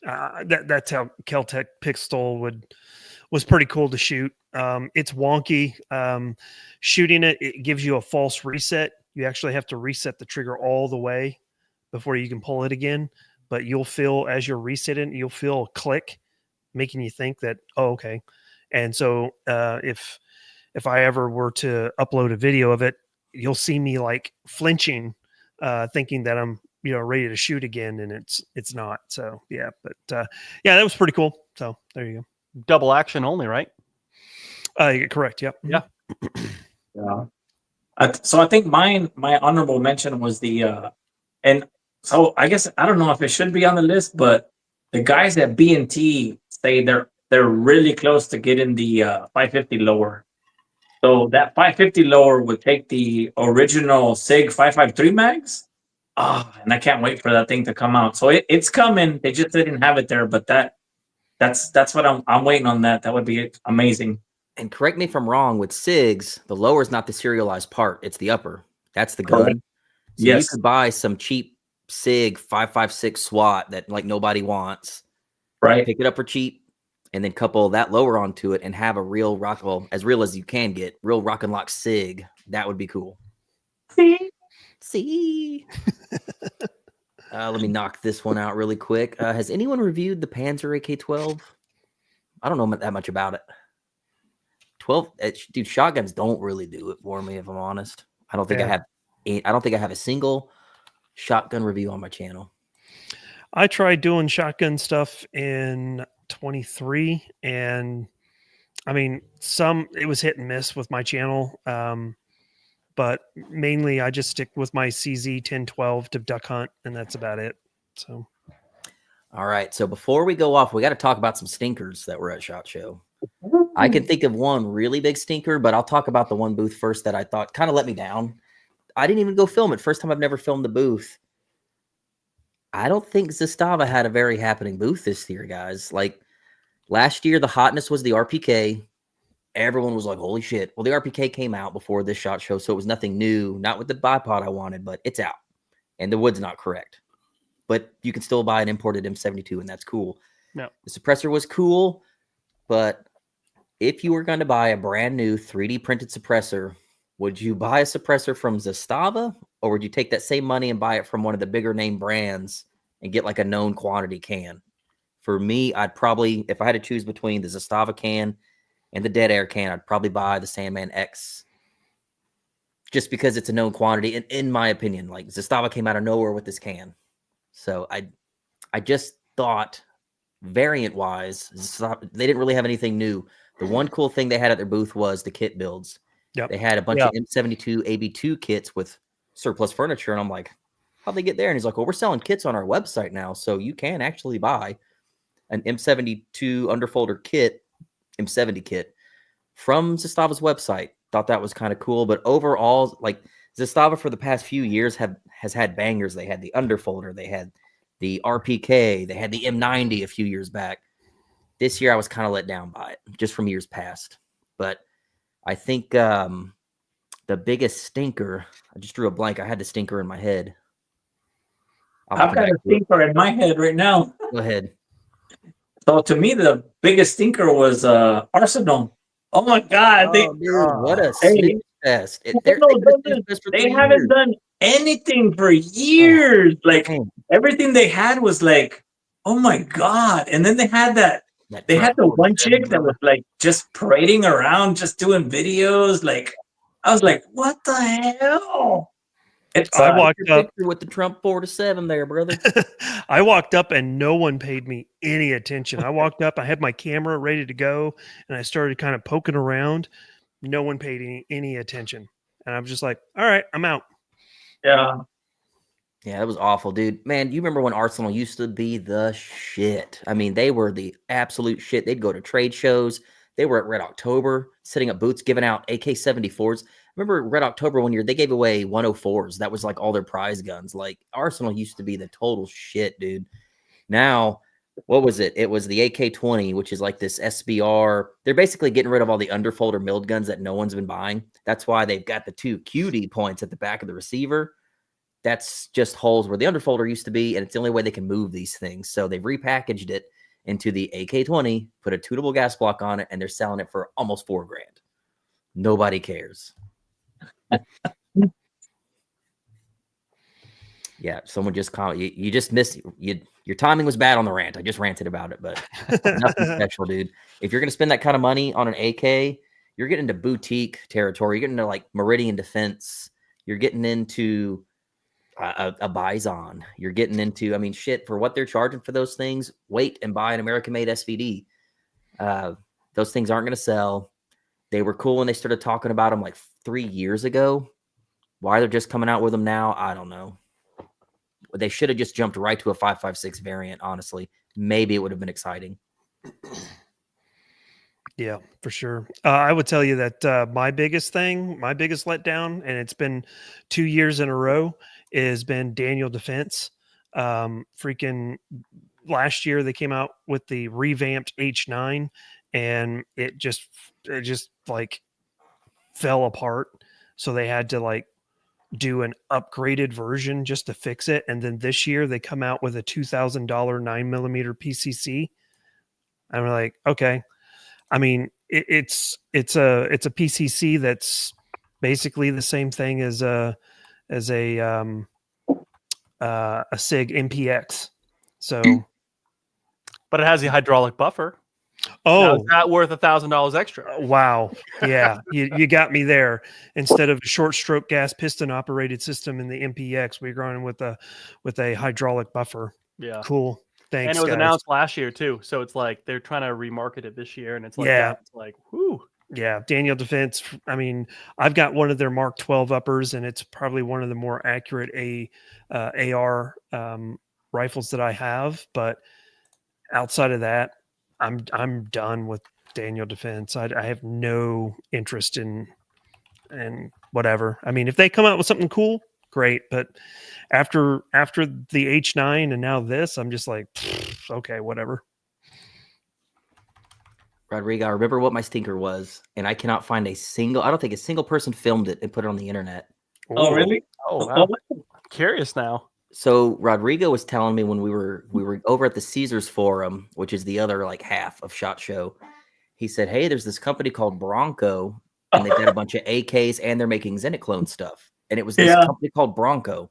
that's how Kel-Tec pistol was pretty cool to shoot. It's wonky. Shooting it gives you a false reset. You actually have to reset the trigger all the way before you can pull it again. But you'll feel, as you're resetting, you'll feel a click, making you think that, oh, okay. And so if I ever were to upload a video of it, you'll see me like flinching, thinking that I'm ready to shoot again, and it's not. So yeah, but yeah, that was pretty cool. So there you go. Double action only, right? Correct. Yep. Yeah. Yeah. So I think my honorable mention was the and so I guess I don't know if it should be on the list, but the guys at B&T say they're really close to getting the 550 lower. So that 550 lower would take the original SIG 553 mags. And I can't wait for that thing to come out. So it's coming. They just didn't have it there, but that's what I'm waiting on. That would be amazing. And correct me if I'm wrong, with SIGs, the lower is not the serialized part; it's the upper. That's the gun. Correct. So you Yes. could buy some cheap SIG 5.56 SWAT that like nobody wants, Right. pick it up for cheap, and then couple that lower onto it and have a real rock, well, as real as you can get, real rock and lock SIG. That would be cool. See. Let me knock this one out really quick. Has anyone reviewed the Panzer AK-12? I don't know that much about it. 12, dude, shotguns don't really do it for me, if I'm honest. I don't think I have a single shotgun review on my channel. I tried doing shotgun stuff in 23, and I mean, it was hit and miss with my channel. But mainly I just stick with my CZ 1012 to duck hunt, and that's about it. So, all right. So before we go off, we got to talk about some stinkers that were at SHOT Show. I can think of one really big stinker, but I'll talk about the one booth first that I thought kind of let me down. I didn't even go film it. First time I've never filmed the booth. I don't think Zastava had a very happening booth this year, guys. Like last year, the hotness was the RPK. Everyone was like, holy shit. Well, the RPK came out before this SHOT Show, so it was nothing new. Not with the bipod I wanted, but it's out. And the wood's not correct. But you can still buy an imported M72, and that's cool. No. The suppressor was cool, but if you were going to buy a brand new 3D printed suppressor, would you buy a suppressor from Zastava, or would you take that same money and buy it from one of the bigger name brands and get like a known quantity can? For me, I'd probably, if I had to choose between the Zastava can and the Dead Air can, I'd probably buy the Sandman X, just because it's a known quantity. And in my opinion, like Zastava came out of nowhere with this can. So I just thought variant wise, they didn't really have anything new. The one cool thing they had at their booth was the kit builds. Yep. They had a bunch of M72 AB2 kits with surplus furniture. And I'm like, how'd they get there? And he's like, well, we're selling kits on our website now. So you can actually buy an M72 underfolder kit, M70 kit from Zastava's website. Thought that was kind of cool. But overall, like Zastava for the past few years has had bangers. They had the underfolder. They had the RPK. They had the M90 a few years back. This year I was kind of let down by it just from years past. But I think the biggest stinker, I just drew a blank. I had the stinker in my head. I've got a stinker in my head right now. Go ahead. So to me, the biggest stinker was Arsenal. Oh my God. Dude, what a snitch fest. They haven't done anything for years. Everything they had was like, oh my God. And then they had they had the one chick that was like just parading around, just doing videos. Like, I was like, what the hell? I walked up with the Trump 4-7 there, brother. I walked up and no one paid me any attention. I walked up, I had my camera ready to go, and I started kind of poking around. No one paid any attention. And I was just like, all right, I'm out. Yeah. Yeah, that was awful, dude. Man, you remember when Arsenal used to be the shit? I mean, they were the absolute shit. They'd go to trade shows. They were at Red October, setting up booths, giving out AK-74s. Remember Red October one year, they gave away 104s. That was like all their prize guns. Like Arsenal used to be the total shit, dude. Now, what was it? It was the AK-20, which is like this SBR. They're basically getting rid of all the underfolder milled guns that no one's been buying. That's why they've got the 2 QD points at the back of the receiver. That's just holes where the underfolder used to be, and it's the only way they can move these things. So they've repackaged it into the AK-20, put a tunable gas block on it, and they're selling it for almost $4,000. Nobody cares. Yeah, someone just called you. You just missed your timing was bad on the rant. I just ranted about it, but nothing special, dude. If you're gonna spend that kind of money on an AK, you're getting into boutique territory. You're getting into like Meridian Defense. You're getting into a Bison. You're getting into, I mean, shit, for what they're charging for those things. Wait and buy an American-made SVD. Those things aren't gonna sell. They were cool when they started talking about them like 3 years ago. Why they're just coming out with them now, I don't know. They should have just jumped right to a 5.56 variant, honestly. Maybe it would have been exciting. Yeah, for sure. I would tell you that my biggest letdown, and it's been 2 years in a row, has been Daniel Defense. Freaking last year, they came out with the revamped H9, and it just like fell apart. So they had to like do an upgraded version just to fix it. And then this year they come out with a $2,000 9mm PCC. I'm like, okay. I mean, it's a PCC that's basically the same thing as a SIG MPX. So, But it has the hydraulic buffer. Now, is oh that worth $1,000 extra? wow, yeah, you got me there. Instead of a short stroke gas piston operated system in the MPX, we're going with a hydraulic buffer. Yeah. Cool. Thanks, And it was guys. announced last year too, so it's like they're trying to remarket it this year, and it's like, Yeah. it's like, whoo. Yeah, Daniel Defense. I mean, I've got one of their Mark 12 uppers, and it's probably one of the more accurate AR rifles that I have. But outside of that, I'm done with Daniel Defense. I have no interest in whatever. I mean, if they come out with something cool, great. But after the H9 and now this, I'm just like, okay, whatever. Rodrigo, I remember what my stinker was, and I cannot find I don't think a single person filmed it and put it on the internet. Oh, really? Oh, wow. I'm curious now. So Rodrigo was telling me when we were over at the Caesars Forum, which is the other like half of SHOT Show. He said, "Hey, there's this company called Bronco, and they've got a bunch of AKs, and they're making Zenit clone stuff." And it was this company called Bronco.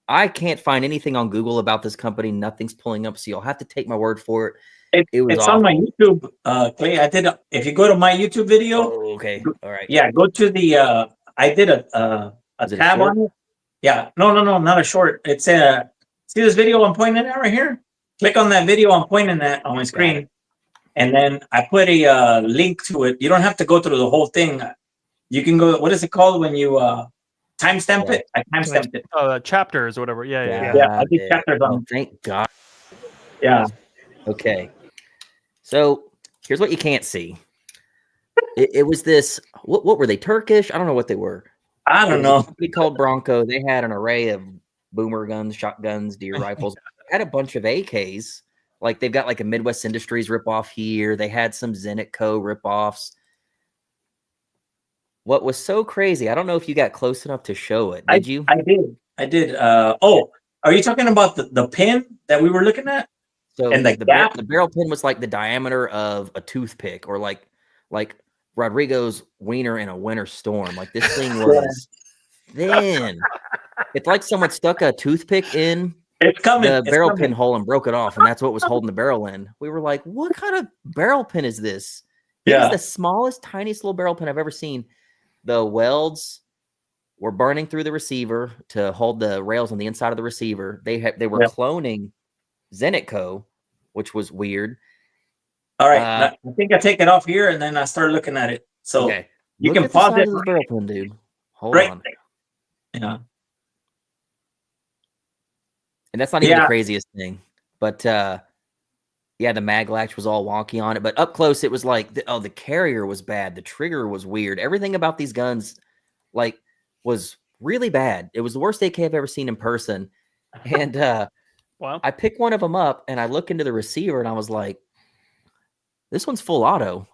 I can't find anything on Google about this company. Nothing's pulling up, so you'll have to take my word for it. It's awful. On my YouTube, Clay. If you go to my YouTube video. Oh, okay. All right. Yeah, go to the. I did a tab on it. Yeah. No, not a short. It's see this video I'm pointing at right here? Click on that video I'm pointing at on my screen. And then I put a link to it. You don't have to go through the whole thing. You can go. What is it called when you timestamp it? I timestamped it. Chapters or whatever. Yeah. I did chapters on. Oh, thank God. Yeah. Okay. So here's what you can't see. It was this. What were they? Turkish? I don't know what they were. I don't know. They called Bronco. They had an array of boomer guns, shotguns, deer rifles. They had a bunch of AKs. Like they've got like a Midwest Industries ripoff here. They had some Zenit Co. ripoffs. What was so crazy? I don't know if you got close enough to show it. Did you? I did. Oh, are you talking about the pin that we were looking at? So and the barrel pin was like the diameter of a toothpick, or like Rodrigo's wiener in a winter storm. Like this thing was thin. It's like someone stuck a toothpick in the barrel pin hole and broke it off, and that's what was holding the barrel in. We were like, what kind of barrel pin is this? It's the smallest, tiniest little barrel pin I've ever seen. The welds were burning through the receiver to hold the rails on the inside of the receiver. They were cloning Zenit Co., which was weird. All right, I think I take it off here, and then I start looking at it. So you can pause it. Barrel pin, dude. Hold on. Yeah. And that's not even the craziest thing. But the mag latch was all wonky on it. But up close, it was like, the carrier was bad. The trigger was weird. Everything about these guns, like, was really bad. It was the worst AK I've ever seen in person. And wow. I picked one of them up, and I look into the receiver, and I was like, this one's full auto.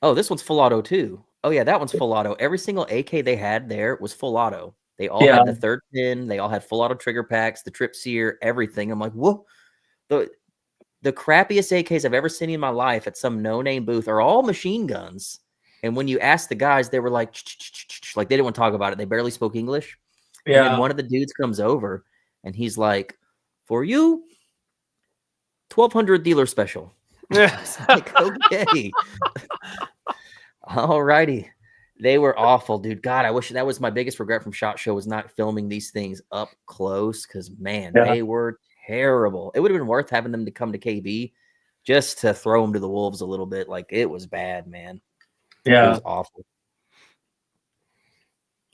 Oh, this one's full auto too. Oh, yeah, that one's full auto. Every single AK they had there was full auto. They all had the third pin. They all had full auto trigger packs, the trip sear, everything. I'm like, whoa. The crappiest AKs I've ever seen in my life at some no-name booth are all machine guns. And when you ask the guys, they were like they didn't want to talk about it. They barely spoke English. Yeah. And then one of the dudes comes over, and he's like, for you, 1,200 dealer special. Like, okay. All righty. They were awful, dude. God, I wish that was my biggest regret from SHOT Show was not filming these things up close, because, man, they were terrible. It would have been worth having them to come to KB just to throw them to the wolves a little bit. Like, it was bad, man. Yeah. It was awful.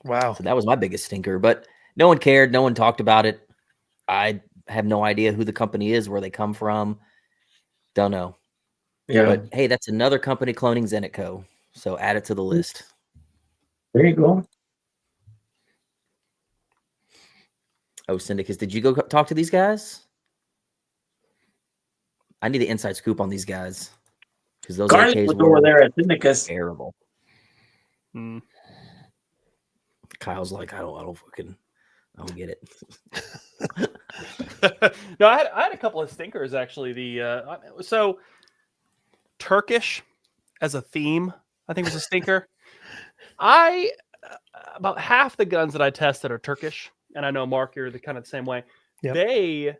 Wow. So that was my biggest stinker, but no one cared. No one talked about it. I have no idea who the company is, where they come from. Don't know. Yeah. But hey, that's another company cloning Zenit Co. So add it to the list. There you go. Oh, Syndicus, did you go talk to these guys? I need the inside scoop on these guys. because those Garlic AKs was were over there at Syndicus. terrible. Mm. Kyle's like, I don't get it. No, I had a couple of stinkers actually. So Turkish as a theme, I think was a stinker. About half the guns that I tested are Turkish, and I know Mark, you're the kind of the same way. Yep. They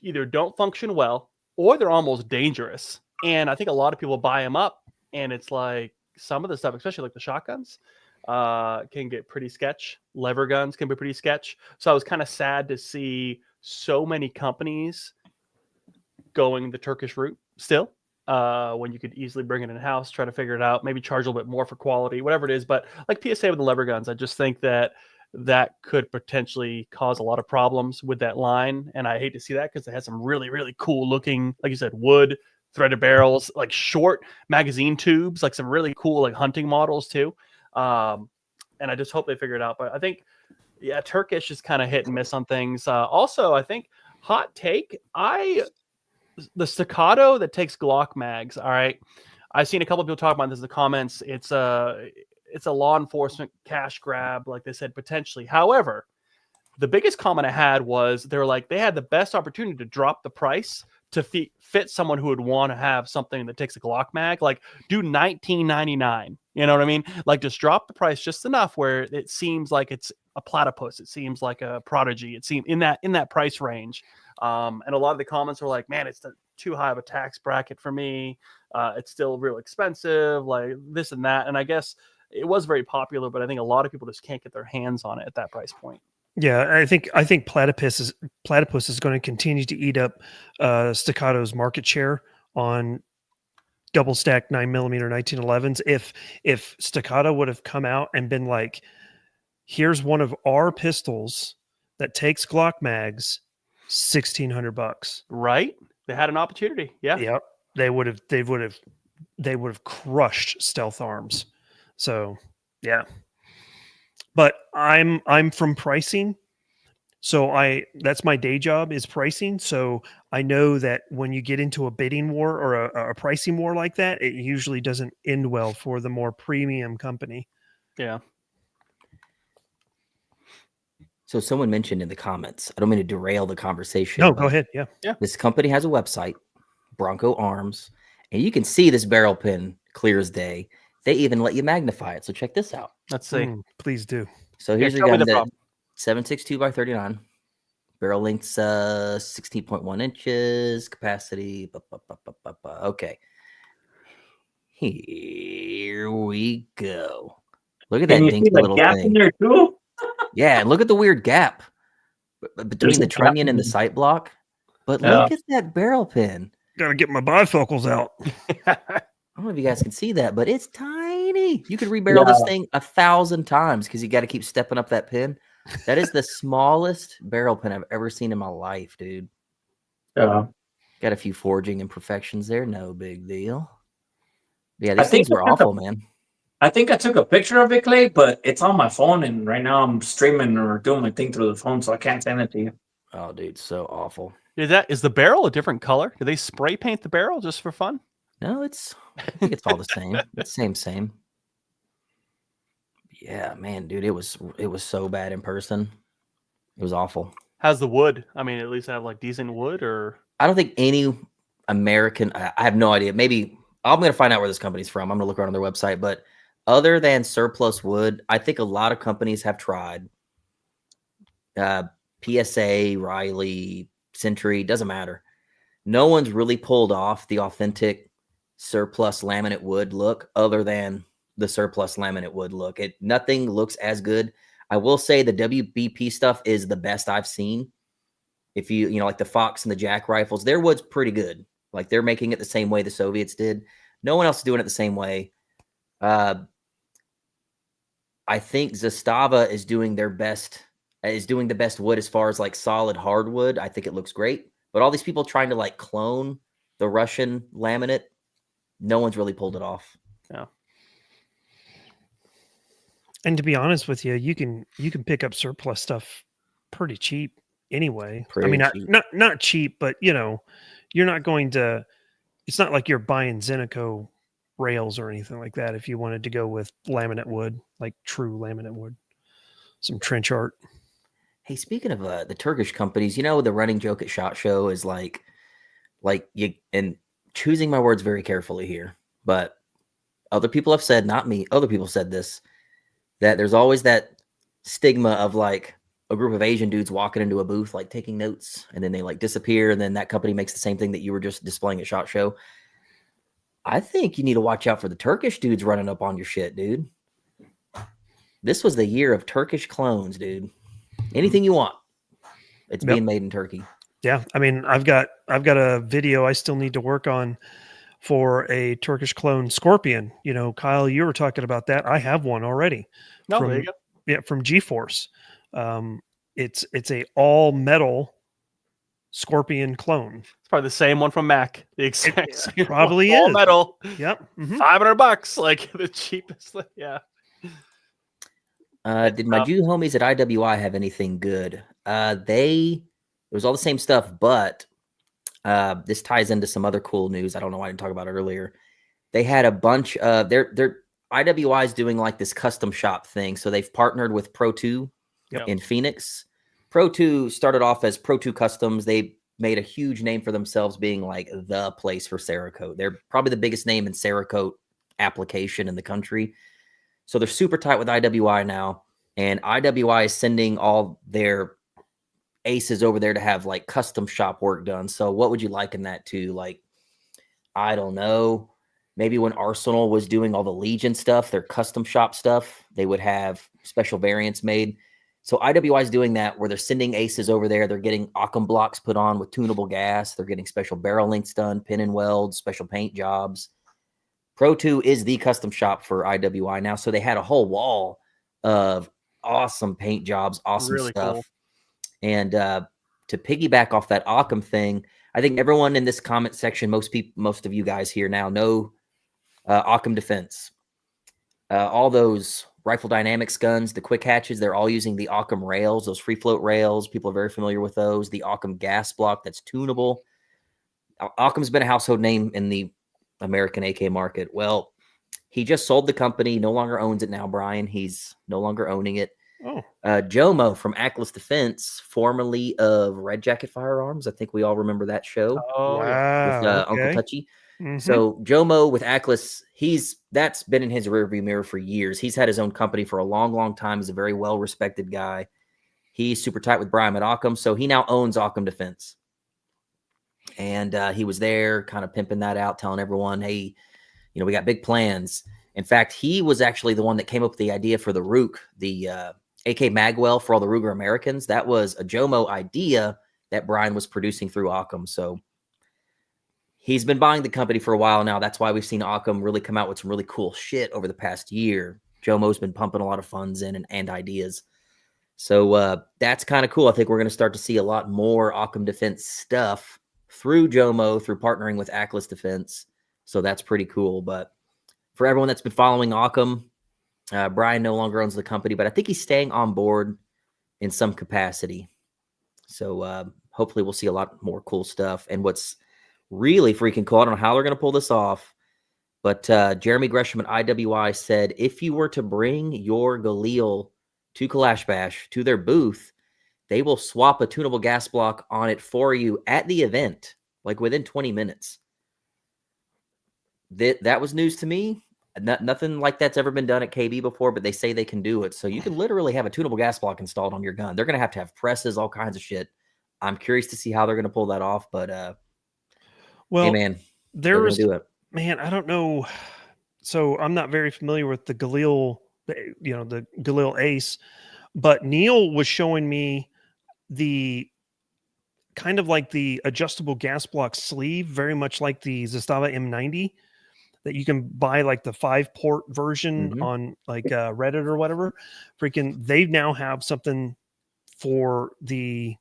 either don't function well or they're almost dangerous. And I think a lot of people buy them up, and it's like some of the stuff, especially like the shotguns, can get pretty sketch. Lever guns can be pretty sketch. So I was kind of sad to see so many companies going the Turkish route still. When you could easily bring it in house, try to figure it out, maybe charge a little bit more for quality, whatever it is. But like PSA with the lever guns, I just think that could potentially cause a lot of problems with that line. And I hate to see that because it has some really, really cool looking, like you said, wood threaded barrels, like short magazine tubes, like some really cool like hunting models too. And I just hope they figure it out. But I think, yeah, Turkish is kind of hit and miss on things. Also, I think hot take, the staccato that takes Glock mags. All right, I've seen a couple of people talk about this in the comments. It's a law enforcement cash grab, like they said, potentially. However, the biggest comment I had was they were like they had the best opportunity to drop the price to fit someone who would want to have something that takes a Glock mag. Like do $19.99. You know what I mean? Like just drop the price just enough where it seems like it's a platypus. It seems like a prodigy. It seems in that price range. And a lot of the comments were like, man, it's too high of a tax bracket for me. It's still real expensive, like this and that. And I guess it was very popular, but I think a lot of people just can't get their hands on it at that price point. Yeah, I think platypus is going to continue to eat up Staccato's market share on double stack 9mm 1911s. If Staccato would have come out and been like, here's one of our pistols that takes Glock mags, $1,600. Right? They had an opportunity. Yeah. Yep. They would have crushed Stealth Arms. So yeah. But I'm from pricing. So that's my day job is pricing. So I know that when you get into a bidding war or a pricing war like that, it usually doesn't end well for the more premium company. Yeah. So someone mentioned in the comments, I don't mean to derail the conversation. No, go ahead. Yeah. This company has a website, Bronco Arms, and you can see this barrel pin clear as day. They even let you magnify it. So check this out. Let's see. Please do. So here's your gun, that 7.62 by 39. Barrel length's 16.1 inches. Capacity. Okay. Here we go. Look at that dinky little gap thing. in there too? Yeah, and look at the weird gap between the trunnion and the sight block. But look at that barrel pin. Gotta get my bifocals out. I don't know if you guys can see that, but it's tiny. You could rebarrel this thing 1,000 times because you got to keep stepping up that pin. That is the smallest barrel pin I've ever seen in my life, dude. Yeah. Got a few forging imperfections there. No big deal. Yeah, these things were awful, man. I think I took a picture of it, Clay, but it's on my phone, and right now I'm streaming or doing my thing through the phone, so I can't send it to you. Oh, dude, so awful. Is the barrel a different color? Do they spray paint the barrel just for fun? No, I think it's all the same. It's same. Yeah, man, dude, it was so bad in person. It was awful. How's the wood? I mean, at least have like decent wood, or I don't think any American. I have no idea. Maybe I'm going to find out where this company's from. I'm going to look around on their website, but other than surplus wood, I think a lot of companies have tried. PSA, Riley, Century, doesn't matter. No one's really pulled off the authentic surplus laminate wood look other than the surplus laminate wood look. Nothing looks as good. I will say the WBP stuff is the best I've seen. If you like the Fox and the Jack rifles, their wood's pretty good. Like they're making it the same way the Soviets did. No one else is doing it the same way. I think Zastava is doing the best wood as far as like solid hardwood. I think it looks great. But all these people trying to like clone the Russian laminate, no one's really pulled it off. Yeah. And to be honest with you, you can pick up surplus stuff pretty cheap anyway. Pretty cheap. Not cheap, but you're not going to it's not like you're buying Zeneco rails or anything like that. If you wanted to go with laminate wood, like true laminate wood, some trench art. Hey, speaking of the Turkish companies, you know, the running joke at SHOT Show is like you, and choosing my words very carefully here, but other people have said, not me, other people said this, that there's always that stigma of like a group of Asian dudes walking into a booth, like taking notes, and then they like disappear. And then that company makes the same thing that you were just displaying at SHOT Show. I think you need to watch out for the Turkish dudes running up on your shit, dude. This was the year of Turkish clones, dude. Anything you want, it's being made in Turkey. Yeah, I mean, I've got a video I still need to work on for a Turkish clone Scorpion. You know, Kyle, you were talking about that. I have one already. No, there you go. Yeah, from GeForce. It's a all metal Scorpion clone. It's probably the same one from Mac. The exact same probably all is. metal. Yep. Mm-hmm. $500, like the cheapest. Yeah. Did my Jew homies at IWI have anything good? It was all the same stuff, but this ties into some other cool news. I don't know why I didn't talk about it earlier. They had a bunch of their IWI is doing like this custom shop thing. So they've partnered with Pro 2 in Phoenix. Pro 2 started off as Pro 2 Customs. They made a huge name for themselves being like the place for Cerakote. They're probably the biggest name in Cerakote application in the country. So they're super tight with IWI now. And IWI is sending all their aces over there to have like custom shop work done. So what would you liken that to? Like, I don't know. Maybe when Arsenal was doing all the Legion stuff, their custom shop stuff, they would have special variants made. So IWI is doing that where they're sending aces over there. They're getting Occam blocks put on with tunable gas. They're getting special barrel links done, pin and weld, special paint jobs. Pro 2 is the custom shop for IWI now. So they had a whole wall of awesome paint jobs, awesome Really stuff. cool. And to piggyback off that Occam thing, I think everyone in this comment section, most of you guys here now know Occam Defense. All those Rifle Dynamics guns, the quick hatches, they're all using the Occam rails, those free float rails. People are very familiar with those. The Occam gas block that's tunable. Occam's been a household name in the American AK market. Well, he just sold the company, no longer owns it now, Brian. He's no longer owning it. Oh. Jomo from Atlas Defense, formerly of Red Jacket Firearms. I think we all remember that show. Oh, wow. With Uncle Touchy. Mm-hmm. So Jomo with Atlas, that's been in his rearview mirror for years. He's had his own company for a long, long time. He's a very well-respected guy. He's super tight with Brian at Occam, so he now owns Occam Defense. And he was there kind of pimping that out, telling everyone, hey, you know, we got big plans. In fact, he was actually the one that came up with the idea for the Rook, the AK Magwell for all the Ruger Americans. That was a Jomo idea that Brian was producing through Occam. So he's been buying the company for a while now. That's why we've seen Occam really come out with some really cool shit over the past year. Jomo's been pumping a lot of funds in and ideas. So that's kind of cool. I think we're going to start to see a lot more Occam Defense stuff through Jomo, through partnering with Atlas Defense. So that's pretty cool. But for everyone that's been following Occam, Brian no longer owns the company, but I think he's staying on board in some capacity. So hopefully we'll see a lot more cool stuff. And what's really freaking cool, I don't know how they're going to pull this off, but Jeremy Gresham at IWI said, if you were to bring your Galil to Kalash Bash, to their booth, they will swap a tunable gas block on it for you at the event, like within 20 minutes. That was news to me. Nothing like that's ever been done at KB before, but they say they can do it. So you can literally have a tunable gas block installed on your gun. They're going to have presses, all kinds of shit. I'm curious to see how they're going to pull that off, but well, hey, man, there was, do it. Man, I don't know. So I'm not very familiar with the Galil, you know, the Galil Ace, but Neil was showing me the kind of like the adjustable gas block sleeve, very much like the Zastava M90 that you can buy, like the 5-port version on like Reddit or whatever. Freaking, they now have something for the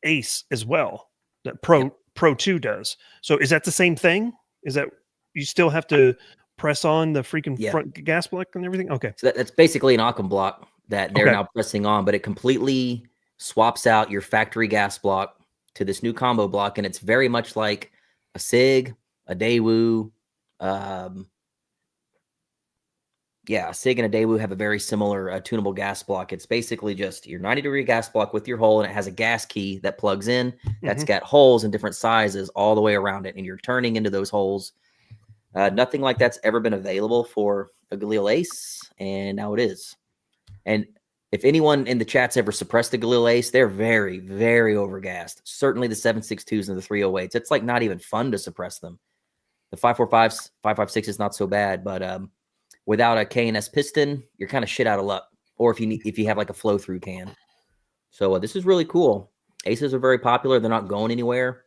Ace as well that Pro 2 does. So is that the same thing? Is that you still have to press on the freaking front gas block and everything? Okay. So that's basically an Occam block that they're now pressing on, but it completely swaps out your factory gas block to this new combo block. And it's very much like a SIG, a Daewoo. Yeah, a SIG and a Daewoo have a very similar tunable gas block. It's basically just your 90-degree gas block with your hole, and it has a gas key that plugs in. That's got holes in different sizes all the way around it, and you're turning into those holes. Nothing like that's ever been available for a Galil Ace, and now it is. And if anyone in the chat's ever suppressed the Galil Ace, they're very, very overgassed. Certainly the 7.62s and the 308s. It's like not even fun to suppress them. The 5.45s, 5.56 is not so bad, but without a K&S piston, you're kind of shit out of luck. Or if you have like a flow through can. So this is really cool. Aces are very popular. They're not going anywhere.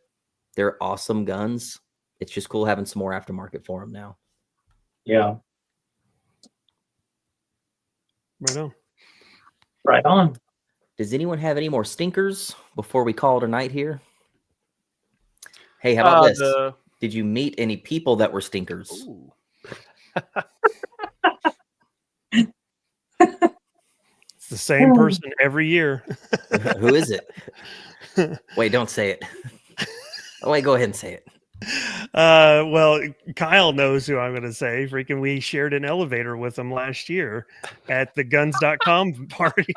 They're awesome guns. It's just cool having some more aftermarket for them now. Yeah. Right on. Right on. Does anyone have any more stinkers before we call it a night here? Hey, how about this? Did you meet any people that were stinkers? It's the same person every year. Who is it? Wait, don't say it. Oh, wait, go ahead and say it. Well, Kyle knows who I'm going to say. Freaking, we shared an elevator with him last year at the guns.com party.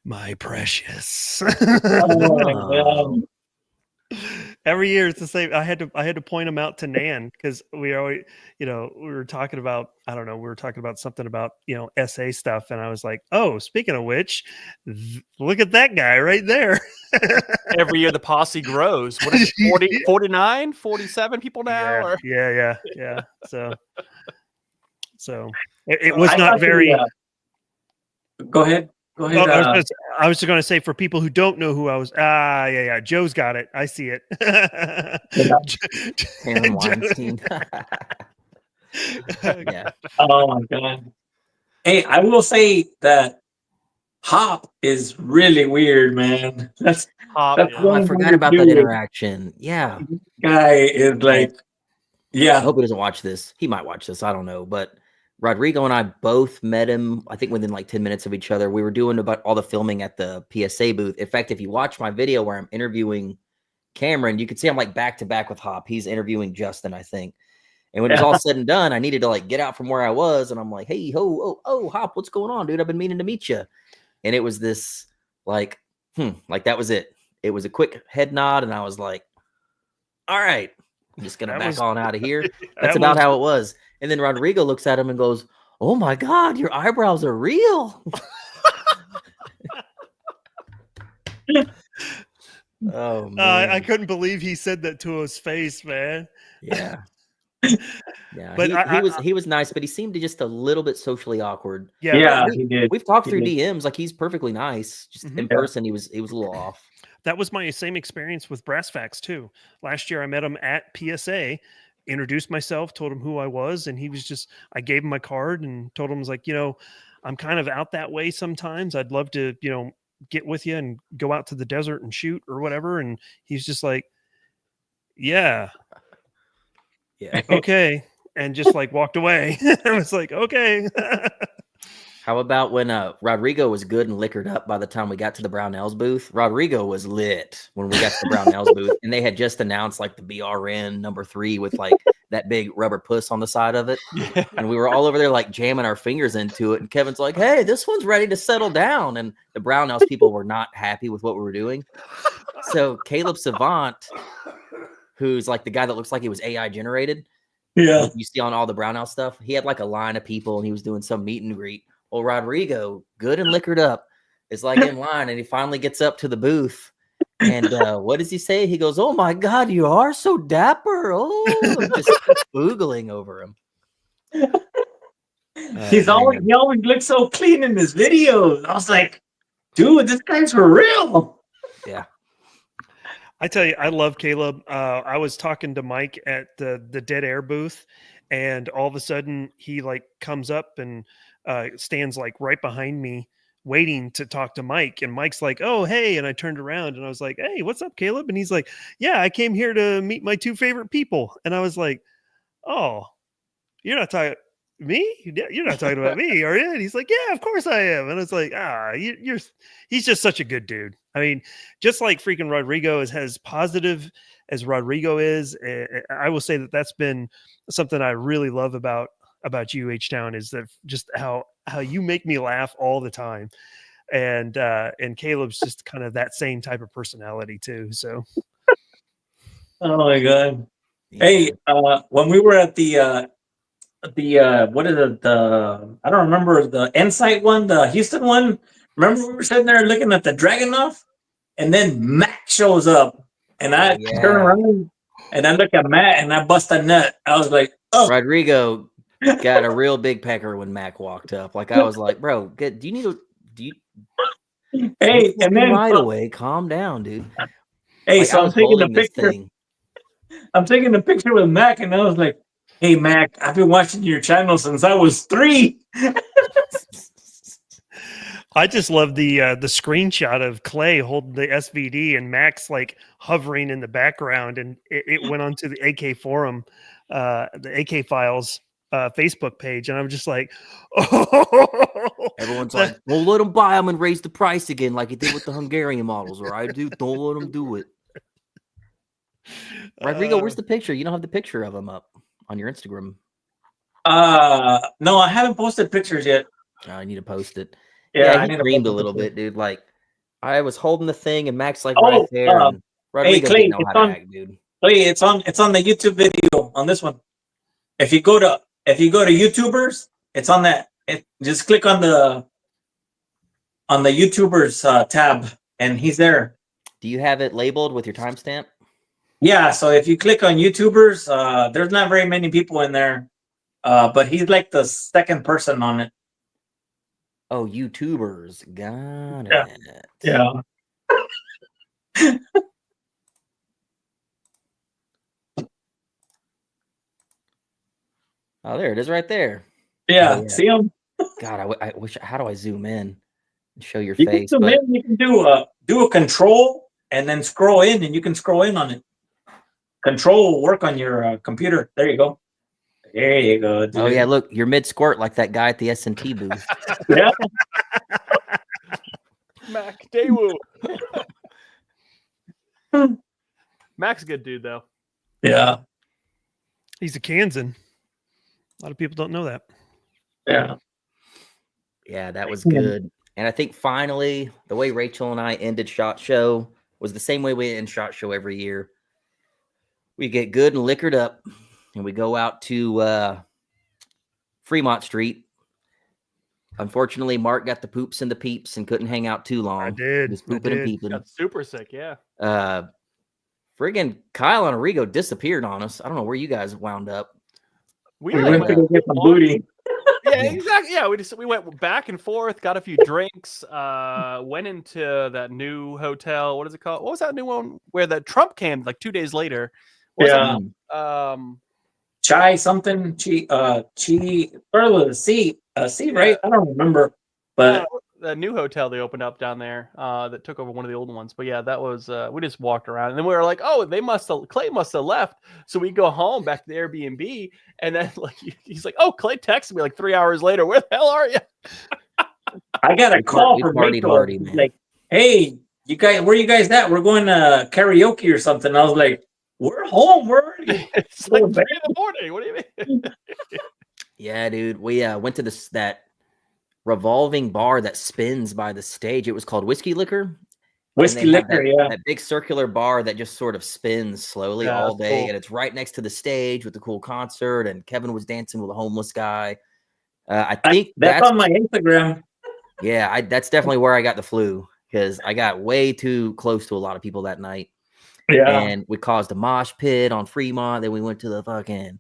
My precious. Oh, Every year it's the same. I had to point him out to Nan because we always, we were talking about, I don't know, we were talking about something about, SA stuff. And I was like, oh, speaking of which, look at that guy right there. Every year the posse grows. What is it, 40, 49, 47 people now? Yeah. So it was not very. Go ahead. Go ahead. I was just going to say, for people who don't know who I was, yeah, Joe's got it. I see it. Aaron Weinstein. Yeah. Oh my god. Hey, I will say that Hop is really weird, man. That's Hop, that's yeah. Oh, I one forgot weird about that dude. interaction. Yeah. Guy is like, I yeah, hope he doesn't watch this. He might watch this. I don't know. But Rodrigo and I both met him, I think, within like 10 minutes of each other. We were doing about all the filming at the PSA booth. In fact, if you watch my video where I'm interviewing Cameron, you can see I'm like back to back with Hop. He's interviewing Justin, I think. And when it was all said and done, I needed to like get out from where I was. And I'm like, hey, oh, Hop, what's going on, dude? I've been meaning to meet you. And it was this like that was it. It was a quick head nod. And I was like, all right, I'm just going to back on out of here. That's about how it was. And then Rodrigo looks at him and goes, oh my God, your eyebrows are real. Oh man. I couldn't believe he said that to his face, man. Yeah. Yeah. But he was nice, but he seemed just a little bit socially awkward. yeah, he did. We've talked He through did. DMs, like he's perfectly nice. Just in person, he was a little off. That was my same experience with Brass Facts too. Last year I met him at PSA, introduced myself, told him who I was, and he was just, I gave him my card and told him, I was like, I'm kind of out that way sometimes. I'd love to, get with you and go out to the desert and shoot or whatever. And he's just like, yeah, okay. And just like walked away. I was like, okay. How about when Rodrigo was good and liquored up by the time we got to the Brownells booth? Rodrigo was lit when we got to the Brownells booth, and they had just announced like the BRN #3 with like that big rubber puss on the side of it. And we were all over there like jamming our fingers into it. And Kevin's like, hey, this one's ready to settle down. And the Brownells people were not happy with what we were doing. So Caleb Savant, who's like the guy that looks like he was AI generated. Yeah. You see on all the Brownell stuff, he had like a line of people and he was doing some meet and greet. Well, Rodrigo, good and liquored up, is like in line, and he finally gets up to the booth. And what does he say? He goes, oh my God, you are so dapper. Oh, just boogling over him. He always looks so clean in his videos. I was like, dude, this guy's for real. Yeah. I tell you, I love Caleb. I was talking to Mike at the Dead Air booth, and all of a sudden he like comes up and stands like right behind me waiting to talk to Mike. And Mike's like, oh, hey. And I turned around and I was like, hey, what's up, Caleb? And he's like, yeah, I came here to meet my two favorite people. And I was like, oh, you're not talking me? You're not talking about me, are you? And he's like, yeah, of course I am. And it's like, he's just such a good dude. I mean, just like freaking Rodrigo has positive as Rodrigo is. I will say that that's been something I really love about you, H-Town, is that just how you make me laugh all the time. And Caleb's just kind of that same type of personality too. So Oh my god. Yeah. Hey, when we were at the what is it, I don't remember, the Insight one, the Houston one. Remember we were sitting there looking at the Dragunov, and then Mac shows up, and Oh, I yeah. turn around and I look at Matt and I bust a nut. I was like, oh, Rodrigo got a real big pecker when Mac walked up. Like I was like, bro, do you hey, and then right away? Calm down, dude. hey, Like, so I I'm was taking the holding this picture. thing. I'm taking a picture with Mac, and I was like, hey Mac, I've been watching your channel since I was 3. I just love the screenshot of Clay holding the SVD and Max like hovering in the background, and it went onto the AK forum, the AK Files Facebook page, and I'm just like, oh, Everyone's like, "Don't let them buy them and raise the price again, like he did with the Hungarian models." Right, dude? Don't let them do it. Rodrigo, where's the picture? You don't have the picture of him up on your Instagram. No, I haven't posted pictures yet. I need to post it. Yeah, Yeah, I he need to screamed a post little picture. bit, dude. Like I was holding the thing and Max like Oh, right there, and Rodrigo Clay, didn't know it's how to on- act, dude. Clay, it's on the YouTube video on this one. If you go to YouTubers, it's on that. Just click on the YouTubers tab, and he's there. Do you have it labeled with your timestamp? Yeah, so if you click on YouTubers, there's not very many people in there, but he's like the second person on it. Oh, YouTubers. Got Yeah. it. Yeah. Oh, there it is right there. Yeah. Oh, yeah. See him? God, I wish. How do I zoom in and show your You face? can zoom in. You can do a control and then scroll in, and you can scroll in on it. Control will work on your computer. There you go. There you go, dude. Oh yeah, look, you're mid squirt like that guy at the S&T booth. Yeah. Mac Daewoo. Mac's a good dude though. Yeah. he's a Kansan. A lot of people don't know that. Yeah. Yeah, that was good. And I think finally, the way Rachel and I ended SHOT Show was the same way we end SHOT Show every year. We get good and liquored up, and we go out to Fremont Street. Unfortunately, Mark got the poops and the peeps and couldn't hang out too long. I did. He was I pooping and did. peeping. Got super sick, yeah. Friggin' Kyle and Arrigo disappeared on us. I don't know where you guys wound up. We went to go get some booty. Yeah, exactly. Yeah, we went back and forth, got a few drinks, went into that new hotel. What is it called? What was that new one where the Trump came like 2 days later? What was Yeah. it? Chai something. Chi started with a C. C, right? I don't remember. But the new hotel they opened up down there that took over one of the old ones. But yeah, that was we just walked around and then we were like, oh, Clay must have left. So we go home back to the Airbnb, and then like he's like, oh, Clay texted me like 3 hours later. Where the hell are you? I got a call from Rachel. Like, hey, you guys, where you guys at? We're going to karaoke or something. I was like, we're home. We're already. It's like 3 in the morning. What do you mean? Yeah, dude. We went to that revolving bar that spins by the stage. It was called Whiskey Liquor. Whiskey Liquor, yeah. That big circular bar that just sort of spins slowly all day. Cool. And it's right next to the stage with the cool concert. And Kevin was dancing with a homeless guy. I think that's on my Instagram. Yeah, that's definitely where I got the flu, because I got way too close to a lot of people that night. Yeah. And we caused a mosh pit on Fremont. Then we went to the fucking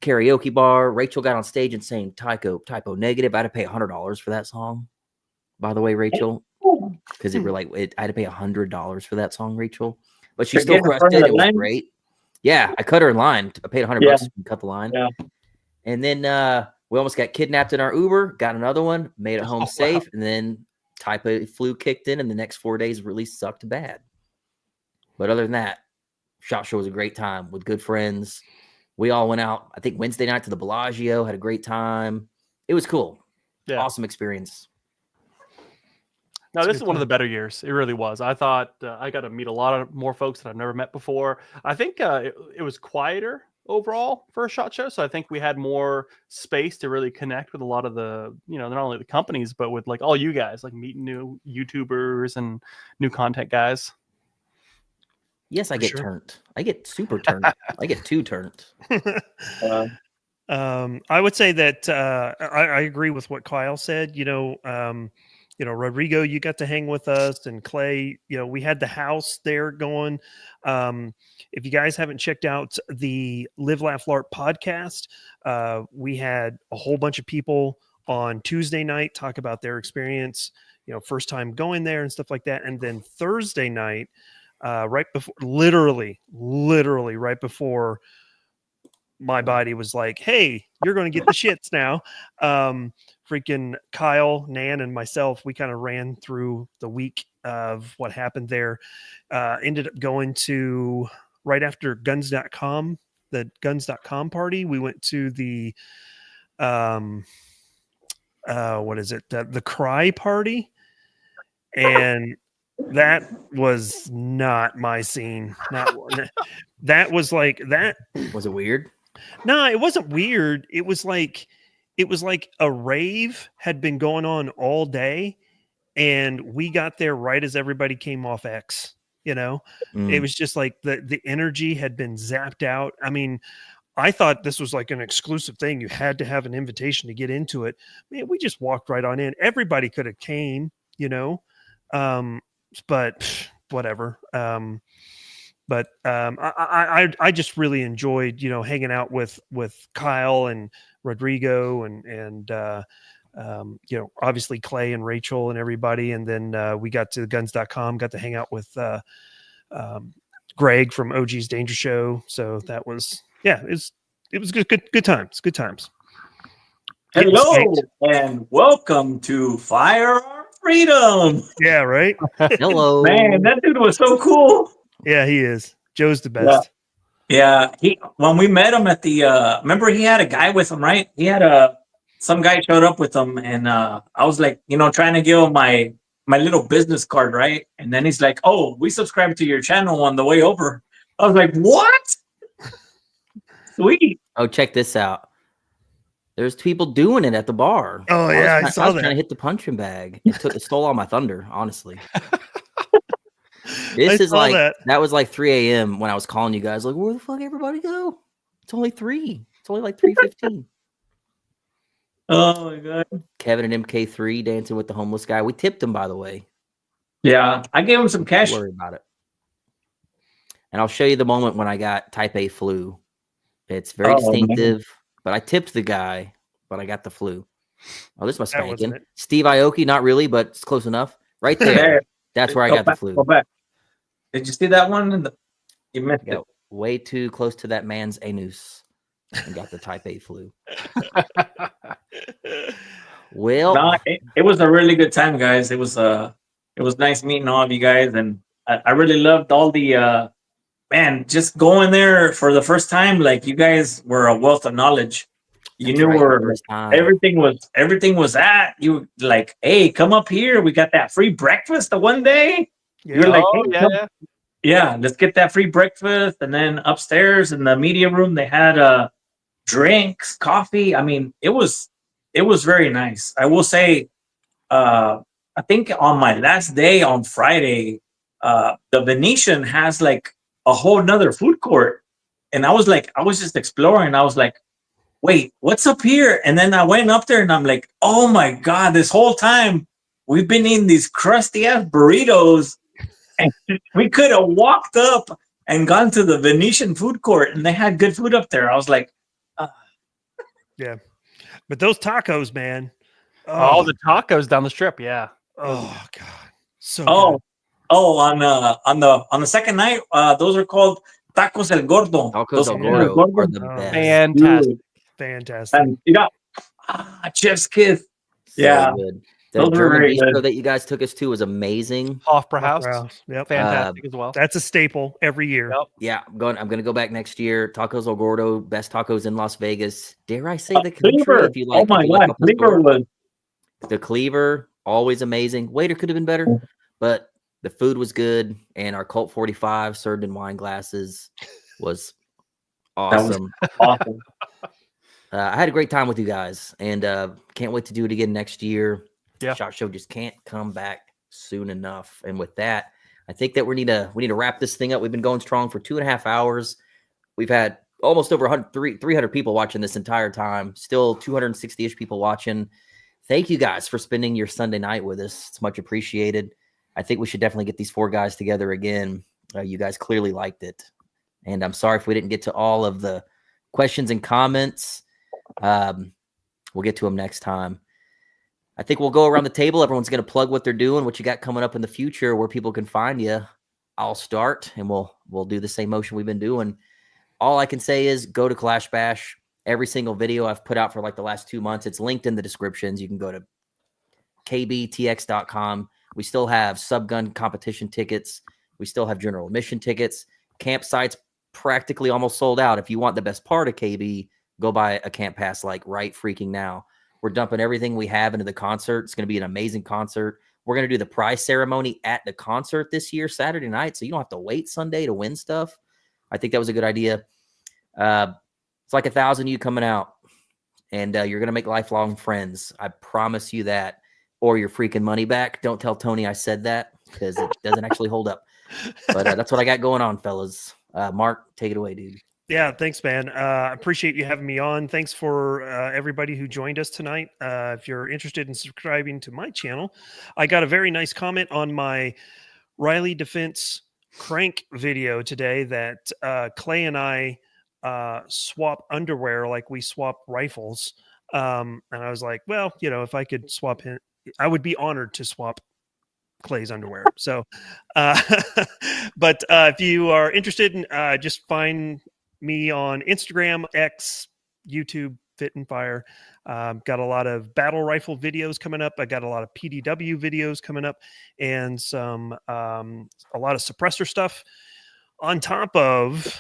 karaoke bar. Rachel got on stage and sang typo negative. I had to pay $100 for that song, by the way, Rachel, because I had to pay $100 for that song, Rachel, but she still crushed it. It was great. Yeah, I cut her in line. I paid $100 to cut the line. Yeah. And then we almost got kidnapped in our Uber, got another one, made it home safe, and then typo flu kicked in, and the next 4 days really sucked bad. But other than that, SHOT Show was a great time with good friends. We all went out, I think, Wednesday night to the Bellagio, had a great time. It was cool. Yeah. Awesome experience. No, It's a this is good one of the time. better years. It really was. I thought I got to meet a lot of more folks that I've never met before. I think it was quieter overall for a SHOT Show, so I think we had more space to really connect with a lot of the, not only the companies, but with like all you guys, like meeting new YouTubers and new content guys. Yes, I For get sure. turned. I get super turned. I get too turned. I would say that I agree with what Kyle said. Rodrigo, you got to hang with us, and Clay. We had the house there going. If you guys haven't checked out the Live Laugh LARP podcast, we had a whole bunch of people on Tuesday night talk about their experience. First time going there and stuff like that, and then Thursday night, right before, literally right before my body was like, hey, you're going to get the shits now. Freaking Kyle, Nan, and myself, we kind of ran through the week of what happened there. Ended up going to, right after guns.com, the guns.com party, we went to the, what is it? The Cry party. And that was not my scene. That was like that. Was it weird? No, it wasn't weird. It was like a rave had been going on all day, and we got there right as everybody came off X. It was just like the energy had been zapped out. I mean, I thought this was like an exclusive thing. You had to have an invitation to get into it. Man, we just walked right on in. Everybody could have came, but whatever. I just really enjoyed, hanging out with Kyle and Rodrigo and obviously Clay and Rachel and everybody. And then we got to guns.com, got to hang out with Greg from OG's Danger Show. So that was, it was good times. Good times. Getting Hello spanked. and welcome to Firearm Freedom. Yeah, right. Hello. Man, that dude was so cool. Yeah, he is. Joe's the best. Yeah, when we met him at the remember he had a guy with him, right? He had some guy showed up with him, and I was like, trying to give him my little business card, right? And then he's like, "Oh, we subscribed to your channel on the way over." I was like, "What?" Sweet. Oh, check this out. There's people doing it at the bar. Oh yeah, I saw was that. trying to hit the punching bag. It stole all my thunder, honestly. This is like that was like 3 a.m. when I was calling you guys. Like, where the fuck everybody go? It's only 3. It's only like 3:15. Oh my god. Kevin and MK3 dancing with the homeless guy. We tipped him, by the way. Yeah, I gave him some cash. Don't worry about it. And I'll show you the moment when I got type A flu. It's very distinctive, but I tipped the guy, but I got the flu. Oh, this is my spanking. Steve Aoki, not really, but it's close enough. Right there. That's where I got the flu. Go back. Did you see that one? You missed it. Way too close to that man's anus and got the type A flu. Well, no, it was a really good time, guys. It was nice meeting all of you guys, and I really loved all the man, just going there for the first time. Like, you guys were a wealth of knowledge. You knew where everything was at. You like, hey, come up here. We got that free breakfast the one day. Yeah. You're like, hey, yeah, let's get that free breakfast. And then upstairs in the media room, they had drinks, coffee. I mean, it was very nice. I will say, I think on my last day on Friday, the Venetian has like a whole nother food court. And I was just exploring. I was like, wait, what's up here? And then I went up there and I'm like, oh my God, this whole time we've been eating these crusty ass burritos. And we could have walked up and gone to the Venetian food court, and they had good food up there. I was like, yeah. But those tacos, man. Oh, the tacos down the strip, yeah. Oh God. So good. On the second night, those are called tacos el gordo. Tacos el gordo are the best. Fantastic. And you got chef's kiss. So yeah. Good. The German bistro that you guys took us to was amazing. Hofbrauhaus. Yep. Fantastic as well. That's a staple every year. Yep. Yeah, I'm going to go back next year. Tacos El Gordo, best tacos in Las Vegas. Dare I say the Cleaver. If you like, oh my God, Cleaver was the Cleaver. always amazing. Waiter could have been better, but the food was good, and our Colt 45 served in wine glasses was awesome. Awesome. I had a great time with you guys, and can't wait to do it again next year. Yeah. Shot Show just can't come back soon enough. And with that, I think that we need to wrap this thing up. We've been going strong for 2.5 hours. We've had almost over 300 people watching this entire time. Still 260-ish people watching. Thank you guys for spending your Sunday night with us. It's much appreciated. I think we should definitely get these 4 guys together again. You guys clearly liked it. And I'm sorry if we didn't get to all of the questions and comments. We'll get to them next time. I think we'll go around the table. Everyone's going to plug what they're doing, what you got coming up in the future, where people can find you. I'll start, and we'll do the same motion we've been doing. All I can say is go to Kalash Bash. Every single video I've put out for like the last 2 months, it's linked in the descriptions. You can go to kbtx.com. We still have subgun competition tickets. We still have general admission tickets. Campsites practically almost sold out. If you want the best part of KB, go buy a camp pass like right freaking now. We're dumping everything we have into the concert. It's going to be an amazing concert. We're going to do the prize ceremony at the concert this year, Saturday night, so you don't have to wait Sunday to win stuff. I think that was a good idea. It's like 1,000 of you coming out, and you're going to make lifelong friends. I promise you that, or your freaking money back. Don't tell Tony I said that, because it doesn't actually hold up. But that's what I got going on, fellas. Mark, take it away, dude. Yeah, thanks, man. I appreciate you having me on. Thanks for everybody who joined us tonight. If you're interested in subscribing to my channel, I got a very nice comment on my Riley Defense crank video today that Clay and I swap underwear like we swap rifles. And I was like, well, if I could swap him, I would be honored to swap Clay's underwear. So, but if you are interested in, just find me on Instagram, X, YouTube, Fit and Fire. Got a lot of battle rifle videos coming up. I got a lot of PDW videos coming up, and a lot of suppressor stuff on top of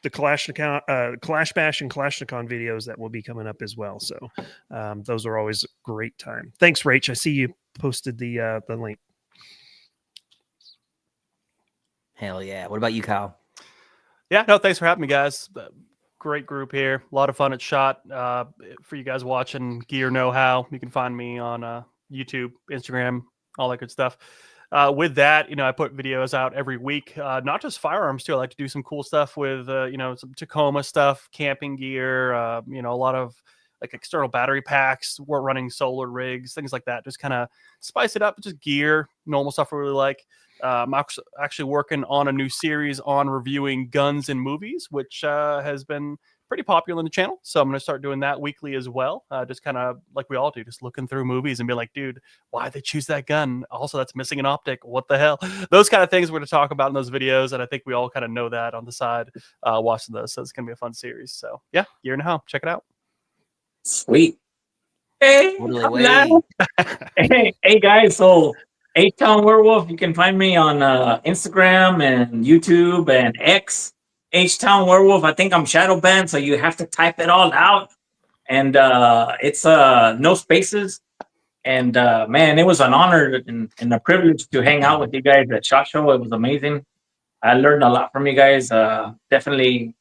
the Kalash Bash and Kalashnikon videos that will be coming up as well. So those are always a great time. Thanks, Rach. I see you posted the link. Hell yeah. What about you, Kyle? Yeah, no, thanks for having me, guys. Great group here. A lot of fun at Shot. For you guys watching Gear Know-How, you can find me on YouTube, Instagram, all that good stuff. With that, I put videos out every week, not just firearms too. I like to do some cool stuff with, some Tacoma stuff, camping gear, a lot of like external battery packs. We're running solar rigs, things like that. Just kind of spice it up. Just gear, normal stuff we really like. I'm actually working on a new series on reviewing guns in movies, which has been pretty popular on the channel. So I'm going to start doing that weekly as well. Just kind of like we all do, just looking through movies and be like, dude, why'd they choose that gun? Also, that's missing an optic. What the hell? Those kind of things we're going to talk about in those videos. And I think we all kind of know that on the side watching those. So it's going to be a fun series. So yeah, Year and a Half. Check it out. Sweet. Hey, hey guys. So H-Town Werewolf, you can find me on Instagram and YouTube and X. H-Town Werewolf. I think I'm shadow banned, so you have to type it all out. And it's no spaces. And man, it was an honor and a privilege to hang out with you guys at SHOT Show. It was amazing. I learned a lot from you guys. I definitely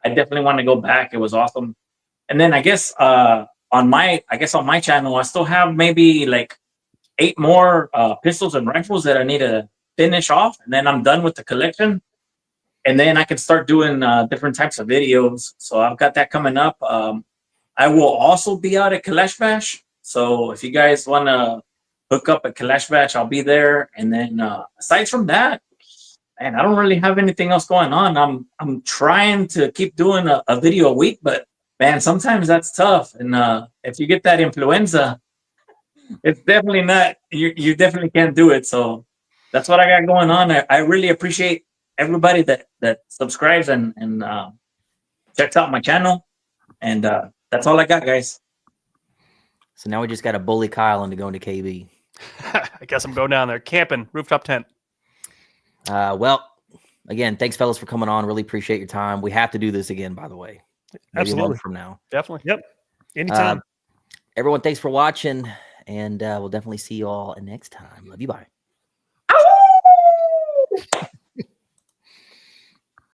want to go back. It was awesome. And then I guess on my channel, I still have maybe like 8 more pistols and rifles that I need to finish off, and then I'm done with the collection. And then I can start doing different types of videos. So I've got that coming up. I will also be out at Kalash Bash. So if you guys want to hook up at Kalash Bash, I'll be there. And then aside from that, man, I don't really have anything else going on. I'm trying to keep doing a video a week, but man, sometimes that's tough. And if you get that influenza, it's definitely not, you definitely can't do it. So that's what I got going on. I really appreciate everybody that subscribes and checks out my channel. And that's all I got, guys. So now we just got to bully Kyle into going to KB. I guess I'm going down there camping, rooftop tent. Well, again, thanks, fellas, for coming on. Really appreciate your time. We have to do this again, by the way. Maybe Absolutely. a month from now. Definitely. Yep. Anytime. Everyone, thanks for watching. and we'll definitely see you all next time. Love you. Bye.